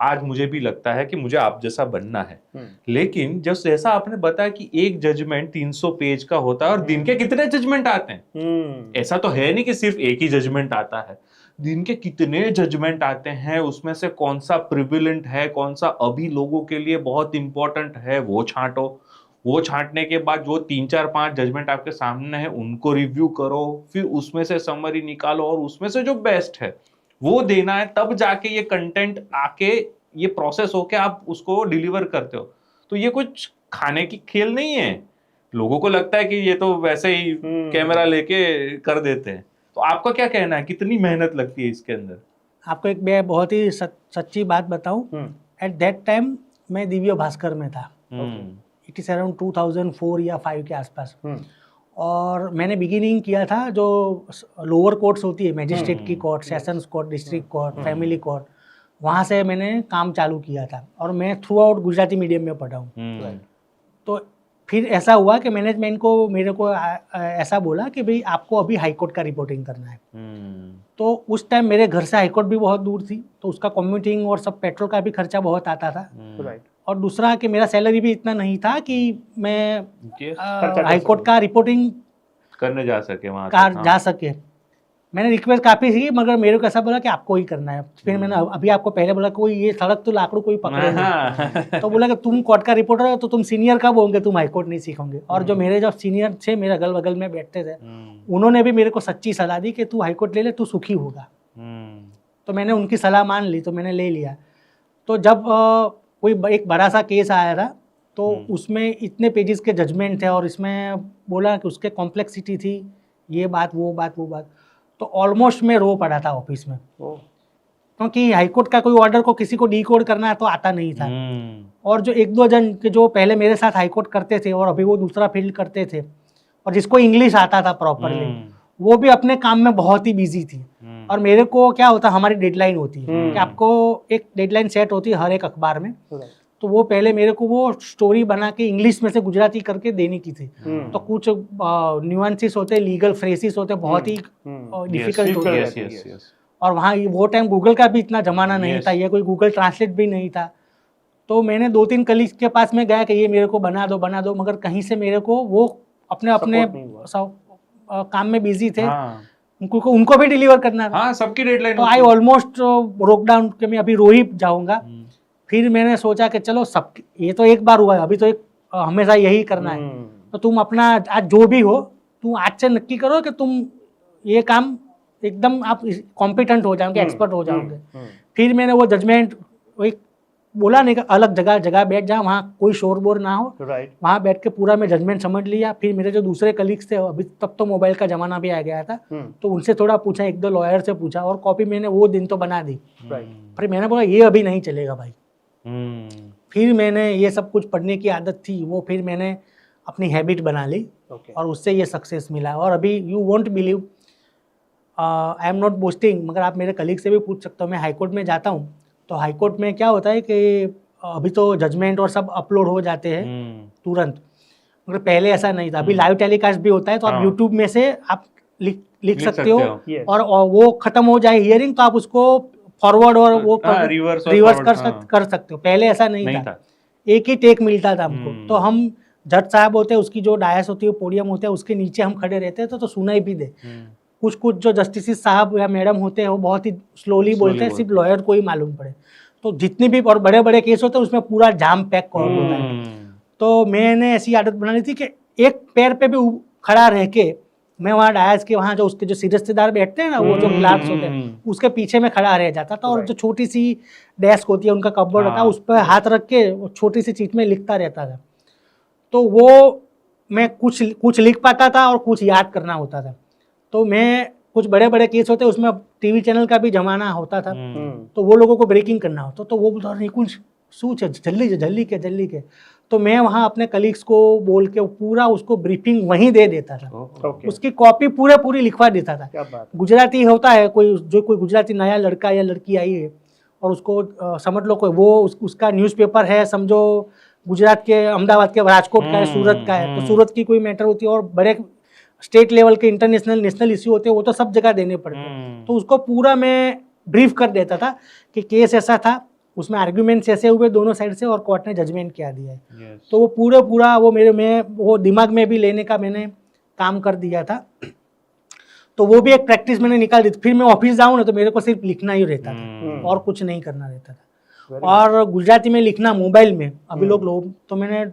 आज मुझे भी लगता है कि मुझे आप जैसा बनना है, लेकिन जैसा आपने बताया कि एक जजमेंट 300 पेज का होता है और दिन के कितने जजमेंट आते हैं, ऐसा तो है नहीं कि सिर्फ एक ही जजमेंट आता है। दिन के कितने जजमेंट आते हैं, उसमें से कौन सा प्रिविलेंट है, कौन सा अभी लोगों के लिए बहुत इंपॉर्टेंट है, वो छांटो। वो छांटने के बाद जो 3, 4, 5 जजमेंट आपके सामने है उनको रिव्यू करो, फिर उसमें से समरी निकालो और उसमें से जो बेस्ट है वो देना है, तब जाके ये कंटेंट आके ये प्रोसेस होके आप उसको डिलीवर करते हो। तो ये कुछ खाने की खेल नहीं है। लोगों को लगता है कि ये तो वैसे ही कैमरा लेके कर देते हैं। तो आपका क्या कहना है, कितनी मेहनत लगती है इसके अंदर? आपको एक मैं बहुत ही सच्ची बात बताऊं, एट दैट टाइम मैं दिव्य भास्कर में था। इट इज़ अराउंड 2004 या 5 के आसपास। और मैंने बिगिनिंग किया था जो लोअर कोर्ट्स होती है, मैजिस्ट्रेट की court, sessions court, district court, family court, वहाँ से मैंने काम चालू किया था। और मैं थ्रू आउट गुजराती मीडियम में पढ़ा हूँ। तो फिर ऐसा हुआ कि मैनेजमेंट को मेरे को ऐसा बोला कि भाई आपको अभी हाई कोर्ट का रिपोर्टिंग करना है। तो उस टाइम मेरे घर से हाई कोर्ट भी बहुत दूर थी, तो उसका कम्यूटिंग और सब पेट्रोल का भी खर्चा बहुत आता था। और दूसरा कि मेरा सैलरी भी इतना नहीं था कि मैं हाई कोर्ट का रिपोर्टिंग करने जा सके वहाँ जा सके। मैंने रिक्वेस्ट काफ़ी की, मगर मेरे को ऐसा बोला कि आपको ही करना है। फिर मैंने अभी आपको पहले बोला कोई ये सड़क तो लाकड़ू कोई पकड़े नहीं। तो बोला कि तुम कोर्ट का रिपोर्टर हो तो तुम सीनियर कब होंगे, तुम हाई कोर्ट नहीं सीखोगे। और जो मेरे जो सीनियर थे मेरे अगल बगल में बैठते थे, उन्होंने भी मेरे को सच्ची सलाह दी कि तू हाई कोर्ट ले ले, तू सुखी होगा। तो मैंने उनकी सलाह मान ली, तो मैंने ले लिया। तो जब कोई एक बड़ा सा केस आया था, तो उसमें इतने पेजेस के जजमेंट थे और इसमें बोला कि उसके कॉम्प्लेक्सिटी थी, ये बात वो बात, तो ऑलमोस्ट मैं रो पड़ा था ऑफिस में। क्योंकि हाईकोर्ट का कोई ऑर्डर को किसी को डीकोड करना तो आता नहीं था। और जो एक दो जन के जो पहले मेरे साथ हाईकोर्ट करते थे और अभी वो दूसरा फील्ड करते थे, और जिसको इंग्लिश आता था प्रॉपरली, वो भी अपने काम में बहुत ही बिजी थी। और मेरे को क्या होता, हमारी डेडलाइन होती है कि आपको एक डेडलाइन सेट होती है हर एक अखबार में। तो वो पहले मेरे को वो स्टोरी बना के इंग्लिश में से गुजराती करके देनी की थी। तो कुछ न्यूएंसेस होते, लीगल फ्रेसिस होते, बहुत ही डिफिकल्ट होते। और वहाँ वो टाइम गूगल का भी इतना जमाना नहीं था, ये कोई गूगल ट्रांसलेट भी नहीं था। तो मैंने 2-3 कलीग्स के पास में गया कि ये मेरे को बना दो, मगर कहीं से मेरे को वो अपने काम में बिजी थे। उनको भी डिलीवर करना था। सबकी डेडलाइन। तो आई ऑलमोस्ट रोक डाउन कि मैं अभी रो ही जाऊंगा। फिर मैंने सोचा कि चलो सब, ये तो एक बार हुआ है, अभी तो हमेशा यही करना है। तो तुम अपना आज जो भी हो, तुम आज से नक्की करो कि तुम ये काम एकदम आप कॉम्पिटेंट हो जाओगे, एक्सपर्ट हो जाओगे। फिर मैंने वो जजमेंट एक बोला नहीं कि अलग जगह बैठ जा, वहाँ कोई शोर बोर ना हो, वहाँ बैठ के पूरा मैं जजमेंट समझ लिया। फिर मेरे जो दूसरे कलीग्स थे, अभी तब तो मोबाइल का जमाना भी आ गया था, तो उनसे थोड़ा पूछा, 1-2 लॉयर से पूछा, और कॉपी मैंने वो दिन तो बना दी। फिर मैंने बोला ये अभी नहीं चलेगा भाई। फिर मैंने ये सब कुछ पढ़ने की आदत थी, वो फिर मैंने अपनी हैबिट बना ली। और उससे ये सक्सेस मिला। और अभी you won't believe, I am not boasting, मगर आप मेरे कलीग से भी पूछ सकते हो, मैं हाईकोर्ट में जाता हूँ तो हाईकोर्ट में क्या होता है कि अभी तो जजमेंट और सब अपलोड हो जाते हैं तुरंत, मगर पहले ऐसा नहीं था। अभी लाइव टेलीकास्ट भी होता है, तो आप यूट्यूब में से आप लिख सकते हो। और वो खत्म हो जाए हियरिंग तो आप उसको फॉरवर्ड और वो रिवर्स कर सकते हो। पहले ऐसा नहीं था, एक ही टेक मिलता था हमको। तो हम जज साहब होते हैं, उसकी जो डायस होती है, पोडियम होता है, उसके नीचे हम खड़े रहते थे, तो सुनाई भी दे। कुछ जो जस्टिस साहब या मैडम होते हैं वो बहुत ही स्लोली बोलते हैं, सिर्फ लॉयर को ही मालूम पड़े। तो जितनी भी और बड़े बड़े केस होते हैं उसमें पूरा जाम पैक कोर्ट होता है। तो मैंने ऐसी आदत बना ली थी कि एक पैर पे भी खड़ा रह के मैं वहाँ डायस के वहाँ जो उसके जो रिश्तेदार बैठते हैं ना, वो जो क्लार्क्स होते हैं, उसके पीछे में खड़ा रह जाता था। और जो छोटी सी डेस्क होती है, उनका कपबोर्ड होता है, उस पर हाथ रख के छोटी सी चीज में लिखता रहता था। तो वो मैं कुछ लिख पाता था और कुछ याद करना होता था। तो मैं कुछ बड़े बड़े केस होते उसमें टीवी चैनल का भी जमाना होता था, तो वो लोगों को ब्रेकिंग करना होता, तो वो बोलता नहीं कुछ सूच है, जल्दी के। तो मैं वहाँ अपने कलीग्स को बोल के पूरा उसको ब्रीफिंग वहीं दे देता था। उसकी कॉपी पूरी लिखवा देता था। गुजराती होता है, कोई गुजराती नया लड़का या लड़की आई है और उसको समझ लो कोई वो उसका न्यूज़पेपर है, समझो गुजरात के, अहमदाबाद के, राजकोट का है, सूरत का है, तो सूरत की कोई मैटर होती है, और बड़े स्टेट लेवल के इंटरनेशनल नेशनल इश्यू होते हैं, वो तो सब जगह देने पड़ते हैं। तो उसको पूरा मैं ब्रीफ कर देता था कि केस ऐसा था, उसमें आर्ग्यूमेंट्स ऐसे हुए दोनों साइड से, और कोर्ट ने जजमेंट क्या दिया है। तो वो पूरा वो वो दिमाग में भी लेने का मैंने काम कर दिया था। तो वो भी एक प्रैक्टिस मैंने निकाल दी। फिर मैं ऑफिस जाऊँ ना तो मेरे को सिर्फ लिखना ही रहता था और कुछ नहीं करना रहता था। और गुजराती में लिखना मोबाइल में अभी लोग तो मैंने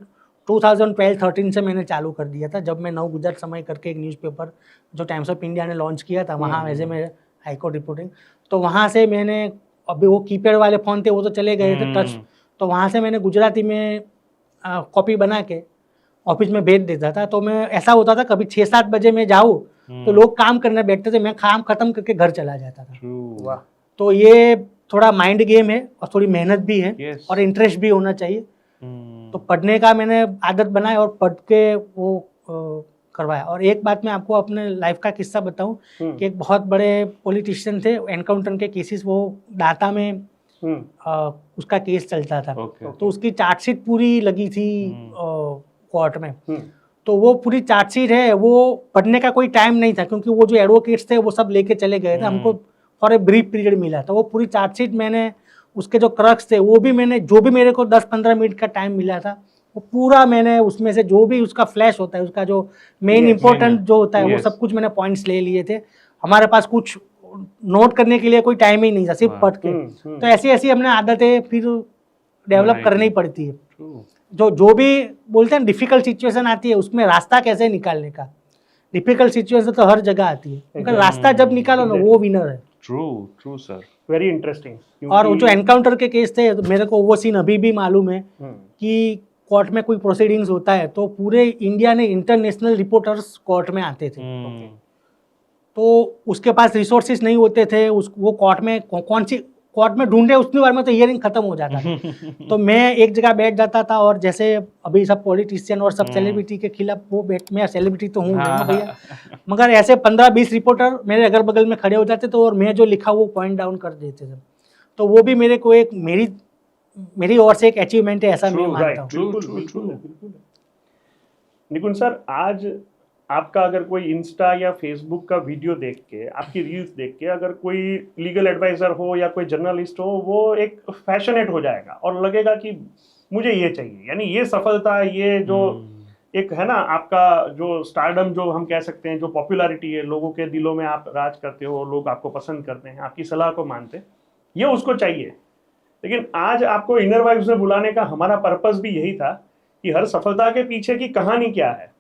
2012-13 से मैंने चालू कर दिया था, जब मैं नव गुजरात समय करके एक न्यूज़पेपर जो टाइम्स ऑफ इंडिया ने लॉन्च किया था, वहाँ वैसे मैं हाई कोर्ट रिपोर्टिंग। तो वहाँ से मैंने, अभी वो कीपैड वाले फ़ोन थे वो तो चले गए थे टच, तो वहाँ से मैंने गुजराती में कॉपी बना के ऑफिस में भेज देता था। तो मैं, ऐसा होता था कभी 6-7 बजे मैं जाऊँ तो लोग काम करने बैठते थे, मैं काम खत्म करके घर चला जाता था। वाह। तो ये थोड़ा माइंड गेम है और थोड़ी मेहनत भी है Yes. और इंटरेस्ट भी होना चाहिए। तो पढ़ने का मैंने आदत बनाई और पढ़ के वो करवाया। और एक बात मैं आपको अपने लाइफ का किस्सा बताऊं कि एक बहुत बड़े पॉलिटिशियन थे, एनकाउंटर के केसेस, वो डाटा में उसका केस चलता था। Okay. तो उसकी चार्जशीट पूरी लगी थी कोर्ट में। तो वो पूरी चार्जशीट है, वो पढ़ने का कोई टाइम नहीं था क्योंकि वो जो एडवोकेट्स थे वो सब लेके चले गए थे, हमको फॉर ए ब्रीफ पीरियड मिला था। वो पूरी चार्जशीट मैंने, उसके जो क्रक्स थे वो भी मैंने, जो भी मेरे को 10-15 मिनट का टाइम मिला था वो पूरा मैंने उसमें से जो भी उसका फ्लैश होता है, उसका जो मेन इंपॉर्टेंट जो होता है वो सब कुछ मैंने पॉइंट्स ले लिए थे। हमारे पास कुछ नोट करने के लिए कोई टाइम ही नहीं था, सिर्फ पढ़ के। तो ऐसी ऐसी हमने आदतें फिर डेवलप करनी पड़ती है। जो भी बोलते हैं डिफिकल्ट सिचुएशन आती है उसमें रास्ता कैसे निकालने का। डिफिकल्ट सिचुएशन तो हर जगह आती है, लेकिन रास्ता जब निकालो ना वो विनर है। True sir, very interesting. और वो जो एनकाउंटर के केस थे, तो मेरे को वो सीन अभी भी मालूम है कि कोर्ट में कोई प्रोसीडिंग्स होता है तो पूरे इंडिया ने इंटरनेशनल रिपोर्टर्स कोर्ट में आते थे। तो उसके पास रिसोर्सेज नहीं होते थे, वो कोर्ट में कौन सी कोर्ट में ढूंढे उतनी बार में तो हियरिंग खत्म हो जाता था। तो मैं एक जगह बैठ जाता था और जैसे अभी सब पॉलिटिशियन और सब सेलिब्रिटी के खिलाफ वो मैं सेलिब्रिटी तो हूँ नहीं भैया, मगर ऐसे 15-20 रिपोर्टर मेरे अगल बगल में खड़े हो जाते थे और मैं जो लिखा वो पॉइंट डाउन कर देते थे। तो वो भी मेरे को एक मेरी ओर से एक अचीवमेंट है, ऐसा मैं मानता हूँ। निकुंज सर, आज आपका अगर कोई इंस्टा या फेसबुक का वीडियो देख के, आपकी रील्स देख के अगर कोई लीगल एडवाइजर हो या कोई जर्नलिस्ट हो, वो एक फैशनेट हो जाएगा और लगेगा कि मुझे ये चाहिए। यानी ये सफलता, ये जो एक है ना आपका जो स्टारडम जो हम कह सकते हैं, जो पॉपुलैरिटी है, लोगों के दिलों में आप राज करते हो, लोग आपको पसंद करते हैं, आपकी सलाह को मानते हैं, ये उसको चाहिए। लेकिन आज आपको इनर वाइब्स में बुलाने का हमारा पर्पस भी यही था कि हर सफलता के पीछे की कहानी क्या है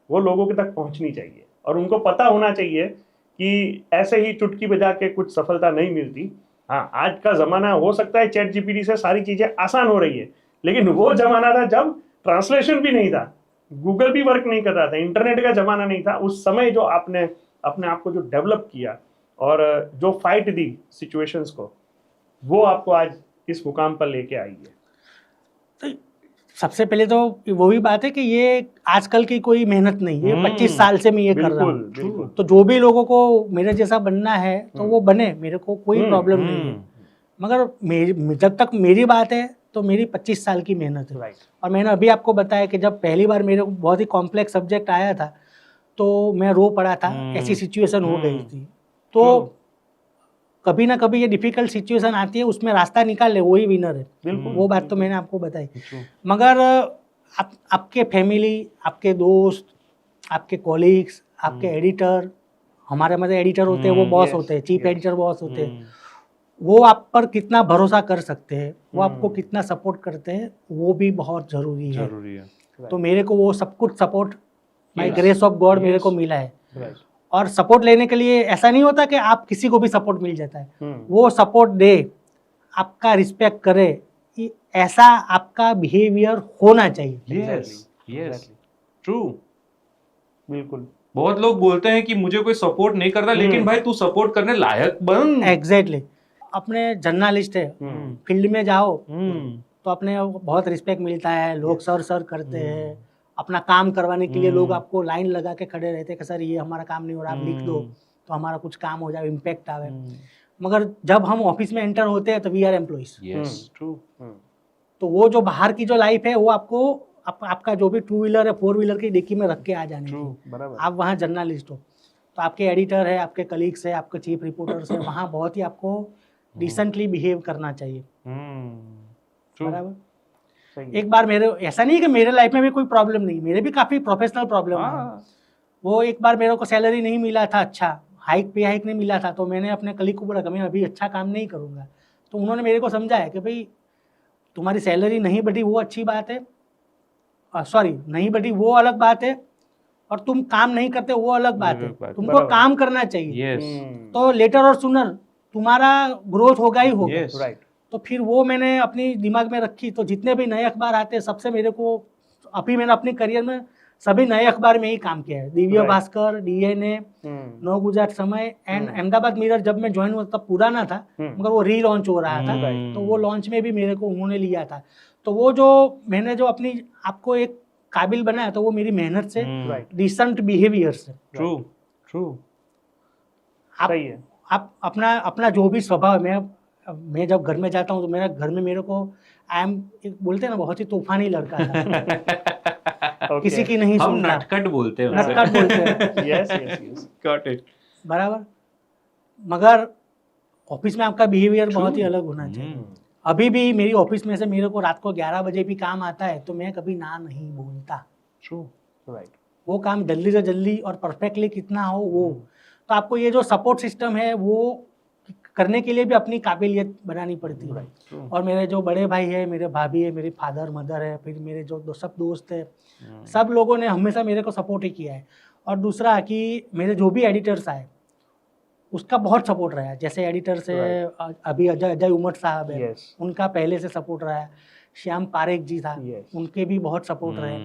वो लोगों के तक पहुंचनी चाहिए और उनको पता होना चाहिए कि ऐसे ही चुटकी बजा के कुछ सफलता नहीं मिलती। हाँ, आज का ज़माना हो सकता है चैट जीपीटी से सारी चीज़ें आसान हो रही है, लेकिन वो ज़माना था जब ट्रांसलेशन भी नहीं था, गूगल भी वर्क नहीं कर रहा था, इंटरनेट का ज़माना नहीं था। उस समय जो आपने अपने आप को जो डेवलप किया और जो फाइट दी सिचुएशंस को, वो आपको आज इस मुकाम पर लेके आई है। तो सबसे पहले तो वही बात है कि ये आजकल की कोई मेहनत नहीं है, 25 साल से मैं ये कर रहा हूँ। तो जो भी लोगों को मेरे जैसा बनना है तो वो बने, मेरे को कोई प्रॉब्लम नहीं है। मगर जब तक मेरी बात है तो मेरी 25 साल की मेहनत है। और मैंने अभी आपको बताया कि जब पहली बार मेरे को बहुत ही कॉम्प्लेक्स सब्जेक्ट आया था तो मैं रो पड़ा था, ऐसी सिचुएशन हो गई थी। तो कभी ना कभी ये डिफिकल्ट सिचुएशन आती है, उसमें रास्ता निकाल ले, वही विनर है। वो बात तो मैंने आपको बताई। मगर आपके फैमिली, आपके दोस्त, आपके कॉलीग्स, आपके एडिटर, हमारे मतलब एडिटर होते हैं वो बॉस होते हैं, चीफ एडिटर बॉस होते हैं, वो आप पर कितना भरोसा कर सकते हैं, वो आपको कितना सपोर्ट करते हैं, वो भी बहुत ज़रूरी है। तो मेरे को वो सब कुछ support by grace of God मेरे को मिला है। और सपोर्ट लेने के लिए ऐसा नहीं होता कि आप किसी को भी सपोर्ट मिल जाता है, वो सपोर्ट दे, आपका रिस्पेक्ट करे, ऐसा आपका बिहेवियर होना चाहिए। यस, ट्रू, बिल्कुल। बहुत लोग बोलते हैं कि मुझे कोई सपोर्ट नहीं करता, लेकिन भाई तू सपोर्ट करने लायक बन। एग्जैक्टली। अपने जर्नलिस्ट है, फील्ड में जाओ तो अपने बहुत रिस्पेक्ट मिलता है, लोग सर करते हैं, अपना काम करवाने के लिए लोग आपको लाइन लगा के खड़े रहते हैं कि सर ये हमारा काम नहीं हो रहा, आप लिख दो तो हमारा कुछ काम हो जाए, इम्पैक्ट आवे। मगर जब हम ऑफिस में एंटर होते हैं तो we are employees. Yes, true. तो वो जो बाहर की जो लाइफ है वो आपको आपका जो भी 2 व्हीलर है 4 व्हीलर की डिक्की में रख के आ जाने की। आप वहाँ जर्नलिस्ट हो तो आपके एडिटर है, आपके कलीग्स है, आपके चीफ रिपोर्टर्स है, वहाँ बहुत ही आपको डिसेंटली बिहेव करना चाहिए। बराबर। एक बार मेरे, ऐसा नहीं कि मेरे लाइफ में भी कोई प्रॉब्लम नहीं, मेरे भी काफ़ी प्रोफेशनल प्रॉब्लम है। वो एक बार मेरे को सैलरी नहीं मिला था, अच्छा पे हाइक नहीं मिला था, तो मैंने अपने कलीग को बोला कि मैं अभी अच्छा काम नहीं करूँगा। तो उन्होंने मेरे को समझाया कि भाई तुम्हारी सैलरी नहीं बढ़ी वो अच्छी बात है, सॉरी नहीं बढ़ी वो अलग बात है, और तुम काम नहीं करते वो अलग बात है, अलग बात, तुमको बराबर। काम करना चाहिए। यस तो लेटर और सुनर तुम्हारा ग्रोथ होगा ही होगा। Yes right. तो फिर वो मैंने अपनी दिमाग में रखी। तो जितने भी नए अखबार आते हैं सबसे मेरे को अभी मैंने अपने करियर में सभी नए अखबार में ही काम किया है। दिव्य Right. भास्कर, डीएनए, नव गुजरात समय एंड अहमदाबाद मिरर। जब मैं ज्वाइन हुआ तब पुराना था, मगर वो री लॉन्च हो रहा था। तो वो लॉन्च में भी मेरे को उन्होंने लिया था। तो वो जो मैंने जो अपनी आपको एक काबिल बनाया तो वो मेरी मेहनत से, राइट। डिसेंट बिहेवियर से। ट्रू ट्रू आप सही है। आप अपना अपना जो भी स्वभाव है, मैं जब घर में जाता हूँ तो मेरा घर में मेरे को आई एम बोलते हैं ना बहुत ही तूफानी लड़का था। किसी की नहीं हम सुनता, नटखट बोलते हैं नटखट बोलते हैं। Yes yes yes. Got it बराबर। मगर ऑफिस में आपका बिहेवियर बहुत ही अलग होना चाहिए। अभी भी मेरी ऑफिस में से मेरे को रात को 11 बजे भी काम आता है तो मैं कभी ना नहीं बोलता। True right. वो काम जल्दी से जल्दी और परफेक्टली कितना हो वो। तो आपको ये जो सपोर्ट सिस्टम है वो करने के लिए भी अपनी काबिलियत बनानी पड़ती है। और मेरे जो बड़े भाई है, मेरे भाभी है, मेरे फादर मदर है, फिर मेरे जो सब दोस्त है, सब लोगों ने हमेशा मेरे को सपोर्ट ही किया है। और दूसरा कि मेरे जो भी एडिटर्स आए उसका बहुत सपोर्ट रहा है। जैसे एडिटर से अभी अजय उमर साहब है, Yes. उनका पहले से सपोर्ट रहा है। श्याम पारेख जी था, Yes. उनके भी बहुत सपोर्ट रहे।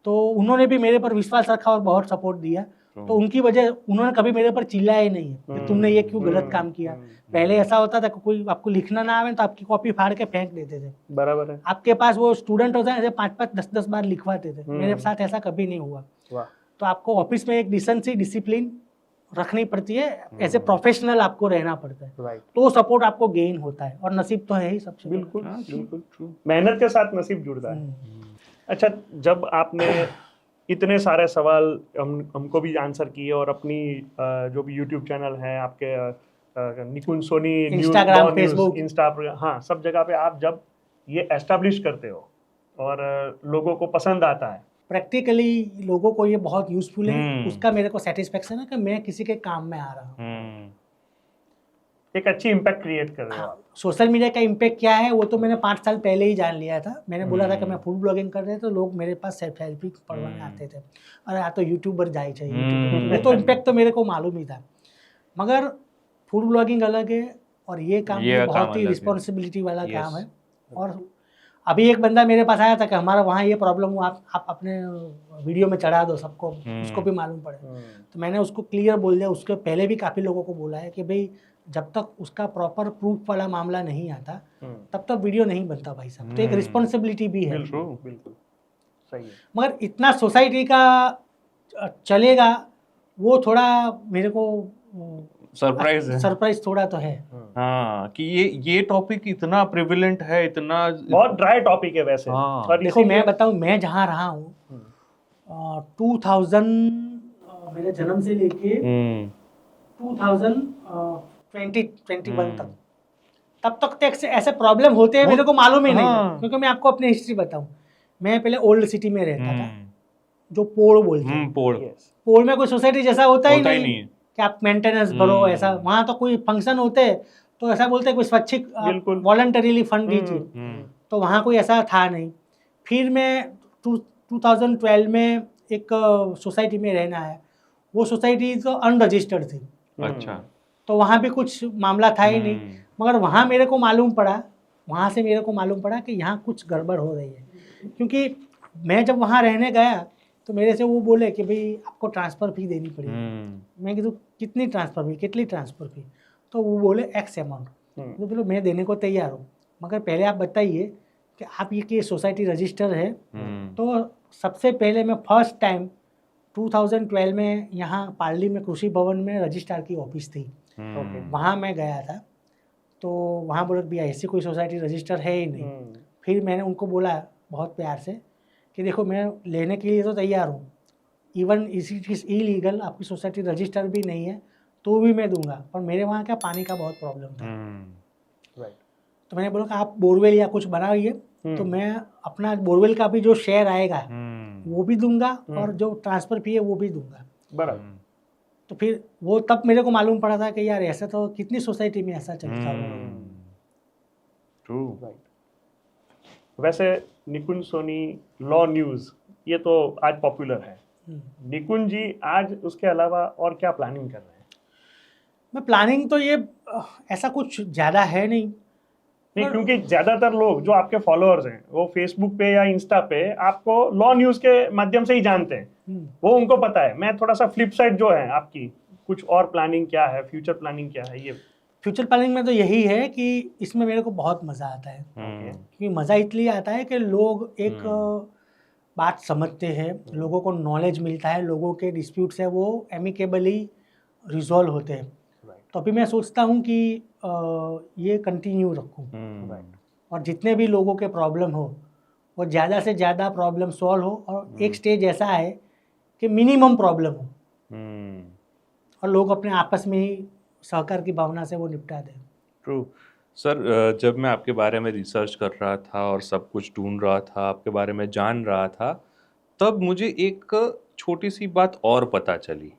तो उन्होंने भी मेरे पर विश्वास रखा और बहुत सपोर्ट दिया। तो उनकी वजह, उन्होंने कभी मेरे पर चिल्लाया ही नहीं है कि तुमने ये क्यों गलत काम किया। पहले ऐसा होता था कि कोई आपको लिखना ना आवे तो आपकी कॉपी फाड़ के फेंक देते थे। बराबर है। आपके पास वो स्टूडेंट होता है ऐसे 5-5 10-10 बार लिखवाते थे। मेरे साथ ऐसा कभी नहीं हुआ। वाह। तो आपको ऑफिस में एक डिसेंसी, डिसिप्लिन रखनी पड़ती है। ऐसे प्रोफेशनल आपको रहना पड़ता है। राइट। तो सपोर्ट आपको गेन होता है। और नसीब तो है ही सबसे बड़ा। बिल्कुल बिल्कुल। मेहनत के साथ नसीब जुड़ता है। अच्छा, जब आपने इतने सारे सवाल हमको भी आंसर किए और अपनी जो भी यूट्यूब चैनल है आपके, Nikunj Soni news, Instagram, news, Facebook। Insta, हाँ, सब जगह पे आप जब ये एस्टेब्लिश करते हो और लोगों को पसंद आता है, प्रैक्टिकली लोगों को ये बहुत यूजफुल है। उसका मेरे को सेटिस्फेक्शन है कि मैं किसी के काम में आ रहा हूँ। एक अच्छी इम्पैक्ट क्रिएट कर रहे हो आप। सोशल मीडिया का इम्पैक्ट क्या है वो तो मैंने 5 साल पहले ही जान लिया था। मैंने बोला था कि मैं फूड ब्लॉगिंग कर रहे थे तो लोग मेरे पास सेल्फ हेल्प पढ़वाने आते थे। अरे यहाँ तो यूट्यूबर जाए चाहिए, वो तो इम्पैक्ट तो मेरे को मालूम ही था। मगर फूड ब्लॉगिंग अलग है और ये काम ये भी काम बहुत ही अलग है। रिस्पॉन्सिबिलिटी वाला Yes. काम है। और अभी एक बंदा मेरे पास आया था कि हमारा वहाँ ये प्रॉब्लम हुआ, आप अपने वीडियो में चढ़ा दो सबको, उसको भी मालूम पड़े। तो मैंने उसको क्लियर बोल दिया। उसके पहले भी काफ़ी लोगों को बोला है कि भाई जब तक उसका प्रॉपर प्रूफ वाला मामला नहीं आता तब तक वीडियो नहीं बनता भाई साहब। तो एक रिस्पॉन्सिबिलिटी भी है। बिल्कुल सही है। मगर इतना सोसाइटी का चलेगा वो थोड़ा मेरे को सरप्राइज है। सरप्राइज थोड़ा तो है। हाँ कि ये टॉपिक इतना प्रिविलेंट है, इतना बहुत ड्राई टॉपिक है वैसे। हाँ। और देखो इसीलिए- मैं बताऊं, मैं जहाँ रहा हूँ 2000 मेरे जन्म से लेके 2021 तक, तब तक तो ऐसे प्रॉब्लम होते हैं मेरे को मालूम ही नहीं है। क्योंकि मैं आपको अपनी हिस्ट्री बताऊं, मैं पहले ओल्ड सिटी में रहता था जो पोड़ बोलते हैं। पोड़ Yes. पोड़ में कोई सोसाइटी जैसा होता ही नहीं नहीं। कि आप मेंटेनेंस भरो। ऐसा वहाँ तो कोई फंक्शन होते तो ऐसा बोलते कोई स्वैच्छिक बिल्कुल। वॉलंटरीली फंड दीजिए। तो वहाँ कोई ऐसा था नहीं। फिर मैं 2012 में एक सोसाइटी में रहना है। वो सोसाइटी तो अनरजिस्टर्ड थी। अच्छा। तो वहाँ भी कुछ मामला था ही नहीं। मगर वहाँ मेरे को मालूम पड़ा, वहाँ से मेरे को मालूम पड़ा कि यहाँ कुछ गड़बड़ हो रही है। क्योंकि मैं जब वहाँ रहने गया तो मेरे से वो बोले कि भाई आपको ट्रांसफ़र फी देनी पड़ेगी। मैं कितू कितनी ट्रांसफ़र फी, कितनी ट्रांसफ़र फी? तो वो बोले एक्स अमाउंट। तो बोलो मैं देने को तैयार हूँ, मगर पहले आप बताइए कि आप ये सोसाइटी रजिस्टर है। तो सबसे पहले मैं फर्स्ट टाइम 2012 में यहाँ पार्ली में कृषि भवन में रजिस्ट्रार की ऑफिस थी। वहाँ मैं गया था। तो वहाँ बोले भैया ऐसी कोई सोसाइटी रजिस्टर है ही नहीं। फिर मैंने उनको बोला बहुत प्यार से कि देखो मैं लेने के लिए तो तैयार हूँ, इवन इट इज़ इलीगल, आपकी सोसाइटी रजिस्टर भी नहीं है तो भी मैं दूंगा, पर मेरे वहाँ क्या पानी का बहुत प्रॉब्लम था। राइट। तो मैंने बोला कि आप बोरवेल या कुछ बनाइए तो मैं अपना बोरवेल का भी जो शेयर आएगा वो भी दूंगा और जो ट्रांसफ़र फी है वो भी दूंगा। बराबर। तो फिर वो तब मेरे को मालूम पड़ा था कि यार ऐसा तो कितनी सोसाइटी में ऐसा चलता होगा। ट्रू। राइट। वैसे निकुंज सोनी लॉ न्यूज़ ये तो आज पॉपुलर है, निकुंज जी आज उसके अलावा और क्या प्लानिंग कर रहे हैं? मैं प्लानिंग तो ये ऐसा कुछ ज़्यादा है नहीं। नहीं, क्योंकि ज्यादातर लोग जो आपके फॉलोअर्स हैं वो फेसबुक पे या इंस्टा पे आपको लॉ न्यूज के माध्यम से ही जानते हैं, वो उनको पता है। मैं थोड़ा सा फ्लिप साइड जो है आपकी, कुछ और प्लानिंग क्या है, फ्यूचर प्लानिंग क्या है? ये फ्यूचर प्लानिंग में तो यही है कि इसमें मेरे को बहुत मज़ा आता है, क्योंकि मज़ा इसलिए आता है कि लोग एक बात समझते हैं, लोगों को नॉलेज मिलता है, लोगों के डिस्प्यूट्स है वो एमिकेबली रिजॉल्व होते हैं। तो अभी मैं सोचता हूँ कि ये कंटिन्यू रखूँ, और जितने भी लोगों के प्रॉब्लम हो वो ज़्यादा से ज़्यादा प्रॉब्लम सॉल्व हो, और एक स्टेज ऐसा है कि मिनिमम प्रॉब्लम हो और लोग अपने आपस में ही सहकार की भावना से वो निपटा दें। ट्रू सर, जब मैं आपके बारे में रिसर्च कर रहा था और सब कुछ ढूंढ रहा था, आपके बारे में जान रहा था, तब मुझे एक छोटी सी बात और पता चली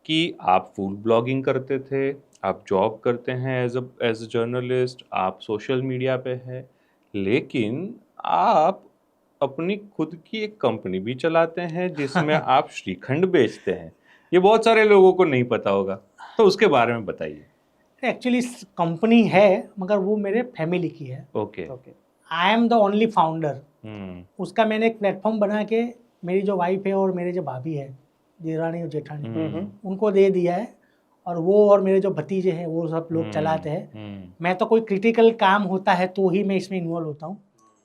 कि आप फूड ब्लॉगिंग करते थे, आप जॉब करते हैं एज अ जर्नलिस्ट, आप सोशल मीडिया पे हैं, लेकिन आप अपनी खुद की एक कंपनी भी चलाते हैं जिसमें आप श्रीखंड बेचते हैं। ये बहुत सारे लोगों को नहीं पता होगा, तो उसके बारे में बताइए। एक्चुअली कंपनी है मगर वो मेरे फैमिली की है। Okay I am the only founder. उसका मैंने एक प्लेटफॉर्म बना के मेरी जो वाइफ है और मेरे जो भाभी है, देरानी और जेठानी, उनको दे दिया है, और वो और मेरे जो भतीजे हैं वो सब लोग चलाते हैं। मैं तो कोई क्रिटिकल काम होता है तो ही मैं इसमें इन्वॉल्व होता हूँ,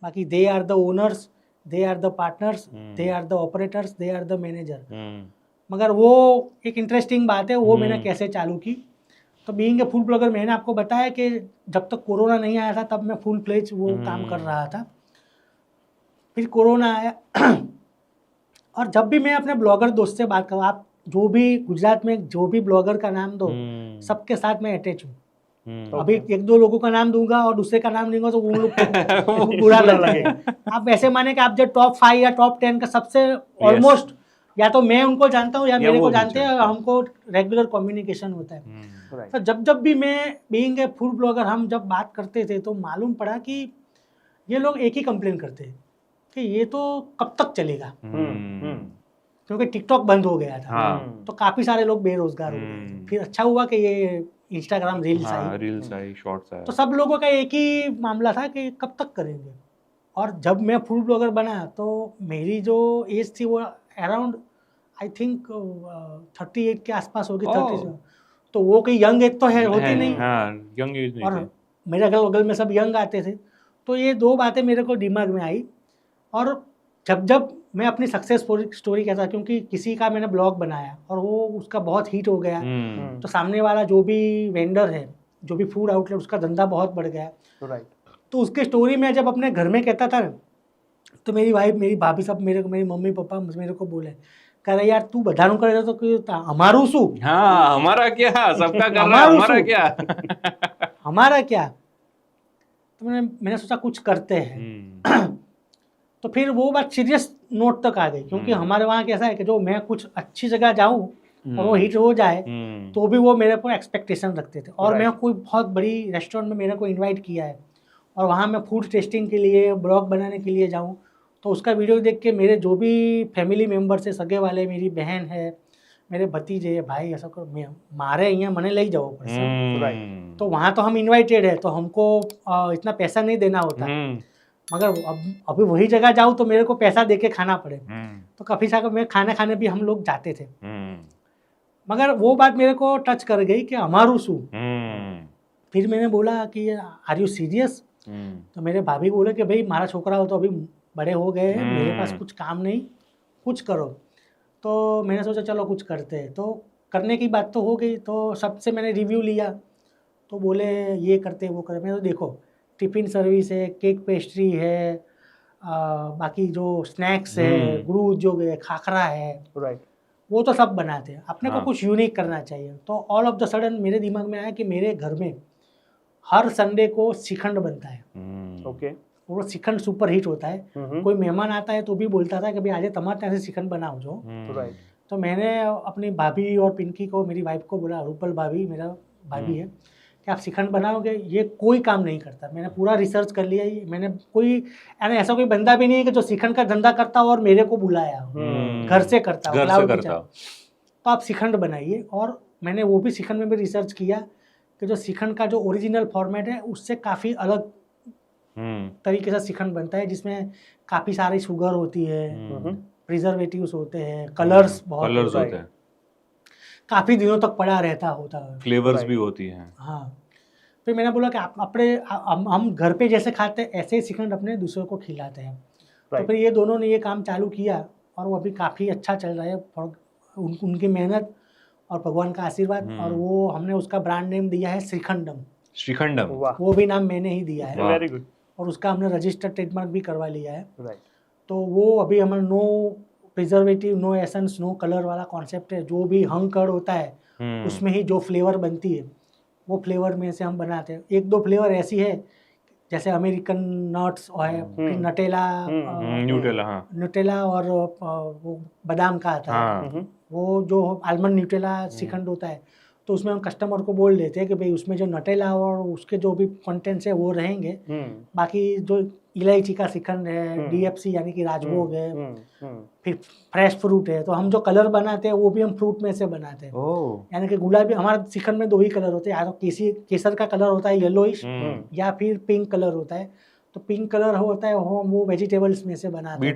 बाकी they are the owners, they are the partners, they are the operators, they are the manager. मगर वो एक इंटरेस्टिंग बात है, वो मैंने कैसे चालू की। तो बीइंग ए फूड ब्लॉगर, मैंने आपको बताया कि जब तक कोरोना नहीं आया था तब मैं फुल फ्लेज वो काम कर रहा था। फिर कोरोना आया और जब भी मैं अपने ब्लॉगर दोस्त से बात करूँ, आप जो भी गुजरात में जो भी ब्लॉगर का नाम दो, सबके साथ मैं अटैच हूँ। अभी एक दो लोगों का नाम दूंगा और दूसरे का नाम दूंगा तो उन लोग को बुरा लगेगा। आप ऐसे माने कि आप जो टॉप 5 या टॉप 10 का सबसे ऑलमोस्ट या तो मैं उनको जानता हूँ या मेरे को जानते हैं, हमको रेगुलर कम्युनिकेशन होता है। तो जब भी मैं बीइंग ए फूड ब्लॉगर, हम जब बात करते थे तो मालूम पड़ा कि ये लोग एक ही कंप्लेन करते हैं कि ये तो कब तक चलेगा, क्योंकि टिकटॉक बंद हो गया था। तो काफ़ी सारे लोग बेरोजगार हो गए। फिर अच्छा हुआ कि ये इंस्टाग्राम रील्स आई, शॉर्ट्स आए, तो सब लोगों का एक ही मामला था कि कब तक करेंगे। और जब मैं फूड ब्लॉगर बना तो मेरी जो एज थी वो अराउंड आई थिंक 38 के आसपास होगी। 30, तो वो कोई यंग एज तो है होती नहीं, यंग एज नहीं, और मेरे अगल बगल में सब यंग आते थे। तो ये दो बातें मेरे को दिमाग में आई, और जब मैं अपनी सक्सेस स्टोरी कहता, क्योंकि किसी का मैंने ब्लॉग बनाया और वो उसका बहुत हिट हो गया, तो सामने वाला जो भी वेंडर है, जो भी फूड आउटलेट, उसका धंधा बहुत बढ़ गया। तो उसकी स्टोरी में जब अपने घर में कहता था तो मेरी वाइफ, मेरी भाभी, सब मेरी मम्मी पापा मेरे को बोले, कह रहे यार तू बधानु करे तो हमारू शू, हाँ हमारा क्या, सबका कर रहा है, हमारा क्या हमारा क्या। तो मैंने सोचा कुछ करते हैं। तो फिर वो बात सीरियस नोट तक आ गई, क्योंकि हमारे वहाँ कैसा है कि जो मैं कुछ अच्छी जगह जाऊँ और वो हिट हो जाए तो भी वो मेरे को एक्सपेक्टेशन रखते थे। और मैं कोई बहुत बड़ी रेस्टोरेंट में मेरे को इनवाइट किया है और वहाँ मैं फूड टेस्टिंग के लिए, ब्लॉग बनाने के लिए जाऊँ, तो उसका वीडियो देख के मेरे जो भी फैमिली मेम्बर्स है, सगे वाले, मेरी बहन है, मेरे भतीजे, भाई, ऐसा कर मारे यहाँ मने ले जाओ पैसा। तो वहाँ तो हम इन्वाइटेड है, तो हमको इतना पैसा नहीं देना होता, मगर अभी वही जगह जाऊँ तो मेरे को पैसा दे के खाना पड़े। तो काफ़ी सारे में खाना खाने भी हम लोग जाते थे। मगर वो बात मेरे को टच कर गई कि हमारू शू। फिर मैंने बोला कि आर यू सीरियस? तो मेरे भाभी बोले कि भाई मारा छोकरा हो तो अभी बड़े हो गए हैं, मेरे पास कुछ काम नहीं, कुछ करो। तो मैंने सोचा चलो कुछ करते हैं। तो करने की बात तो हो गई, तो सबसे मैंने रिव्यू लिया, तो बोले ये करते वो करते। मैं तो देखो टिफ़िन सर्विस है, केक पेस्ट्री है, बाकी जो स्नैक्स है, गुरूज जो है, खाखरा है, वो तो सब बनाते हैं। अपने को कुछ यूनिक करना चाहिए। तो ऑल ऑफ द सडन मेरे दिमाग में आया कि मेरे घर में हर संडे को श्रीखंड बनता है। वो श्रीखंड सुपर हिट होता है। कोई मेहमान आता है तो भी बोलता था कि भाई आज तुम्हारे यहाँ से श्रीखंड बनाओ जो। तो मैंने अपनी भाभी और पिंकी को, मेरी वाइफ को बोला, रूपल भाभी मेरा भाभी है, कि आप शिखंड बनाओगे, ये कोई काम नहीं करता। मैंने पूरा रिसर्च कर लिया, ये मैंने कोई यानी ऐसा कोई बंदा भी नहीं है कि जो शिखंड का धंधा करता हो और मेरे को बुलाया हो, घर से करता हो, घर से cloud करता किचन। हो। तो आप शिखंड बनाइए। और मैंने वो भी शिखंड में भी रिसर्च किया कि जो शिखंड का जो ओरिजिनल फॉर्मेट है उससे काफ़ी अलग तरीके से शिखंड बनता है, जिसमें काफ़ी सारी शुगर होती है, प्रिजर्वेटिव्स होते हैं, कलर्स बहुत कलर्स होते होते हैं, हैं, काफ़ी दिनों तक पड़ा होता है। फ्लेवर्स भी होती हैं। हाँ, फिर मैंने बोला कि आप अपने हम घर पे जैसे खाते हैं ऐसे ही शिखंड अपने दूसरों को खिलाते हैं। तो Right. फिर ये दोनों ने ये काम चालू किया और वो अभी काफ़ी अच्छा चल रहा है। उनकी मेहनत और भगवान का आशीर्वाद, और वो हमने उसका ब्रांड नेम दिया है श्रीखंडम। श्रीखंडम। वाह, वो भी नाम मैंने ही दिया है वाह। वेरी गुड, और उसका हमने रजिस्टर्ड ट्रेडमार्क भी करवा लिया है। राइट, तो वो अभी हमारा no preservative, no essence, no colour वाला कॉन्सेप्ट है। जो भी हंग कर्ड होता है उसमें ही जो फ्लेवर बनती है वो फ्लेवर में से हम बनाते हैं। एक दो फ्लेवर ऐसी है जैसे अमेरिकन नट्स है, फिर नटेला, न्यूटेला, हाँ न्यूटेला और वो बादाम का आता है, हाँ, वो जो आलमंड न्यूटेला श्रीखंड होता है। तो उसमें हम कस्टमर को बोल देते हैं कि भाई उसमें जो नटेला और उसके जो भी कंटेंट्स है वो रहेंगे, बाकी जो इलायची का श्रीखंड है, डीएफसी यानी कि राजभोग है, फिर फ्रेश फ्रूट है। तो हम जो कलर बनाते हैं वो भी हम फ्रूट में से बनाते हैं। ओह, यानी कि गुलाबी, हमारा श्रीखंड में 2 ही कलर होते हैं, या तो केसर का कलर होता है येलोइश, या फिर पिंक कलर होता है। तो पिंक कलर होता है वो वेजिटेबल्स में से बनाते हैं,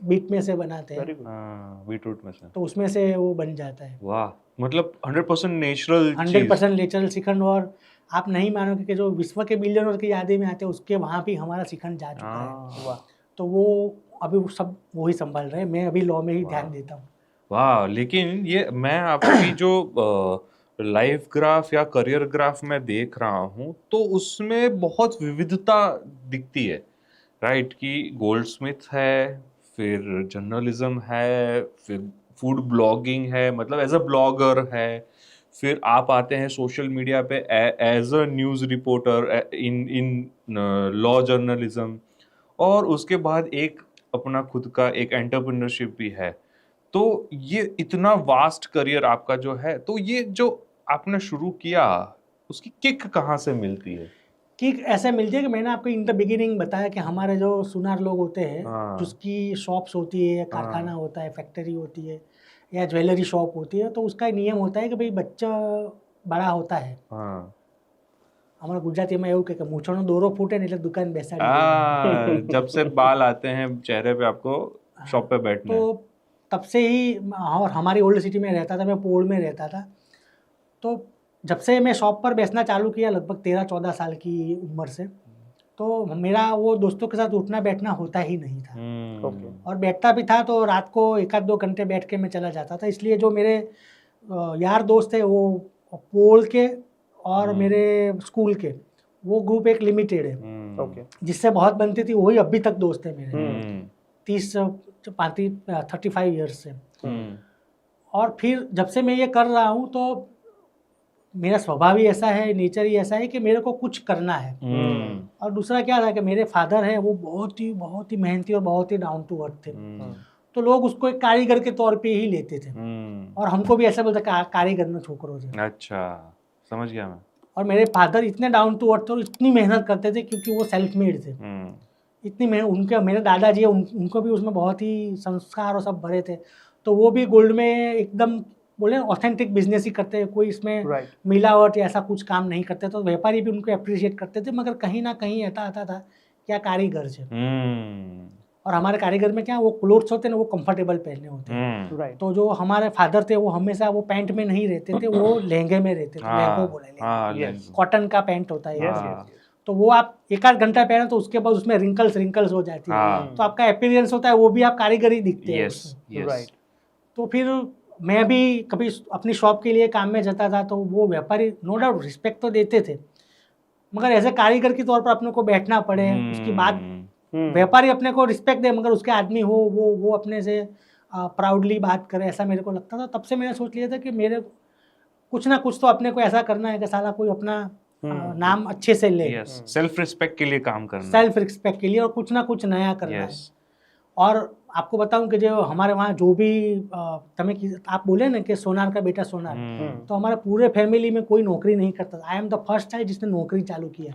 बीट में से बनाते हैं, वेरी गुड, हाँ, बीटरूट में से। तो उसमें से वो बन जाता है। वाह, मतलब 100% नेचुरल 100% नेचुरल श्रीखंड। और आप नहीं मानोगे कि जो विश्व के बिलियनर की यादें में आते हैं उसके वहाँ भी हमारा श्रीखंड जा चुका है। वाह, तो वो अभी वो सब वही संभाल रहे हैं, मैं अभी लॉ में ही ध्यान देता हूँ। वाह। लेकिन ये मैं आपकी जो लाइफ ग्राफ या करियर ग्राफ में देख रहा हूँ तो उसमें बहुत विविधता दिखती है, राइट? कि गोल्डस्मिथ है, फिर जर्नलिज्म है, फिर फूड ब्लॉगिंग है, मतलब एज अ ब्लॉगर है, फिर आप आते हैं सोशल मीडिया पे as a news reporter in law journalism, और उसके बाद एक अपना खुद का एक एंटरप्रेन्योरशिप भी है। तो ये इतना वास्ट करियर आपका जो है, तो ये जो आपने शुरू किया उसकी किक कहाँ से मिलती है? किक ऐसे मिलती है कि मैंने आपको इन द बिगिनिंग बताया कि हमारे जो सुनार लोग होते हैं, हाँ। जिसकी शॉप्स होती है, कारखाना होता है, फैक्ट्री होती है, या ज्वेलरी शॉप होती है, तो उसका नियम होता है कि भाई बच्चा बड़ा होता है, हाँ, हमारा गुजरातीમાં એવું કે મૂછોનો દોરો ફૂટે ને એટલે દુકાન બેસાડી દે। जब से बाल आते हैं चेहरे पे आपको शॉप पे बैठने। तो तब से ही, और हमारी ओल्ड सिटी में रहता था, मैं पोल में रहता था, तो जब से मैं शॉप पर बेचना चालू किया लगभग 13-14 साल की उम्र से, तो मेरा वो दोस्तों के साथ उठना बैठना होता ही नहीं था। ओके, और बैठता भी था तो रात को 1-2 घंटे बैठ के मैं चला जाता था। इसलिए जो मेरे यार दोस्त थे वो पोल के और मेरे स्कूल के, वो ग्रुप एक लिमिटेड है, ओके, जिससे बहुत बनती थी, वही अभी तक दोस्त है मेरे 35 ईयर्स से। और फिर जब से मैं ये कर रहा हूँ तो मेरा स्वभाव ही ऐसा है, नेचर ही ऐसा है कि मेरे को कुछ करना है। और दूसरा क्या था कि मेरे फादर हैं वो बहुत ही मेहनती और बहुत ही डाउन टू अर्थ थे, तो लोग उसको एक कारीगर के तौर पे ही लेते थे, और हमको भी ऐसा बोलते कारीगर में छोकरो थे। अच्छा, समझ गया मैं। और मेरे फादर इतने डाउन टू अर्थ थे और इतनी मेहनत करते थे क्योंकि वो सेल्फ मेड थे। इतनी मेहनत उनके, मेरे दादाजी है उनको भी उसमें बहुत ही संस्कार और सब भरे थे, तो वो भी गोल्ड में एकदम बोले ऑथेंटिक बिजनेस ही करते हैं, कोई इसमें राइट, मिलावट या ऐसा कुछ काम नहीं करते। तो व्यापारी भी उनको अप्रिशिएट करते थे, मगर कहीं ना कहीं ऐसा आता था क्या कारीगर से। और हमारे कारीगर में क्या वो क्लोथ्स होते हैं ना, वो कंफर्टेबल पहनने होते हैं। राइट, तो जो हमारे फादर थे वो हमेशा वो पैंट में नहीं रहते थे, वो लहंगे में रहते थे। लहंगो बोले, Yes. कॉटन का पैंट होता है। यस, हाँ। यस, तो वो आप 1-8 घंटा पहने तो उसके बाद उसमें रिंकल्स हो जाती है, हाँ। तो आपका अपीयरेंस होता है वो भी आप कारीगरी दिखते हैं यस, उसमें। यस। राइट, तो फिर मैं भी कभी अपनी शॉप के लिए काम में जाता था, तो वो व्यापारी नो डाउट रिस्पेक्ट तो देते थे, मगर एज ए कारीगर के तौर पर अपने को बैठना पड़े, उसकी बात व्यापारी अपने को रिस्पेक्ट दे मगर उसके आदमी हो वो अपने से प्राउडली बात करे, ऐसा मेरे को लगता था। तब से मैंने सोच लिया था कि मेरे कुछ ना कुछ तो अपने को ऐसा करना है कि साला कोई अपना नाम अच्छे से ले, यस, सेल्फ रिस्पेक्ट के लिए काम करना। सेल्फ रिस्पेक्ट के लिए, और कुछ ना कुछ नया करना है। यस, और आपको बताऊं कि जो हमारे वहाँ जो भी आप बोले ना कि सोनार का बेटा सोनार, तो हमारे पूरे फैमिली में कोई नौकरी नहीं करता। I am the first child जिसने नौकरी चालू किया।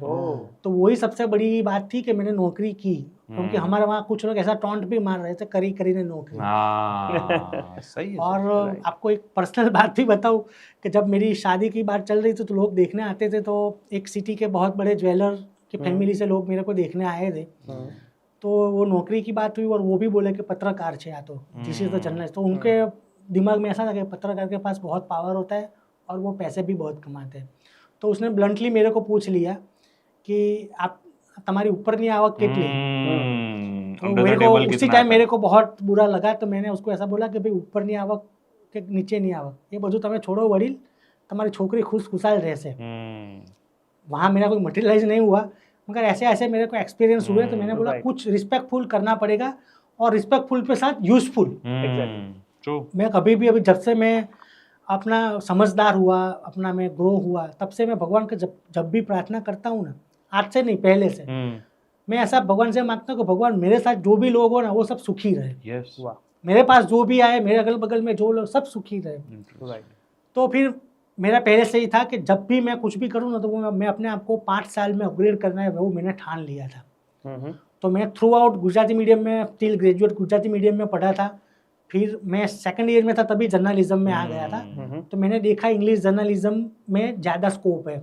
तो वही सबसे बड़ी बात थी कि मैंने नौकरी की, क्योंकि हमारे वहाँ कुछ लोग ऐसा टॉन्ट भी मार रहे थे, करी करी ने नौकरी। सही है। और आपको एक पर्सनल बात भी बताऊं कि जब मेरी शादी की बात चल रही थी तो लोग देखने आते थे, तो एक सिटी के बहुत बड़े ज्वेलर की फैमिली से लोग मेरे को देखने आए थे। तो वो नौकरी की बात हुई और वो भी बोले कि पत्रकार छे, या तो दिस इज द जर्नलिस्ट। तो उनके दिमाग में ऐसा था कि पत्रकार के पास बहुत पावर होता है और वो पैसे भी बहुत कमाते हैं। तो उसने ब्लंटली मेरे को पूछ लिया कि आप तुम्हारी ऊपर नहीं आवक कितनी। तो मेरे को उसी टाइम मेरे को बहुत बुरा लगा। तो मैंने उसको ऐसा बोला कि भाई ऊपर नहीं आवक के नीचे नहीं आवक, ये બધું તમે छोड़ो वडील, तुम्हारी छोकरी खुशखुशाल रहશે। वहाँ मेरा कोई मटेरियलाइज नहीं हुआ, मगर ऐसे ऐसे मेरे को एक्सपीरियंस हुए। तो मैंने बोला कुछ रिस्पेक्टफुल करना पड़ेगा, और रिस्पेक्टफुल के साथ यूजफुल। मैं कभी भी, अभी जब से मैं अपना समझदार हुआ, अपना मैं ग्रो हुआ, तब से मैं भगवान का जब भी प्रार्थना करता हूँ ना, आज से नहीं पहले से, मैं ऐसा भगवान से मांगता हूँ कि भगवान मेरे साथ जो भी लोग हो ना वो सब सुखी रहे। मेरे पास जो भी आए, मेरे अगल बगल में जो लोग, सब सुखी रहे। तो फिर मेरा पहले से ही था कि जब भी मैं कुछ भी करूँ ना, तो वो मैं अपने आप को 5 साल में अपग्रेड करना है, वो मैंने ठान लिया था। तो मैं थ्रू आउट गुजराती मीडियम में, टिल ग्रेजुएट गुजराती मीडियम में पढ़ा था। फिर मैं 2nd ईयर में था तभी जर्नलिज्म में आ गया था। तो मैंने देखा इंग्लिश जर्नलिज्म में ज़्यादा स्कोप है।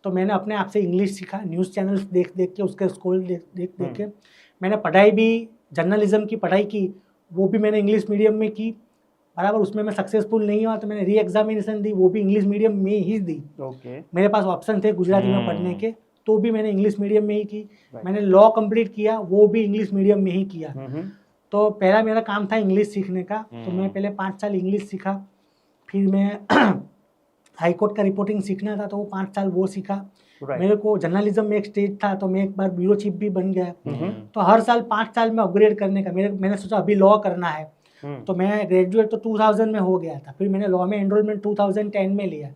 तो मैंने अपने आप से इंग्लिश सीखा, न्यूज़ चैनल्स देख के, उसके स्कूल देख के। मैंने पढ़ाई भी, जर्नलिज्म की पढ़ाई की, वो भी मैंने इंग्लिश मीडियम में की। बराबर उसमें मैं सक्सेसफुल नहीं हुआ तो मैंने री एग्जामिनेशन दी, वो भी इंग्लिश मीडियम में ही दी। मेरे पास ऑप्शन थे गुजराती में पढ़ने के, तो भी मैंने इंग्लिश मीडियम में ही की। मैंने लॉ कंप्लीट किया, वो भी इंग्लिश मीडियम में ही किया। तो पहला मेरा काम था इंग्लिश सीखने का। तो मैं पहले 5 साल इंग्लिश सीखा। फिर मैं हाई कोर्ट का रिपोर्टिंग सीखना था, तो वो 5 साल वो सीखा। मेरे को जर्नलिज्म में एक स्टेज था, तो मैं एक बार ब्यूरो चीफ भी बन गया। तो हर साल 5 साल में अपग्रेड करने का मैंने सोचा अभी लॉ करना है। तो मैं ग्रेजुएट तो 2000 में हो गया था। फिर मैंने लॉ में एनरोलमेंट 2010 में लिया।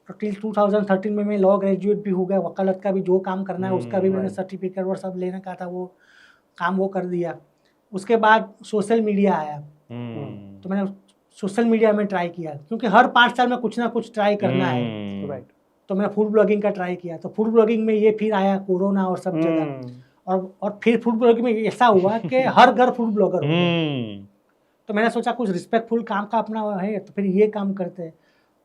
तो टिल 2013 में मैं लॉ ग्रेजुएट भी हो गया। वकालत का भी जो काम करना है उसका भी मैंने सर्टिफिकेट और सब लेने का था, वो काम वो कर दिया। उसके बाद सोशल मीडिया आया। तो मैंने सोशल मीडिया में ट्राई किया, क्योंकि हर 5 साल में कुछ ना कुछ ट्राई करना है। तो मैंने फूड ब्लॉगिंग का ट्राई किया। तो फूड ब्लॉगिंग में ये फिर आया कोरोना और सब जगह। और फिर फूड ब्लॉगिंग में ऐसा हुआ कि हर घर फूड ब्लॉगर हो गया। तो मैंने सोचा कुछ रिस्पेक्टफुल काम का अपना है, तो फिर ये काम करते हैं।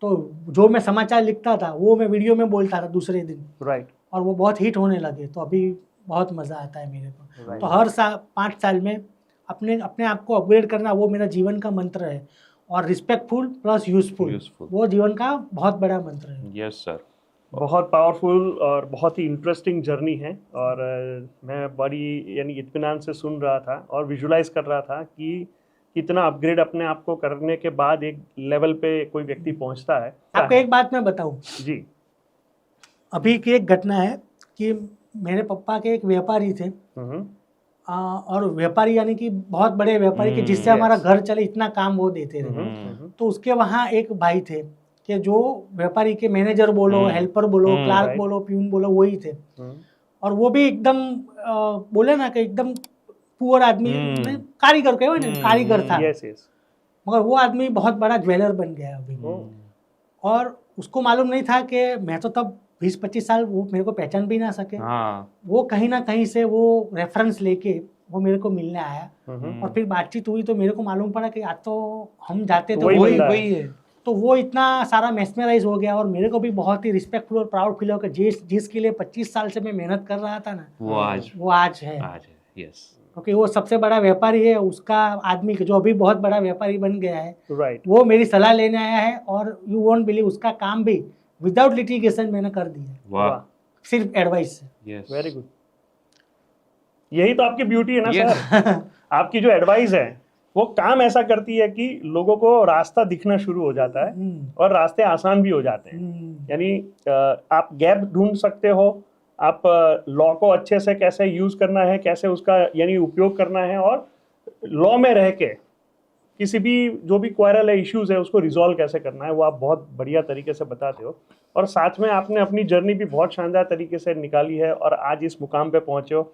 तो जो मैं समाचार लिखता था वो मैं वीडियो में बोलता था दूसरे दिन। और वो बहुत हिट होने लगे। तो अभी बहुत मज़ा आता है मेरे को। तो हर 5 साल में अपने आप को अपग्रेड करना, वो मेरा जीवन का मंत्र है। और रिस्पेक्टफुल प्लस यूजफुल, वो जीवन का बहुत बड़ा मंत्र है। Yes sir. बहुत पावरफुल और बहुत ही इंटरेस्टिंग जर्नी है। और मैं बड़ी यानी इत्मीनान से सुन रहा था और विजुलाइज कर रहा था कि कितना अपग्रेड अपने आप को करने के बाद एक लेवल पे कोई व्यक्ति पहुंचता है। आपको एक बात मैं बताऊं जी, अभी की एक घटना है कि मेरे पापा के एक व्यापारी थे। और व्यापारी यानी कि बहुत बड़े व्यापारी के जिससे हमारा घर चले, इतना काम वो देते थे। तो उसके वहाँ एक भाई थे कि जो व्यापारी के मैनेजर बोलो, हेल्पर बोलो, क्लार्क बोलो, प्यून बोलो, वही थे। और वो भी एकदम बोले ना कि एकदम पुअर आदमी, कारीगर कहे ना, कारीगर था। मगर वो आदमी बहुत बड़ा ज्वेलर बन गया अभी। और उसको मालूम नहीं था कि मैं तो तब 20-25 साल, वो मेरे को पहचान भी ना सके। वो कहीं ना कहीं से वो रेफरेंस लेके वो मेरे को मिलने आया। और फिर बातचीत हुई तो मेरे को मालूम पड़ा कि आज तो हम जाते तो वही है। तो वो इतना सारा मेस्मराइज हो गया। और मेरे को भी बहुत ही रिस्पेक्टफुल और प्राउड फील हो कि जिसके लिए 25 साल से मैं मेहनत कर रहा था ना, वो आज है। क्योंकि वो सबसे बड़ा व्यापारी है। उसका आदमी जो अभी बहुत बड़ा व्यापारी बन गया है, वो मेरी सलाह लेने आया है। और यू वोंट बिलीव, उसका काम भी विदाउट लिटिगेशन मैंने कर दिया, सिर्फ एडवाइस से। Very good. यही तो आपकी ब्यूटी है ना सर। आपकी जो एडवाइस है वो काम ऐसा करती है कि लोगों को रास्ता दिखना शुरू हो जाता है और रास्ते आसान भी हो जाते हैं। यानी आप गैप ढूंढ सकते हो, आप लॉ को अच्छे से कैसे यूज करना है, कैसे उसका यानी उपयोग करना है, और लॉ में रह के किसी भी जो भी क्वारल है, इश्यूज है, उसको रिजॉल्व कैसे करना है, वो आप बहुत बढ़िया तरीके से बताते हो। और साथ में आपने अपनी जर्नी भी बहुत शानदार तरीके से निकाली है और आज इस मुकाम पे पहुंचे हो।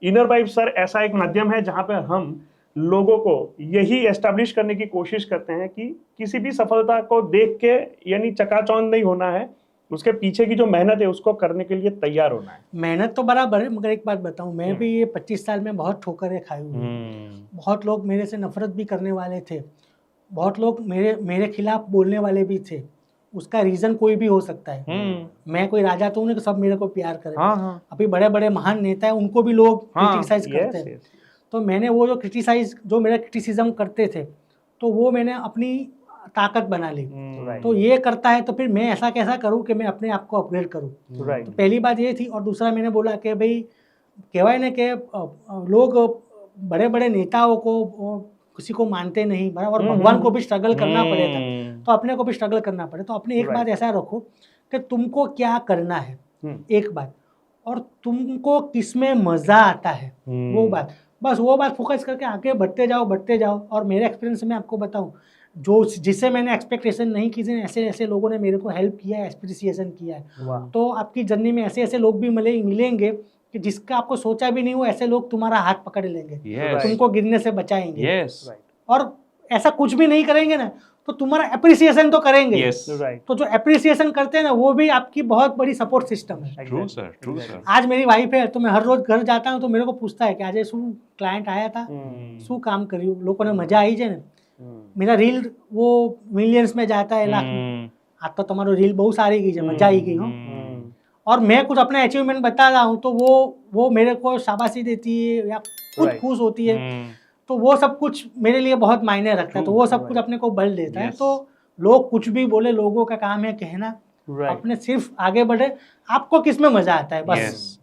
इनर वाइब सर ऐसा एक माध्यम है जहाँ पे हम लोगों को यही एस्टैब्लिश करने की कोशिश करते हैं कि किसी भी सफलता को देख के यानी चकाचौंध नहीं होना है, उसके पीछे की जो मेहनत है उसको करने के लिए तैयार होना है। मेहनत तो बराबर है, मगर एक बात बताऊं, मैं भी ये 25 साल में बहुत ठोकरें खाई हुई हूं। बहुत लोग मेरे से नफरत भी करने वाले थे, बहुत लोग मेरे खिलाफ बोलने वाले भी थे। उसका रीजन कोई भी हो सकता है। मैं कोई राजा तो हूं नहीं कि सब मेरे को प्यार करें। अभी बड़े बड़े महान नेता है, उनको भी लोग क्रिटिसाइज करते हैं। तो मैंने वो जो मेरा क्रिटिसिज्म करते थे, तो वो मैंने अपनी ताकत बना ली। तो ये करता है तो फिर मैं ऐसा कैसा करूं कि मैं अपने आप को अपग्रेड करूं। तो पहली बात ये थी। और दूसरा मैंने बोला कि भाई कहवाय ने कि लोग बड़े बड़े नेताओं को किसी को मानते नहीं, और भगवान को भी स्ट्रगल करना पड़ेगा, तो अपने को भी स्ट्रगल करना पड़े। तो अपने एक बात ऐसा रखो कि तुमको क्या करना है, एक बात, और तुमको किसमें मजा आता है, वो बात, बस वो बात फोकस करके आगे बढ़ते जाओ। और मेरे एक्सपीरियंस में आपको बताऊं, जिससे मैंने एक्सपेक्टेशन नहीं की थी, ऐसे लोगों ने मेरे को हेल्प किया है, एप्रिसिएशन किया है। तो आपकी जर्नी में ऐसे लोग भी मिलेंगे कि जिसका आपको सोचा भी नहीं हो, ऐसे लोग तुम्हारा हाथ पकड़ लेंगे, तुमको गिरने से बचाएंगे। और ऐसा कुछ भी नहीं करेंगे ना, तो तुम्हारा एप्रिसिएशन तो करेंगे। तो जो एप्रिसिएशन करते हैं ना, वो भी आपकी बहुत बड़ी सपोर्ट सिस्टम है। True sir. आज मेरी वाइफ है, तो मैं हर रोज घर जाता हूँ तो मेरे को पूछता है कि आज शू क्लाइंट आया था, शू काम કર્યું, लोगों ने मजा आई છે ને। मेरा रील वो मिलियंस में जाता है, लाख में। आज तो तुम्हारो रील बहुत सारी गई है, मजा आई गई हो। और मैं कुछ अपना अचीवमेंट बता रहा हूँ तो वो मेरे को शाबाशी देती है या खुद खुश होती है। तो वो सब कुछ मेरे लिए बहुत मायने रखता है। तो वो सब कुछ अपने को बल देता है। तो लोग कुछ भी बोले, लोगों का काम है कहना, अपने सिर्फ आगे बढ़े। आपको किस में मजा आता है, बस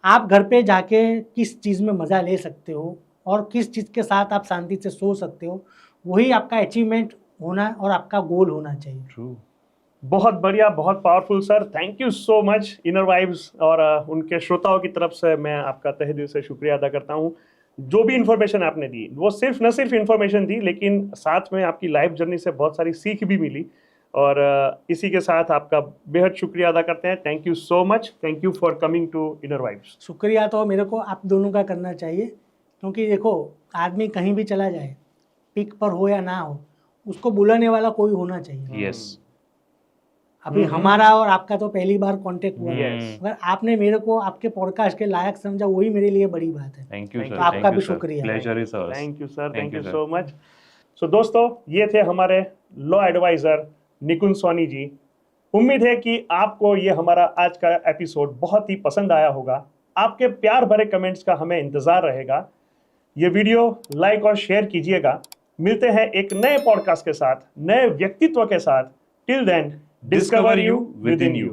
आप घर पे जाके किस चीज में मजा ले सकते हो और किस चीज के साथ आप शांति से सो सकते हो, वही आपका अचीवमेंट होना और आपका गोल होना चाहिए। बहुत बढ़िया, बहुत powerful sir. Thank you so much inner vibes और उनके श्रोताओं की तरफ से मैं आपका तहे दिल से शुक्रिया अदा करता हूँ। जो भी इन्फॉर्मेशन आपने दी, वो न सिर्फ इन्फॉर्मेशन दी, लेकिन साथ में आपकी लाइफ जर्नी से बहुत सारी सीख भी मिली। और इसी के साथ आपका बेहद शुक्रिया अदा करते हैं। Thank you so much. Thank you for coming to inner vibes. शुक्रिया तो मेरे को आप दोनों का करना चाहिए, क्योंकि देखो आदमी कहीं भी चला जाए, पिक पर हो या ना हो, उसको बुलाने वाला कोई होना चाहिए। अभी हमारा और आपका तो पहली बार कांटेक्ट हुआ है। अगर आपने मेरे को आपके पॉडकास्ट के लायक समझा, वही मेरे लिए बड़ी बात है। Thank you sir. तो आपका भी शुक्रिया। Pleasure is ours. Thank you sir. Thank you so much. So दोस्तों, ये थे हमारे लॉ एडवाइजर निकुंज सोनी जी। उम्मीद है कि आपको ये हमारा आज का एपिसोड बहुत ही पसंद आया होगा। आपके प्यार भरे कमेंट्स का हमें इंतजार रहेगा। ये वीडियो लाइक और शेयर कीजिएगा। मिलते हैं एक नए पॉडकास्ट के साथ, नए व्यक्तित्व के साथ। Till then, discover you within you.